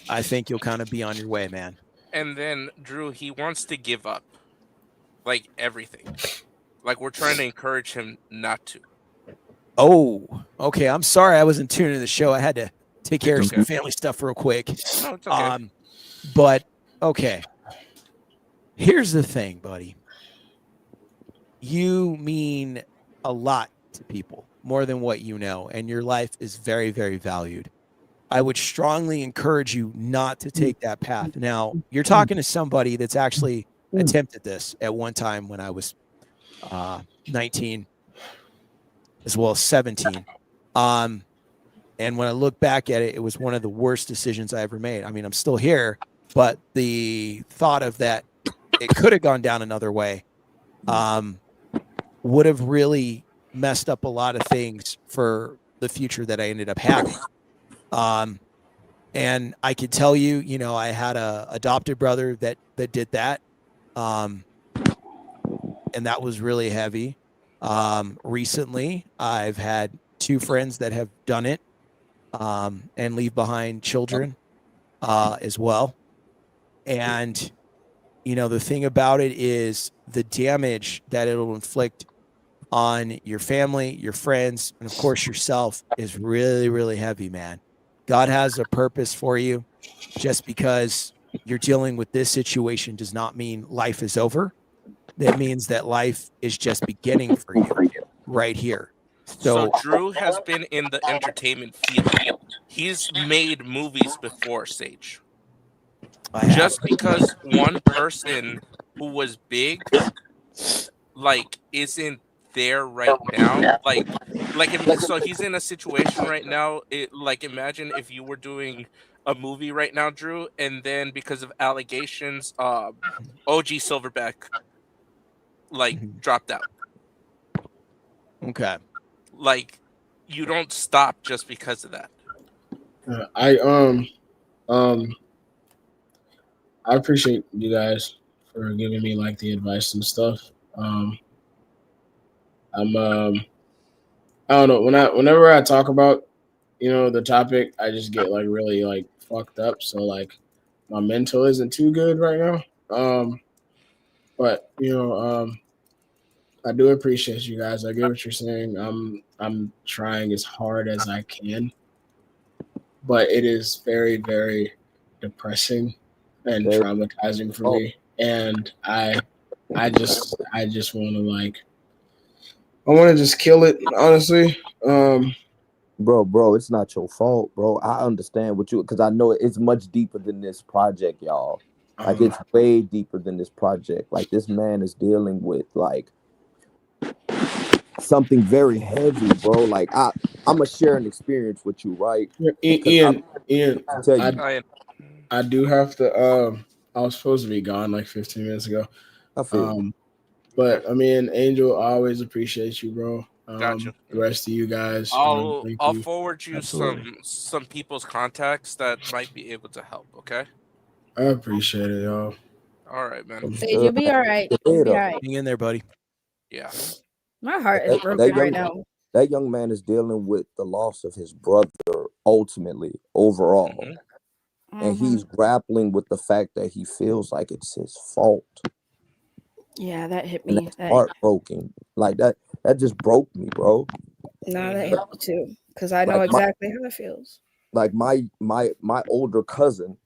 I think you'll kind of be on your way, man. And then Drew, he wants to give up, like everything. Like we're trying to encourage him not to. Oh, okay. I'm sorry I wasn't tuning in the show. I had to take care It's of okay. some family stuff real quick. No, it's okay. But okay. Here's the thing, buddy. You mean a lot to people, more than what you know, and your life is very, very valued. I would strongly encourage you not to take that path. Now, you're talking to somebody that's actually attempted this at one time when I was 19 as well as 17. And when I look back at it, it was one of the worst decisions I ever made. I mean, I'm still here, but the thought of that it could have gone down another way would have really messed up a lot of things for the future that I ended up having. And I could tell you, I had a adopted brother that did that. And that was really heavy. Recently, I've had 2 friends that have done it and leave behind children as well. And, the thing about it is the damage that it'll inflict on your family, your friends, and of course yourself is really, really heavy, man. God has a purpose for you. Just because you're dealing with this situation does not mean life is over. That means that life is just beginning for you right here. So Drew has been in the entertainment field. He's made movies before, Sage. Just because one person who was big, like, isn't there right now, so he's in a situation right now. Like, imagine if you were doing a movie right now, Drew, and then because of allegations, OG Silverback dropped out. Okay. Like, you don't stop just because of that. I appreciate you guys for giving me like the advice and stuff. I'm I don't know, whenever I talk about the topic, I just get like really like fucked up. So like my mental isn't too good right now. But I do appreciate you guys. I get what you're saying. I'm trying as hard as I can, but it is very, very depressing and traumatizing for me. And I just want to I want to just kill it, honestly. Bro, it's not your fault, bro. I understand what because I know it's much deeper than this project, y'all. Like it's way deeper than this project. Like this man is dealing with like something very heavy, bro. Like I'm gonna share an experience with you, right? Ian, tell you. I do have to. I was supposed to be gone like 15 minutes ago. I feel but I mean, Angel, I always appreciate you, bro. Gotcha. The rest of you guys, I'll thank you. forward you some people's contacts that might be able to help. Okay. I appreciate it, y'all. All right, man. Sage, you'll be all right. You'll be all right. Hang in there, buddy. Yeah. My heart is broken right now. That young man is dealing with the loss of his brother ultimately, overall. And he's grappling with the fact that he feels like it's his fault. Yeah, that hit me. Heartbroken. Like that just broke me, bro. No, that hit me too. Because I know exactly how it feels. Like my older cousin,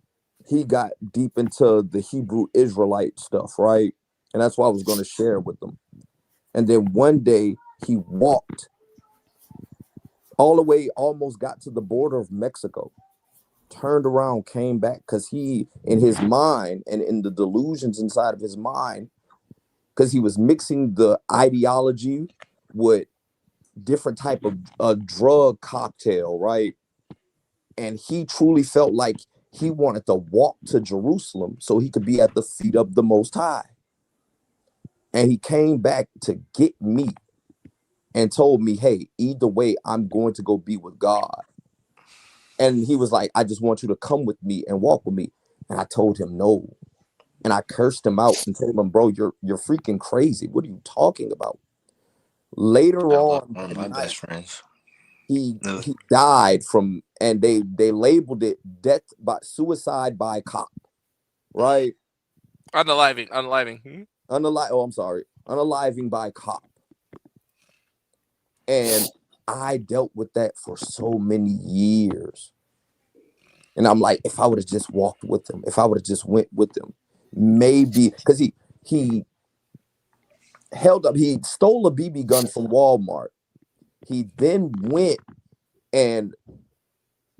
he got deep into the Hebrew Israelite stuff, right? And that's why I was going to share with them. And then one day he walked all the way, almost got to the border of Mexico, turned around, came back, because he, in his mind and in the delusions inside of his mind, because he was mixing the ideology with different type of drug cocktail, right? And he truly felt like he wanted to walk to Jerusalem so he could be at the feet of the Most High. And he came back to get me and told me, hey, either way, I'm going to go be with God. And he was like, I just want you to come with me and walk with me. And I told him no. And I cursed him out and told him, bro, you're freaking crazy. What are you talking about? Later I lost on one of that my night, best friends. he No. died from, and they labeled it death by suicide by cop, right? Unaliving. I'm sorry, unaliving by cop. And I dealt with that for so many years. And I'm like, if I would have just walked with him, if I would have just went with him, maybe, because he held up, he stole a BB gun from Walmart. He then went and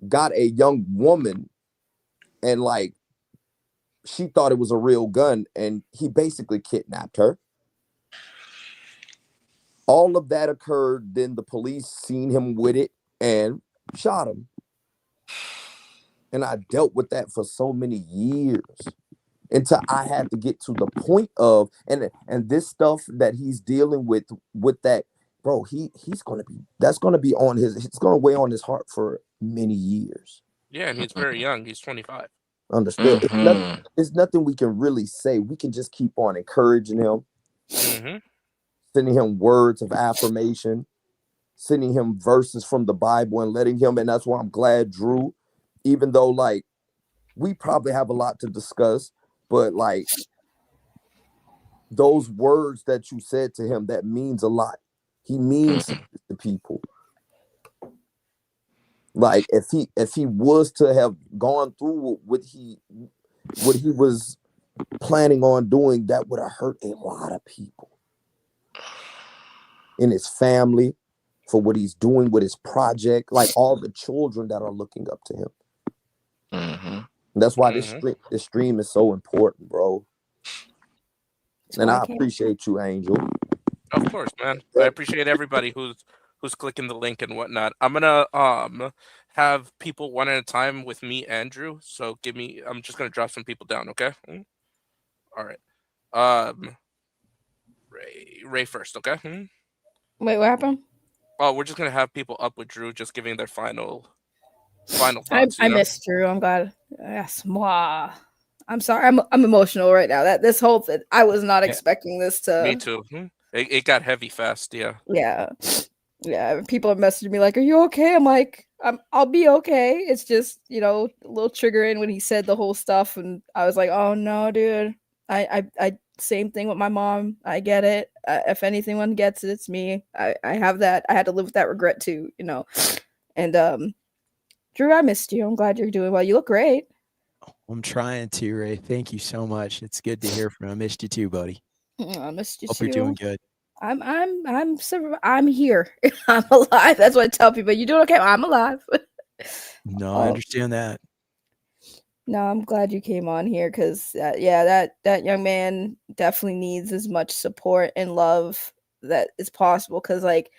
got a young woman, and like, she thought it was a real gun, and he basically kidnapped her. All of that occurred. Then the police seen him with it and shot him. And I dealt with that for so many years until I had to get to the point of, and this stuff that he's dealing with that, bro, he's gonna be, that's gonna be on his, it's gonna weigh on his heart for many years. Yeah, and he's very young. He's 25. Understood. Mm-hmm. It's nothing we can really say. We can just keep on encouraging him, Mm-hmm. sending him words of affirmation, sending him verses from the Bible, and letting him, and that's why I'm glad, Drew, even though like we probably have a lot to discuss, but like those words that you said to him, that means a lot. He means to people. Like if he was to have gone through what he was planning on doing, that would have hurt a lot of people in his family, for what he's doing with his project, like all the children that are looking up to him. Mm-hmm. And that's why Mm-hmm. this stream is so important, bro. That's And why I can't. appreciate you, Angel. Of course, man. I appreciate everybody who's clicking the link and whatnot. I'm gonna have people one at a time with me, Andrew. So I'm just gonna drop some people down, okay? All right. Ray first, okay? Wait, what happened? Oh, we're just gonna have people up with Drew, just giving their final thoughts. I missed Drew. I'm glad. Yes, moi. I'm sorry. I'm emotional right now. That this whole thing, I was not Yeah. expecting this Me to. too. It got heavy fast. Yeah. Yeah, yeah. People are messaging me like, "Are you okay?" I'm like, I'll be okay. It's just a little triggering when he said the whole stuff, and I was like, "Oh no, dude." I same thing with my mom. I get it. If anyone gets it, it's me. I have that. I had to live with that regret too. And Drew, I missed you. I'm glad you're doing well. You look great. I'm trying to, Ray. Thank you so much. It's good to hear from you. I missed you too, buddy. I missed you Hope too. you're doing good. I'm here. I'm alive. That's what I tell people. You doing okay? I'm alive. No, I understand that. No, I'm glad you came on here because that young man definitely needs as much support and love that is possible because like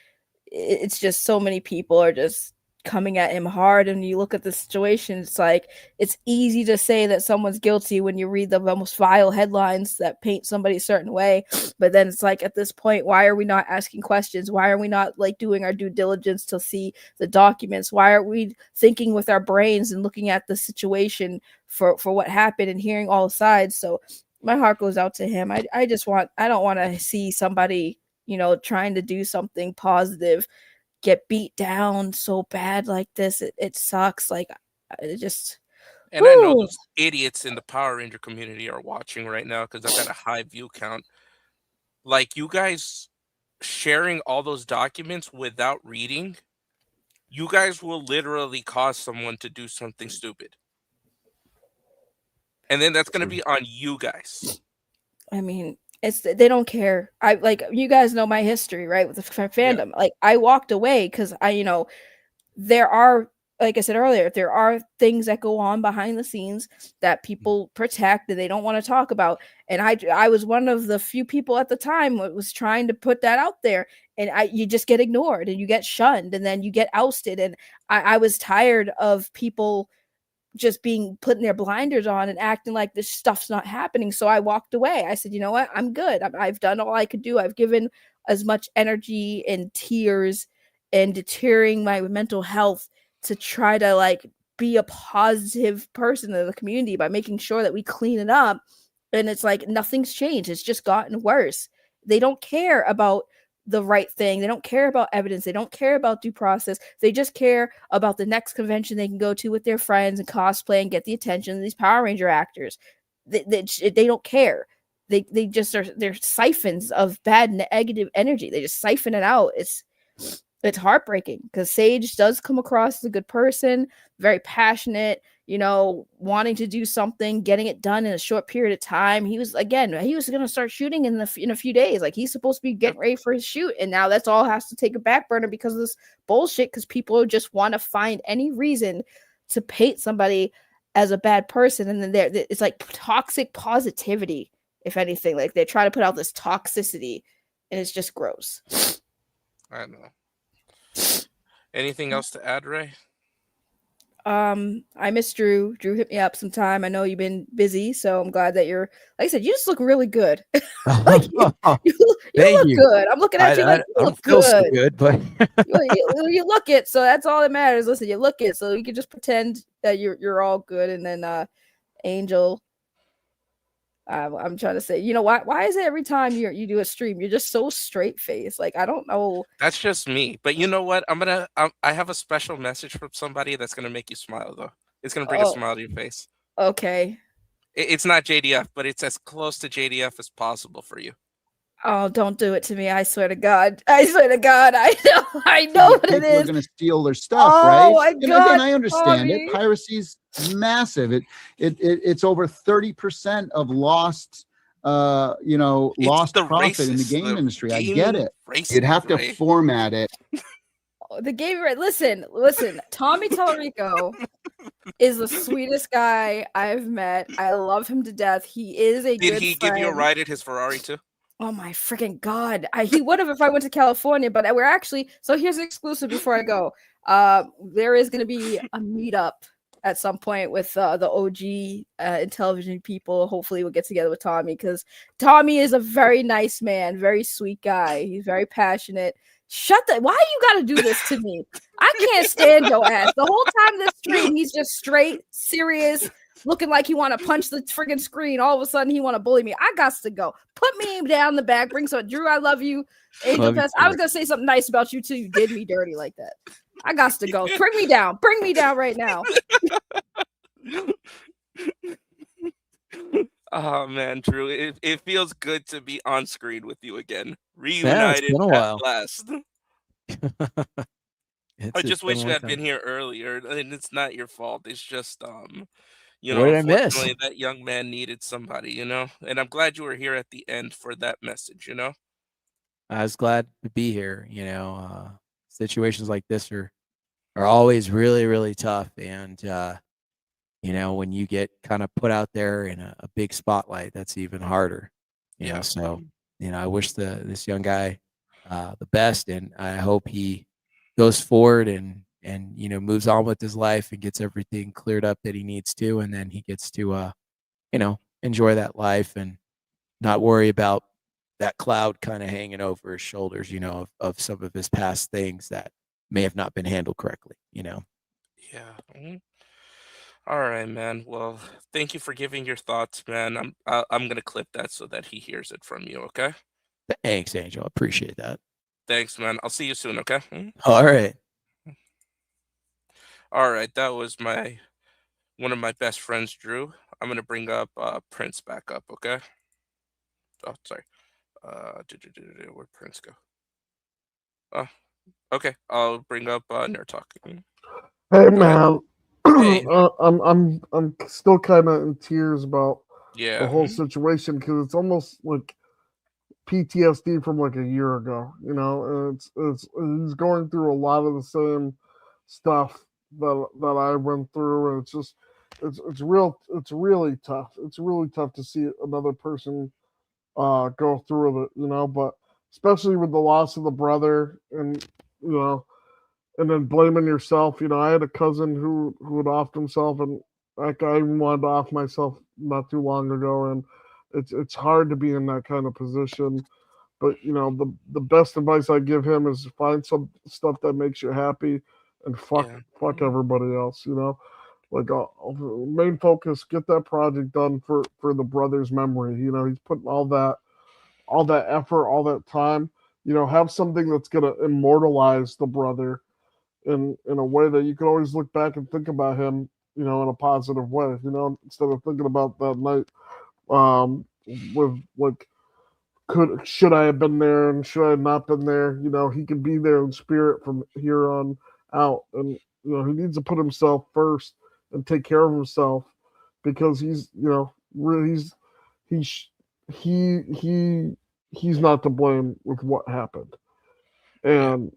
it's just so many people are just coming at him hard, and you look at the situation, it's like it's easy to say that someone's guilty when you read the most vile headlines that paint somebody a certain way, but then it's like at this point, why are we not asking questions? Why are we not like doing our due diligence to see the documents? Why are we thinking with our brains and looking at the situation for what happened and hearing all sides? So my heart goes out to him. I don't want to see somebody trying to do something positive get beat down so bad like this. It sucks. Like it just. And I know those idiots in the Power Ranger community are watching right now because I've got a high view count. Like you guys sharing all those documents without reading, you guys will literally cause someone to do something stupid. And then that's going to be on you guys. I mean, they don't care. I like you guys know my history, right, with the fandom. Yeah. Like I walked away because there are, like I said earlier, there are things that go on behind the scenes that people protect and they don't want to talk about. And I was one of the few people at the time that was trying to put that out there, and you just get ignored and you get shunned and then you get ousted. And I was tired of people just being putting their blinders on and acting like this stuff's not happening. So I walked away. I said, you know what? I'm good. I've done all I could do. I've given as much energy and tears and deterring my mental health to try to like be a positive person in the community by making sure that we clean it up. And it's like nothing's changed. It's just gotten worse. They don't care about the right thing. They don't care about evidence. They don't care about due process. They just care about the next convention they can go to with their friends and cosplay and get the attention of these Power Ranger actors. They don't care. They just they're siphons of bad negative energy. They just siphon it out. It's heartbreaking because Sage does come across as a good person, very passionate, wanting to do something, getting it done in a short period of time. He was going to start shooting in a few days. Like, he's supposed to be getting ready for his shoot. And now that's all has to take a back burner because of this bullshit, because people just want to find any reason to paint somebody as a bad person. And then it's like toxic positivity, if anything. Like, they try to put out this toxicity, and it's just gross. I know. Anything else to add, Ray? I miss Drew. Drew hit me up sometime. I know you've been busy, so I'm glad that you're, like I said, you just look really good. Like, you look good. I'm looking at you like you look good. So good, but you look it, so that's all that matters. Listen, you look it, so you can just pretend that you're all good. And then Angel, I'm trying to say, why is it every time you do a stream, you're just so straight faced? Like, I don't know. That's just me. But you know what? I have a special message from somebody that's gonna make you smile, though. It's gonna bring a smile to your face. Okay. It's not JDF, but it's as close to JDF as possible for you. Oh, don't do it to me. I swear to God. I know what it is. People are going to steal their stuff, right? And again, I understand it. Piracy's massive. It's over 30% of lost lost profit in the game industry. I get it. You'd have to format it. The game, listen. Tommy Tallarico is the sweetest guy I've met. I love him to death. He is a good friend. Did he give you a ride at his Ferrari too? Oh my freaking God. He would have if I went to California, but we're actually, so here's an exclusive before I go. There is going to be a meetup at some point with the OG Intellivision people. Hopefully we'll get together with Tommy, because Tommy is a very nice man, very sweet guy. He's very passionate. Why you got to do this to me? I can't stand your ass. The whole time this stream, he's just straight, serious, looking like he want to punch the friggin' screen. All of a sudden, he want to bully me. I got to go. Put me down the back. Bring some. Drew, I love you. Angel Pest, I was going to say something nice about you, too. You did me dirty like that. I got to go. Bring me down. Bring me down right now. Oh, man, Drew. It feels good to be on screen with you again. Reunited at last. I just wish you had been here earlier, and it's not your fault. It's just, what did I miss? Unfortunately, that young man needed somebody, and I'm glad you were here at the end for that message, I was glad to be here. Situations like this are always really, really tough. And, when you get kind of put out there in a big spotlight, that's even harder, So, I wish this young guy the best, and I hope he goes forward and moves on with his life and gets everything cleared up that he needs to, and then he gets to enjoy that life and not worry about that cloud kind of hanging over his shoulders, of some of his past things that may have not been handled correctly. Yeah. Mm-hmm. All right, man. Well, thank you for giving your thoughts, man. I'm gonna clip that so that he hears it from you. Okay. Thanks, Angel. I appreciate that. Thanks, man. I'll see you soon. Okay. All right. All right. That was one of my best friends, Drew. I'm gonna bring up Prince back up. Okay. Oh, sorry. Where'd Prince go? Oh, okay. I'll bring up Nerd Talk. Hey, man. Hey. I'm still kind of in tears about the whole situation, because it's almost like PTSD from like a year ago. He's going through a lot of the same stuff that I went through, and it's really tough. It's really tough to see another person go through it, but especially with the loss of the brother, and and then blaming yourself. I had a cousin who would offed himself, and that guy even wanted to off myself not too long ago, and it's hard to be in that kind of position. But the best advice I give him is find some stuff that makes you happy, and fuck everybody else. Like main focus, get that project done for the brother's memory. You know, he's putting all that effort, all that time. You know, have something that's gonna immortalize the brother in a way that you can always look back and think about him, you know, in a positive way. You know, instead of thinking about that night with like should I have been there and should I have not been there? You know, he can be there in spirit from here on out, and you know he needs to put himself first and take care of himself because he's you know really he's he he he's not to blame with what happened, and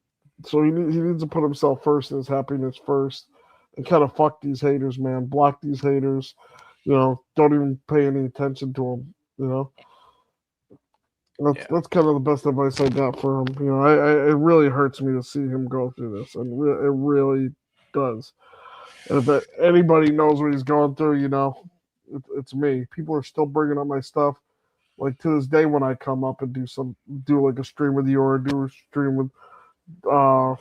so he needs to put himself first and his happiness first, and kind of fuck these haters, man. Block these haters. You know, don't even pay any attention to them. You know. That's kind of the best advice I got for him. You know, it really hurts me to see him go through this, and it really does. And if anybody knows what he's going through, you know, it's me. People are still bringing up my stuff. Like to this day, when I come up and do like a stream with you or do a stream with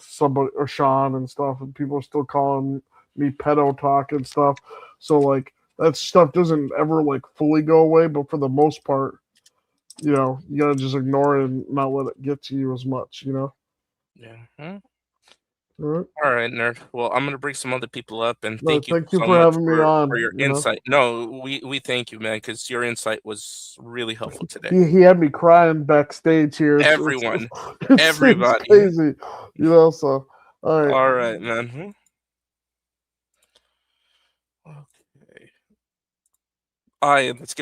somebody or Sean and stuff, and people are still calling me pedo talk and stuff. So like that stuff doesn't ever like fully go away, but for the most part, you know, you gotta just ignore it and not let it get to you as much, you know? Yeah. All right, nerd. Well, I'm gonna bring some other people up, and No, thank you thank you so for much having me on, for your you know? insight. No, we thank you, man, because your insight was really helpful today. He had me crying backstage here. Everyone, It's everybody. crazy, you know. So, all right, All right, man. Okay. Let's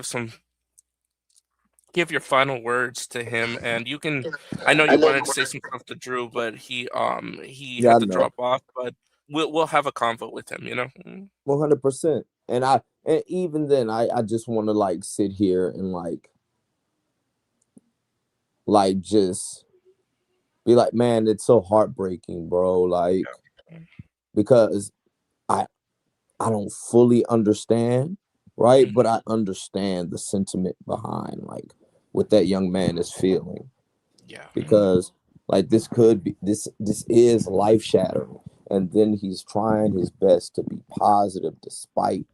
give your final words to him, and you can. I know you wanted to say some stuff to Drew, but he Yeah, had I to know. drop off. But we'll have a convo with him. You know. 100%. And even then, I just want to like sit here and like just be like, man, it's so heartbreaking, bro. Like, because I don't fully understand, right? But I understand the sentiment behind like what that young man is feeling. Yeah. Because like this could be this is life shattering. And then he's trying his best to be positive despite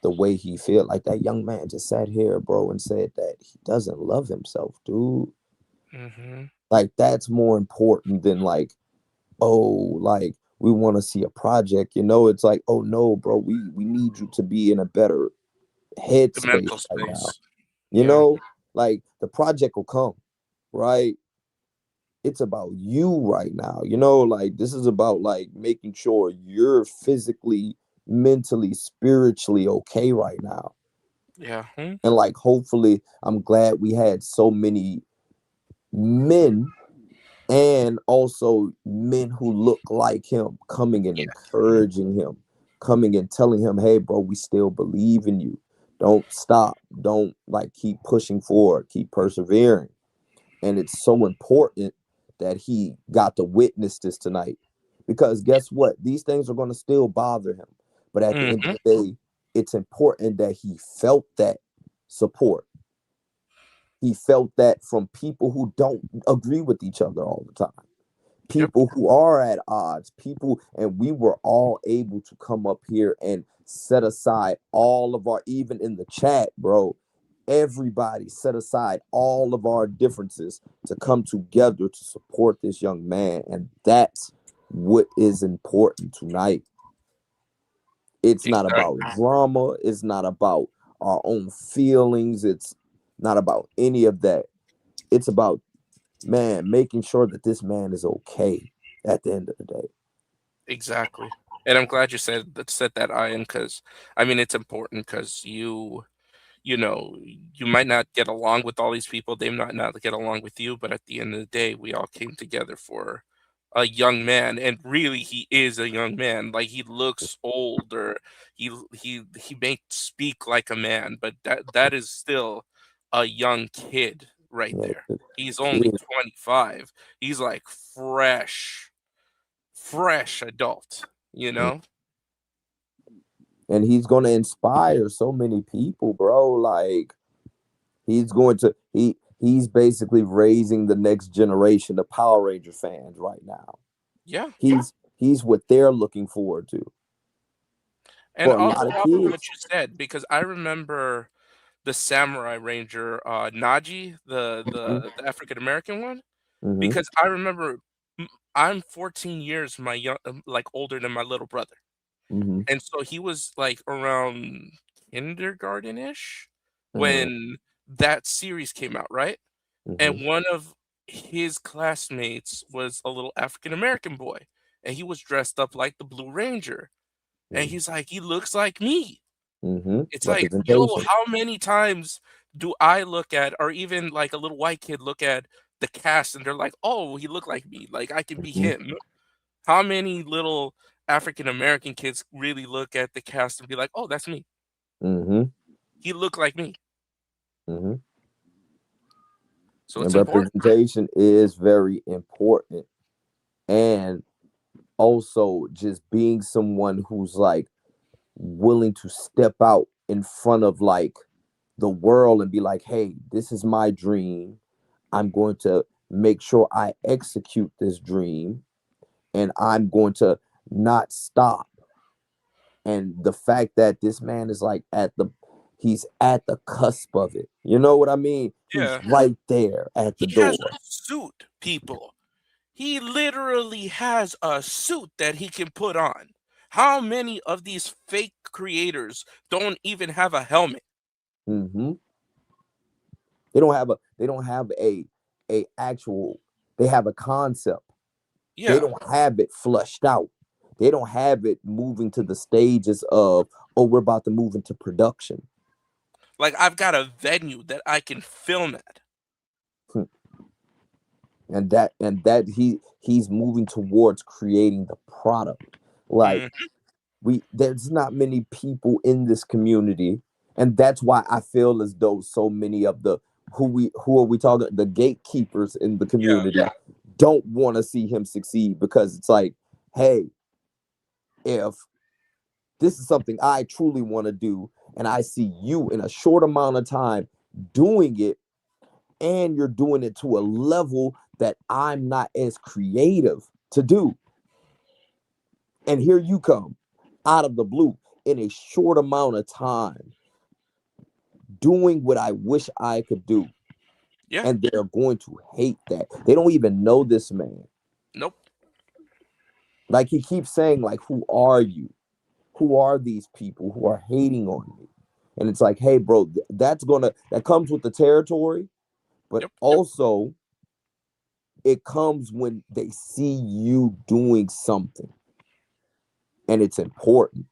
the way he feel. Like that young man just sat here, bro, and said that he doesn't love himself, dude. Like that's more important than like, oh, like we want to see a project, you know. It's like, oh no, bro, we need you to be in a better The headspace mental right now. space. You know, like the project will come, right? It's about you right now, you know. Like this is about like making sure you're physically, mentally, spiritually okay right now. Yeah. And like hopefully I'm glad we had so many men and also men who look like him coming and encouraging him, coming and telling him, hey bro, we still believe in you. Don't stop. Don't like keep pushing forward, keep persevering. And it's so important that he got to witness this tonight, because guess what? These things are going to still bother him. But at the end of the day, it's important that he felt that support. He felt that from people who don't agree with each other all the time, people who are at odds, people, and we were all able to come up here and set aside all of our, even in the chat, bro, everybody set aside all of our differences to come together to support this young man. And that's what is important tonight. It's not about drama. It's not about our own feelings. It's not about any of that. It's about, man, making sure that this man is okay at the end of the day. Exactly. And I'm glad you said that, Ian, because I mean it's important because you know, you might not get along with all these people, they might not get along with you, but at the end of the day, we all came together for a young man, and really he is a young man. Like he looks old, or he may speak like a man, but that is still a young kid right there. He's only 25. He's like fresh adult, you know? And he's going to inspire so many people, bro. Like he's going to he's basically raising the next generation of Power Ranger fans right now. Yeah. He's what they're looking forward to. And for a I'll lot go of off of what kids. you said because I remember the Samurai Ranger, Naji, the African American one, Mm-hmm. because I remember I'm 14 years like older than my little brother, Mm-hmm. and so he was like around kindergarten-ish Mm-hmm. when that series came out, right? Mm-hmm. And one of his classmates was a little African American boy, and he was dressed up like the Blue Ranger, and he's like, he looks like me. Mm-hmm. It's like, yo, Representation. how many times do I look at, or even like a little white kid look at the cast and they're like, oh, he looked like me, like I can be Mm-hmm. him. How many little African American kids really look at the cast and be like, oh, that's me. Mm-hmm. He looked like me. Mm-hmm. So And it's important. representation is very important. And also just being someone who's like willing to step out in front of like the world and be like, hey, this is my dream. I'm going to make sure I execute this dream and I'm going to not stop. And the fact that this man is like he's at the cusp of it. You know what I mean? He's Yeah. right there at the He has door. a suit, people. He literally has a suit that he can put on. How many of these fake creators don't even have a helmet? Mm-hmm. They don't have a actual, they have a concept. They Yeah. don't have it flushed out. They don't have it moving to the stages of, oh, we're about to move into production. Like I've got a venue that I can film at. And that he's moving towards creating the product. Like there's not many people in this community, and that's why I feel as though so many of the who are we talking, the gatekeepers in the community don't want to see him succeed, because it's like, hey, if this is something I truly want to do and I see you in a short amount of time doing it, and you're doing it to a level that I'm not as creative to do, and here you come out of the blue in a short amount of time doing what I wish I could do. Yeah. And they're going to hate that. They don't even know this man. Nope. Like he keeps saying, like, who are you? Who are these people who are hating on me? And it's like, hey, bro, that comes with the territory, but also it comes when they see you doing something. And it's important.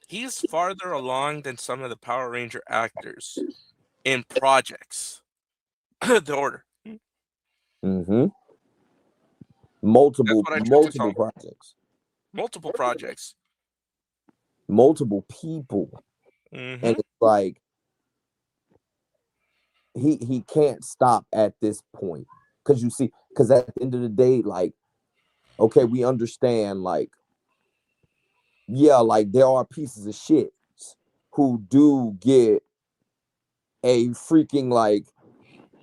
He's farther along than some of the Power Ranger actors in projects. The Order. Mm-hmm. Multiple projects. Multiple projects. Multiple people. Mm-hmm. And it's like he can't stop at this point. Because you see, because at the end of the day, like, okay, we understand, like, yeah, like there are pieces of shit who do get a freaking like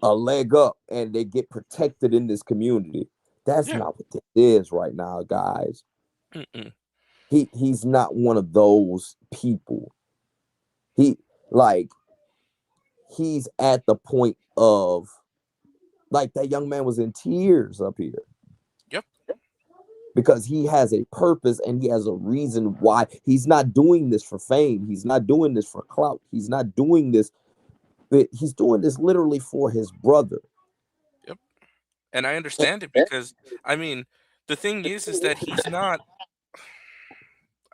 a leg up and they get protected in this community. That's not what this is right now, guys. Mm-mm. He's not one of those people. He's at the point of, like, that young man was in tears up here. Yep. Because he has a purpose and he has a reason why. He's not doing this for fame. He's not doing this for clout. He's not doing this. But he's doing this literally for his brother. Yep. And I understand it because, I mean, the thing is that he's not.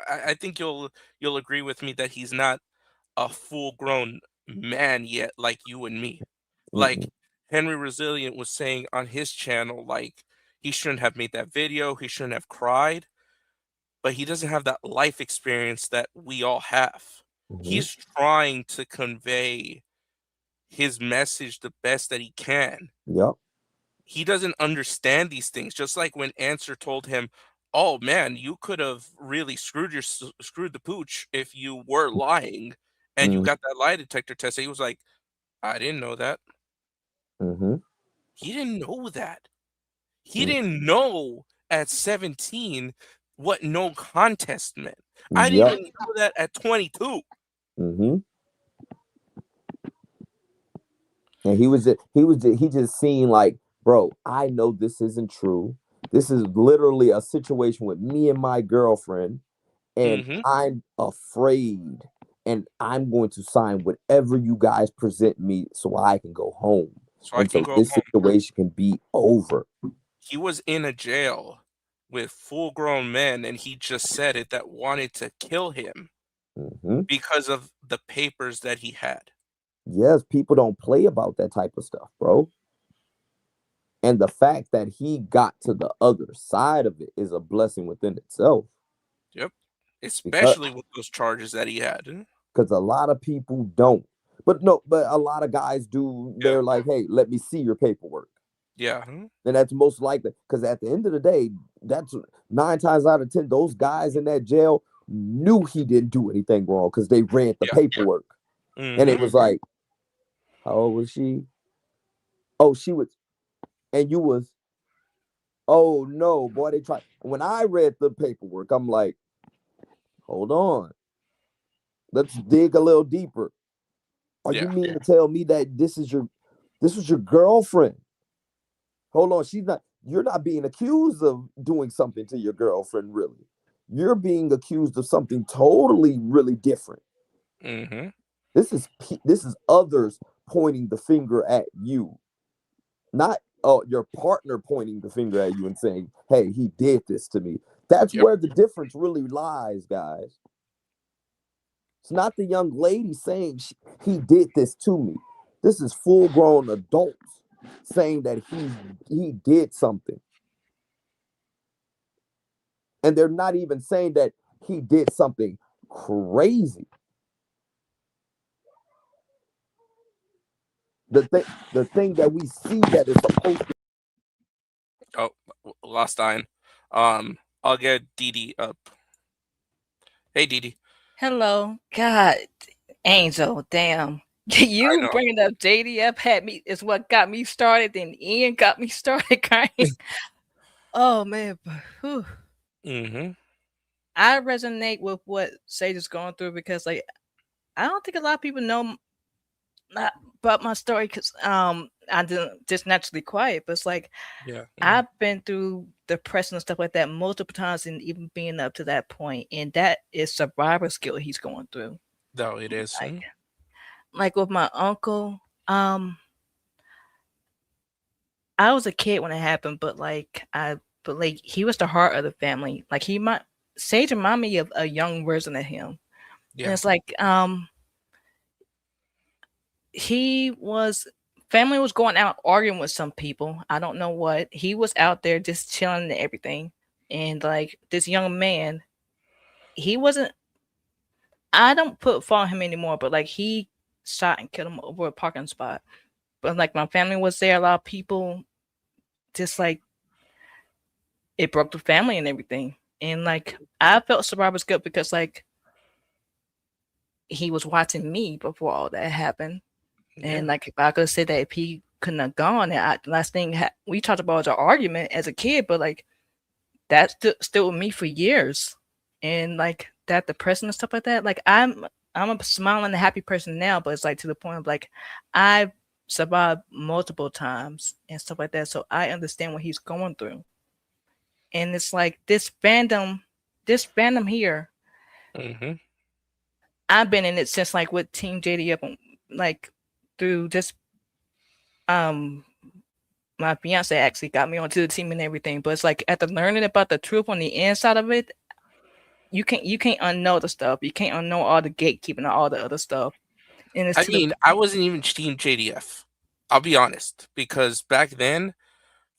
I think you'll agree with me that he's not a full-grown man yet, like you and me. Like Henry Resilient was saying on his channel, like he shouldn't have made that video. He shouldn't have cried, but he doesn't have that life experience that we all have. He's trying to convey his message the best that he can. Yep. He doesn't understand these things. Just like when Answer told him, "Oh man, you could have really screwed the pooch if you were lying, and you got that lie detector test." He was like, "I didn't know that." He didn't know that. He didn't know at 17 what no contest meant. I didn't even know that at 22. Mm-hmm. And he just seen like, bro, I know this isn't true. This is literally a situation with me and my girlfriend, and I'm afraid, and I'm going to sign whatever you guys present me so I can go home. So this situation can be over. He was in a jail with full-grown men, and he just said it, that wanted to kill him because of the papers that he had. Yes, people don't play about that type of stuff, bro. And the fact that he got to the other side of it is a blessing within itself. Yep. Especially with those charges that he had. Because a lot of people don't. But a lot of guys do. Yeah. They're like, hey, let me see your paperwork. Yeah. And that's most likely, because at the end of the day, that's 9 times out of 10, those guys in that jail knew he didn't do anything wrong because they read the paperwork. And it was like, how old was she? Oh, she was, and you was, oh no, boy, they tried. When I read the paperwork, I'm like, hold on. Let's dig a little deeper. Are you mean to tell me that this was your girlfriend? Hold on, you're not being accused of doing something to your girlfriend, really. You're being accused of something totally, really different. This is others pointing the finger at you, not your partner pointing the finger at you and saying, hey, he did this to me. That's where the difference really lies, guys. It's not the young lady saying he did this to me. This is full-grown adults saying that he did something. And they're not even saying that he did something crazy. The thing that we see that is supposed to. Oh, lost Ian. I'll get Dee Dee up. Hey, Dee Dee. Hello. God, Angel, damn. You bringing up JDF had me is what got me started. Then Ian got me started crying. Oh man, but I resonate with what Sage is going through because, like, I don't think a lot of people know about my story because I didn't just naturally quiet. But it's like, I've been through depression and stuff like that multiple times, and even being up to that point, and that is survivor skill he's going through. No, it is. Like with my uncle, I was a kid when it happened, but he was the heart of the family. Like Sage reminded me of a young version of him. Yeah. And it's like family was going out arguing with some people. I don't know what. He was out there just chilling and everything. And like this young man, I don't put fault on him anymore, but like he shot and killed him over a parking spot. But like my family was there, a lot of people, just like it broke the family and everything. And like I felt survivor's guilt because like he was watching me before all that happened. And like if I could say that if he couldn't have gone, and last thing we talked about was an argument as a kid, but like that's still with me for years. And like that depression and stuff like that, like I'm a smiling and happy person now, but it's like to the point of like I've survived multiple times and stuff like that, so I understand what he's going through. And it's like this fandom here, I've been in it since like with Team JDF, like through just my fiance actually got me onto the team and everything. But it's like after learning about the truth on the inside of it, you can't unknow the stuff. You can't unknow all the gatekeeping and all the other stuff. And I wasn't even Team JDF. I'll be honest, because back then,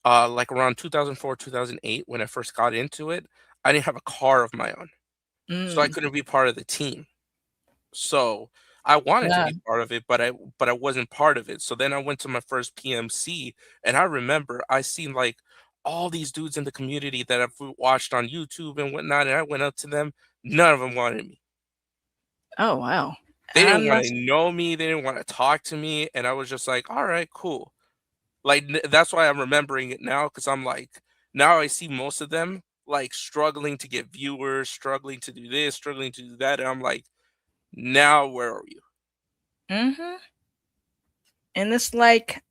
like around 2004, 2008, when I first got into it, I didn't have a car of my own, so I couldn't be part of the team. So I wanted to be part of it, but I wasn't part of it. So then I went to my first PMC, and I remember I seen like all these dudes in the community that I've watched on YouTube and whatnot, and I went up to them. None of them wanted me. Oh wow! They didn't want to know me. They didn't want to talk to me, and I was just like, all right, cool. Like that's why I'm remembering it now, because I'm like, now I see most of them like struggling to get viewers, struggling to do this, struggling to do that. And I'm like, now where are you? Mm-hmm. And it's like,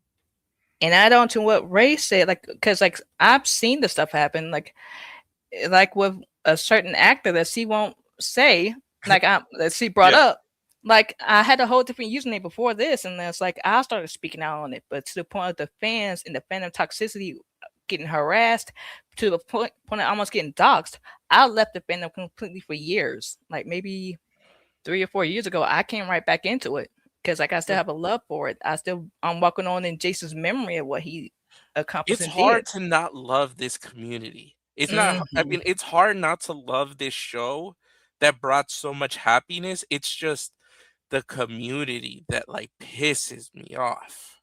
and add on to what Ray said, like, because like I've seen this stuff happen, like with a certain actor that she won't say, like that she brought Yeah. up. Like I had a whole different username before this, and it's like I started speaking out on it, but to the point of the fans and the fandom toxicity getting harassed to the point of almost getting doxxed. I left the fandom completely for years, like maybe 3 or 4 years ago. I came right back into it because like I still have a love for it. I'm walking on in Jason's memory of what he accomplished It's and hard did. to not love this community. It's not, I mean, it's hard not to love this show that brought so much happiness. It's just the community that like pisses me off.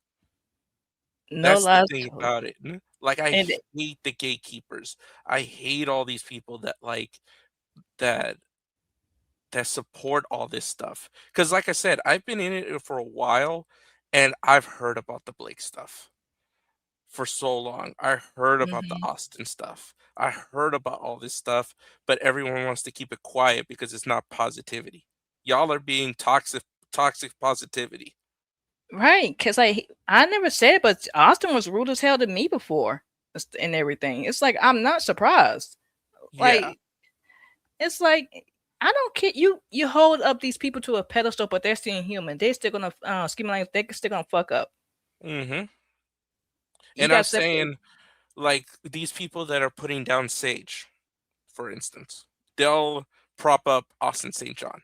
No That's the lies thing told. about it. Like I And hate the gatekeepers. I hate all these people that like that that support all this stuff. Because like I said, I've been in it for a while and I've heard about the Blake stuff for so long. I heard about the Austin stuff. I heard about all this stuff, but everyone wants to keep it quiet because it's not positivity. Y'all are being toxic positivity. right, because I never said, but Austin was rude as hell to me before and everything. It's like I'm not surprised. Yeah. Like it's like I don't care. You hold up these people to a pedestal, but they're still human. They're still gonna scheme like they're still gonna fuck up. Mm-hmm. You And I'm got separate. saying, like, these people that are putting down Sage, for instance, they'll prop up Austin St. John.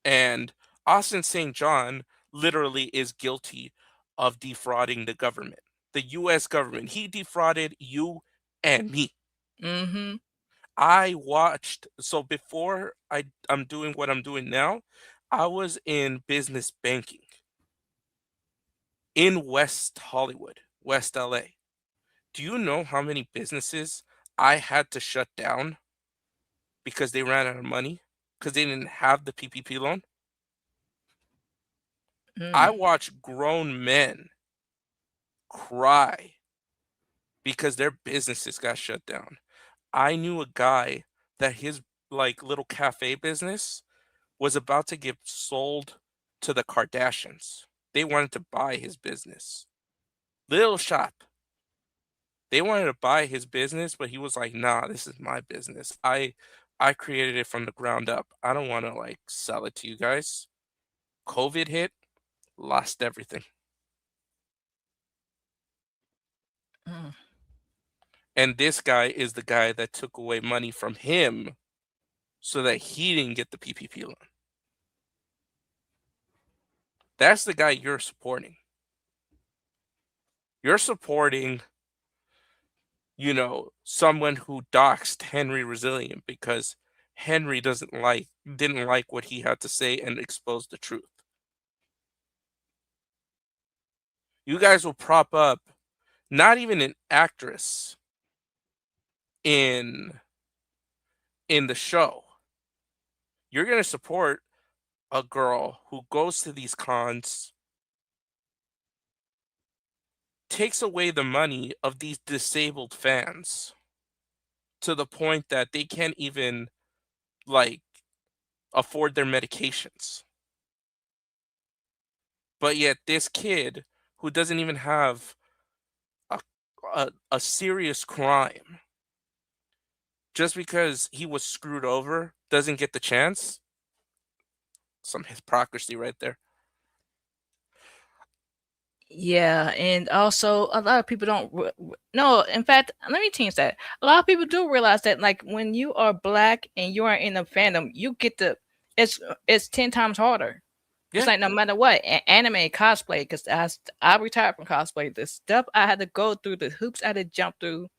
And Austin St. John literally is guilty of defrauding the government, the US government. He defrauded you and me. Mm-hmm. I watched, so before I'm doing what I'm doing now, I was in business banking in West Hollywood, West LA. Do you know how many businesses I had to shut down because they ran out of money? Because they didn't have the PPP loan? I watched grown men cry because their businesses got shut down. I knew a guy that his like little cafe business was about to get sold to the Kardashians. They wanted to buy his business. Little shop. They wanted to buy his business, but he was like, "Nah, this is my business. I created it from the ground up. I don't want to like sell it to you guys." COVID hit, lost everything. And this guy is the guy that took away money from him so that he didn't get the PPP loan. That's the guy you're supporting. You're supporting, someone who doxed Henry Resilient because Henry didn't like what he had to say and expose the truth. You guys will prop up not even an actress in the show. You're going to support a girl who goes to these cons, takes away the money of these disabled fans to the point that they can't even like afford their medications. But yet this kid who doesn't even have a serious crime, just because he was screwed over, doesn't get the chance. Some hypocrisy right there. Yeah, and also a lot of people don't no, in fact, let me change that. A lot of people do realize that like when you are black and you are in a fandom, you get the it's 10 times harder. It's Yeah. like no matter what, anime cosplay, because I retired from cosplay. The stuff I had to go through, the hoops I had to jump through,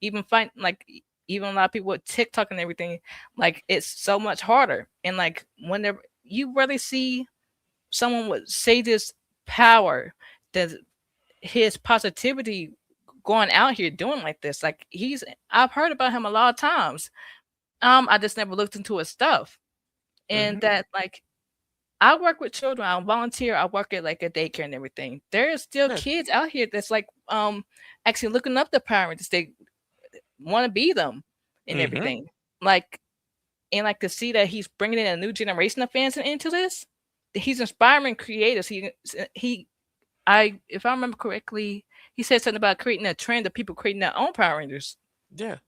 even find like even a lot of people with TikTok and everything, like it's so much harder. And like whenever you really see someone with say this power, that his positivity going out here doing like this, like I've heard about him a lot of times. I just never looked into his stuff. And that like I work with children. I volunteer. I work at like a daycare and everything. There is still Good. kids out here that's like actually looking up the parents. want to be them and Mhm. everything. Like, and like to see that he's bringing in a new generation of fans into this. He's inspiring creators. If I remember correctly, he said something about creating a trend of people creating their own Power Rangers. Yeah.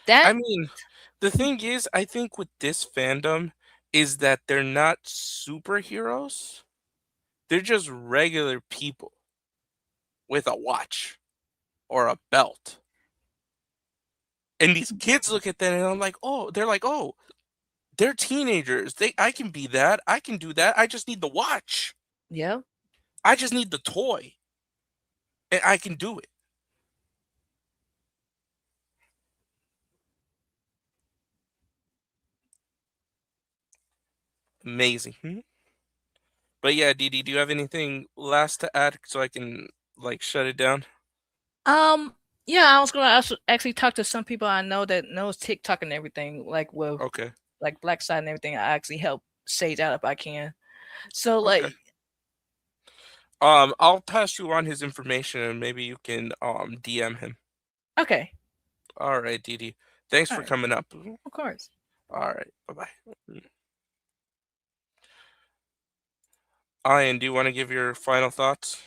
That I mean, the thing is, I think with this fandom is that they're not superheroes. They're just regular people with a watch or a belt. And these kids look at that and I'm like, "Oh, they're like, "Oh, they're teenagers. I can be that. I can do that. I just need the watch. Yeah. I just need the toy. And I can do it." Amazing. But yeah, Didi, do you have anything last to add so I can like shut it down? Yeah, I was gonna actually talk to some people I know that knows TikTok and everything, like with Okay. like Black Side and everything. I actually help Sage out if I can. So Okay. like, I'll pass you on his information and maybe you can DM him. okay, All right, Didi. Thanks all for right, coming up. of course. All right. Bye-bye. Ian, do you want to give your final thoughts?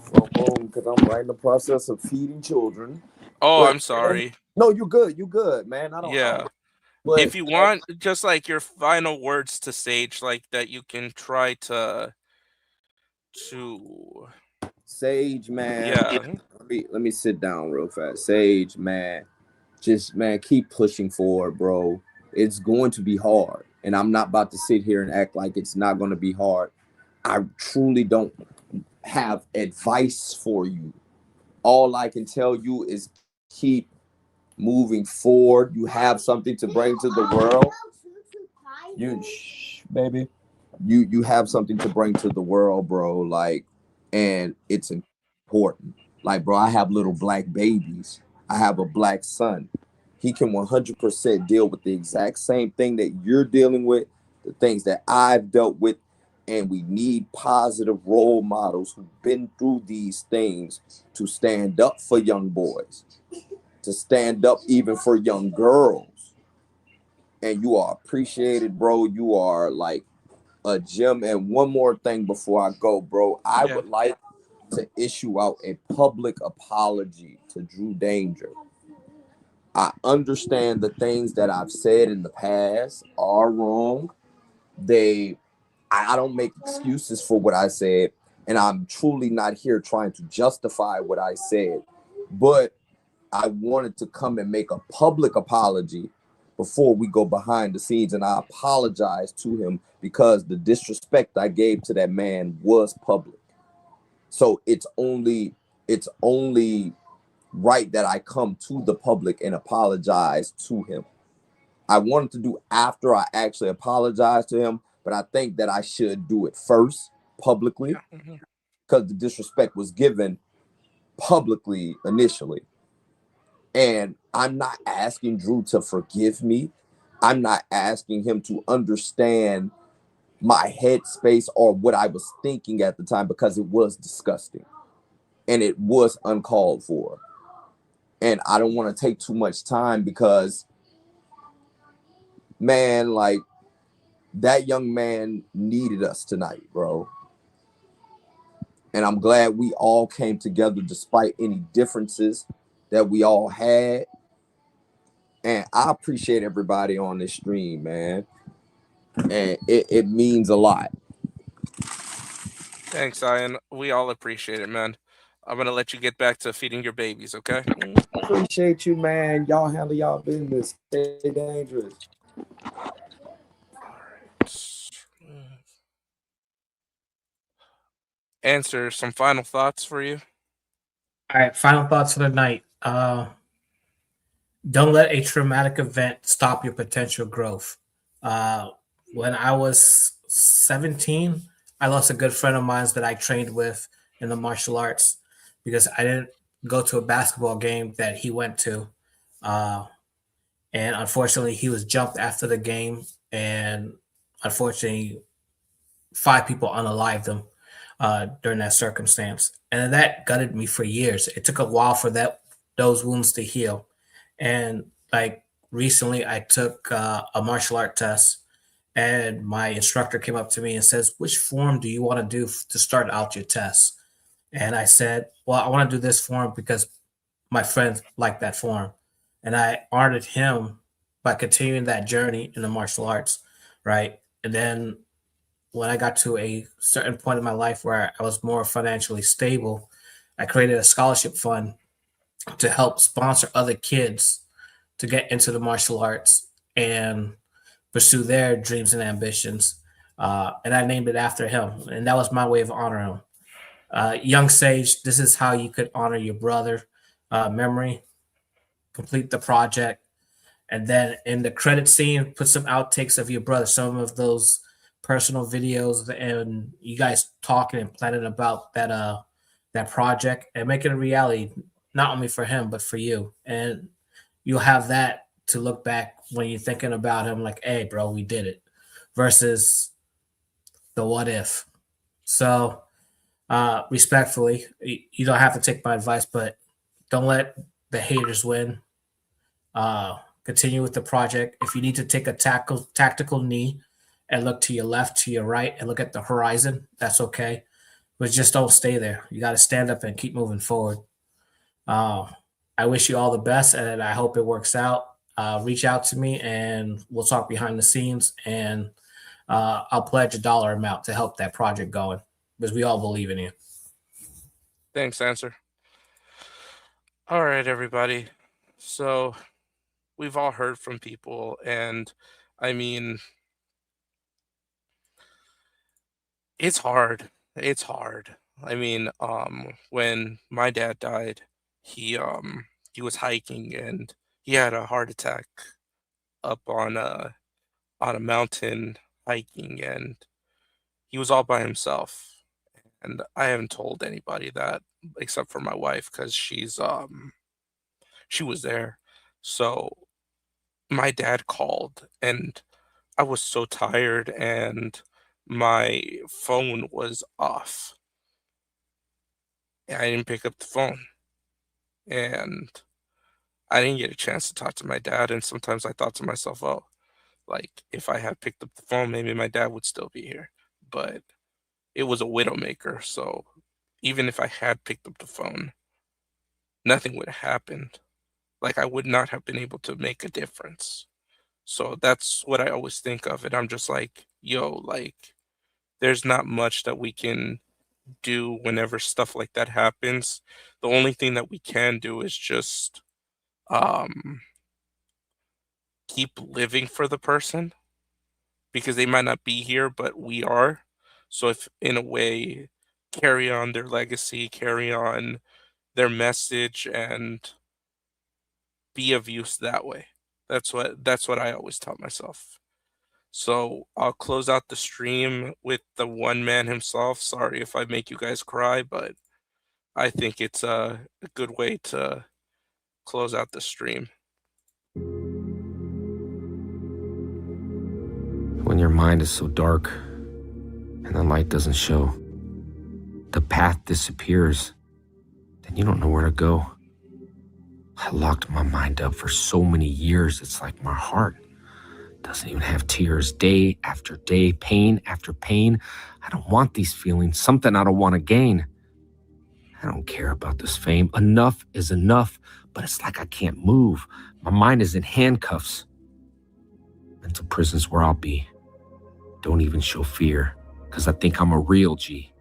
Because I'm right in the process of feeding children. Oh, But I'm sorry. no, you good. You good, man. I Yeah. don't. But If you want just like your final words to Sage, like that you can try to Sage, man. yeah. Let me sit down real fast. Sage, man. Just man, keep pushing forward, bro. It's going to be hard. And I'm not about to sit here and act like it's not going to be hard. I truly don't have advice for you. All I can tell you is keep moving forward. You have something to bring to the world. Baby. You have something to bring to the world, bro. Like, and it's important. Like, bro, I have little black babies. I have a black son. He can 100% deal with the exact same thing that you're dealing with, the things that I've dealt with, and we need positive role models who've been through these things to stand up for young boys, to stand up even for young girls. And you are appreciated, bro. You are like a gem. And one more thing before I go, bro, I Yeah. would like to issue out a public apology to Drew Danger. I understand the things that I've said in the past are wrong. I don't make excuses for what I said, and I'm truly not here trying to justify what I said. But I wanted to come and make a public apology before we go behind the scenes, and I apologize to him because the disrespect I gave to that man was public. So it's only right that I come to the public and apologize to him. I wanted to do after I actually apologized to him, but I think that I should do it first publicly because the disrespect was given publicly initially. And I'm not asking Drew to forgive me. I'm not asking him to understand my headspace or what I was thinking at the time because it was disgusting and it was uncalled for. And I don't want to take too much time because, man, like that young man needed us tonight, bro. And I'm glad we all came together despite any differences that we all had. And I appreciate everybody on this stream, man. And it means a lot. Thanks, Ian. We all appreciate it, man. I'm gonna let you get back to feeding your babies, okay? Appreciate you, man. Y'all handle y'all business. Stay dangerous. Answer some final thoughts for you. All right, final thoughts for the night. Don't let a traumatic event stop your potential growth. When I was 17, I lost a good friend of mine that I trained with in the martial arts because I didn't go to a basketball game that he went to. And unfortunately, he was jumped after the game. And unfortunately, 5 people unalived him during that circumstance. And that gutted me for years. It took a while for that those wounds to heal. And like recently, I took a martial art test, and my instructor came up to me and says, "Which form do you want to do to start out your test?" And I said, "Well, I want to do this form because my friends like that form." And I honored him by continuing that journey in the martial arts, right? And then when I got to a certain point in my life where I was more financially stable, I created a scholarship fund to help sponsor other kids to get into the martial arts and pursue their dreams and ambitions. And I named it after him. And that was my way of honoring him. Young Sage, this is how you could honor your brother memory. Complete the project, and then in the credit scene, put some outtakes of your brother, some of those personal videos, and you guys talking and planning about that project, and make it a reality, not only for him but for you. And you'll have that to look back when you're thinking about him, like, "Hey, bro, we did it," versus the what if. So, respectfully, you don't have to take my advice, but don't let the haters win. Continue with the project. If you need to take a tactical knee and look to your left, to your right, and look at the horizon, that's okay. But just don't stay there. You got to stand up and keep moving forward. I wish you all the best, and I hope it works out. Reach out to me, and we'll talk behind the scenes. And I'll pledge $1 amount to help that project going because we all believe in you. Thanks, Answer. All right, everybody. So we've all heard from people, and I mean, it's hard. It's hard. I mean, when my dad died, he was hiking and he had a heart attack up on a mountain hiking, and he was all by himself. And I haven't told anybody that except for my wife because she was there. So my dad called, and I was so tired, and my phone was off. I didn't pick up the phone, and I didn't get a chance to talk to my dad. And sometimes I thought to myself, oh, like if I had picked up the phone, maybe my dad would still be here. But it was a widowmaker, so even if I had picked up the phone, nothing would have happened. Like I would not have been able to make a difference. So that's what I always think of. And I'm just like, yo, like there's not much that we can do whenever stuff like that happens. The only thing that we can do is just keep living for the person because they might not be here, but we are. So if in a way carry on their legacy, carry on their message and be of use that way. That's what I always tell myself. So I'll close out the stream with the one man himself. Sorry if I make you guys cry, but I think it's a good way to close out the stream. When your mind is so dark and the light doesn't show, the path disappears, then you don't know where to go. I locked my mind up for so many years, it's like my heart doesn't even have tears. Day after day, pain after pain. I don't want these feelings, something I don't want to gain. I don't care about this fame. Enough is enough, but it's like I can't move. My mind is in handcuffs. Mental prison's where I'll be. Don't even show fear, because I think I'm a real G.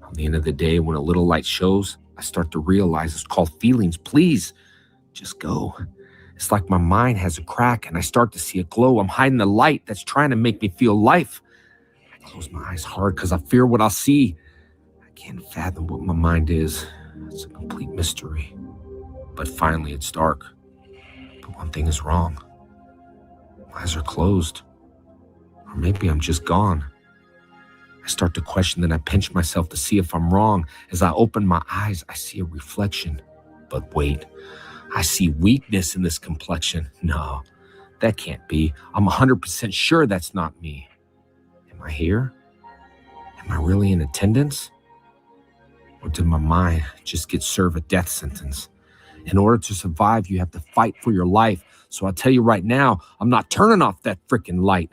On the end of the day, when a little light shows, I start to realize it's called feelings. Please, just go. It's like my mind has a crack and I start to see a glow. I'm hiding the light that's trying to make me feel life. I close my eyes hard because I fear what I'll see. I can't fathom what my mind is. It's a complete mystery. But finally, it's dark. But one thing is wrong. My eyes are closed. Or maybe I'm just gone. I start to question, then I pinch myself to see if I'm wrong. As I open my eyes, I see a reflection. But wait, I see weakness in this complexion. No, that can't be. I'm 100% sure that's not me. Am I here? Am I really in attendance? Or did my mind just get served a death sentence? In order to survive, you have to fight for your life. So I'll tell you right now, I'm not turning off that freaking light.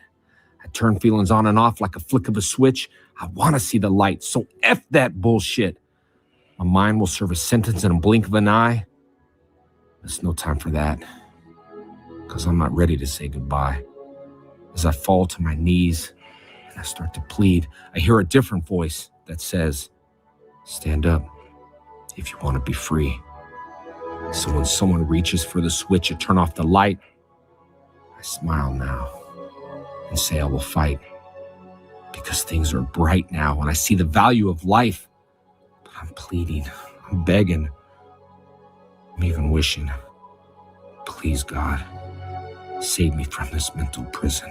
I turn feelings on and off like a flick of a switch. I want to see the light, so F that bullshit. My mind will serve a sentence in a blink of an eye. There's no time for that, because I'm not ready to say goodbye. As I fall to my knees and I start to plead, I hear a different voice that says, stand up if you want to be free. So when someone reaches for the switch to turn off the light, I smile now and say I will fight, because things are bright now and I see the value of life. But I'm pleading, I'm begging, I'm even wishing, please God, save me from this mental prison.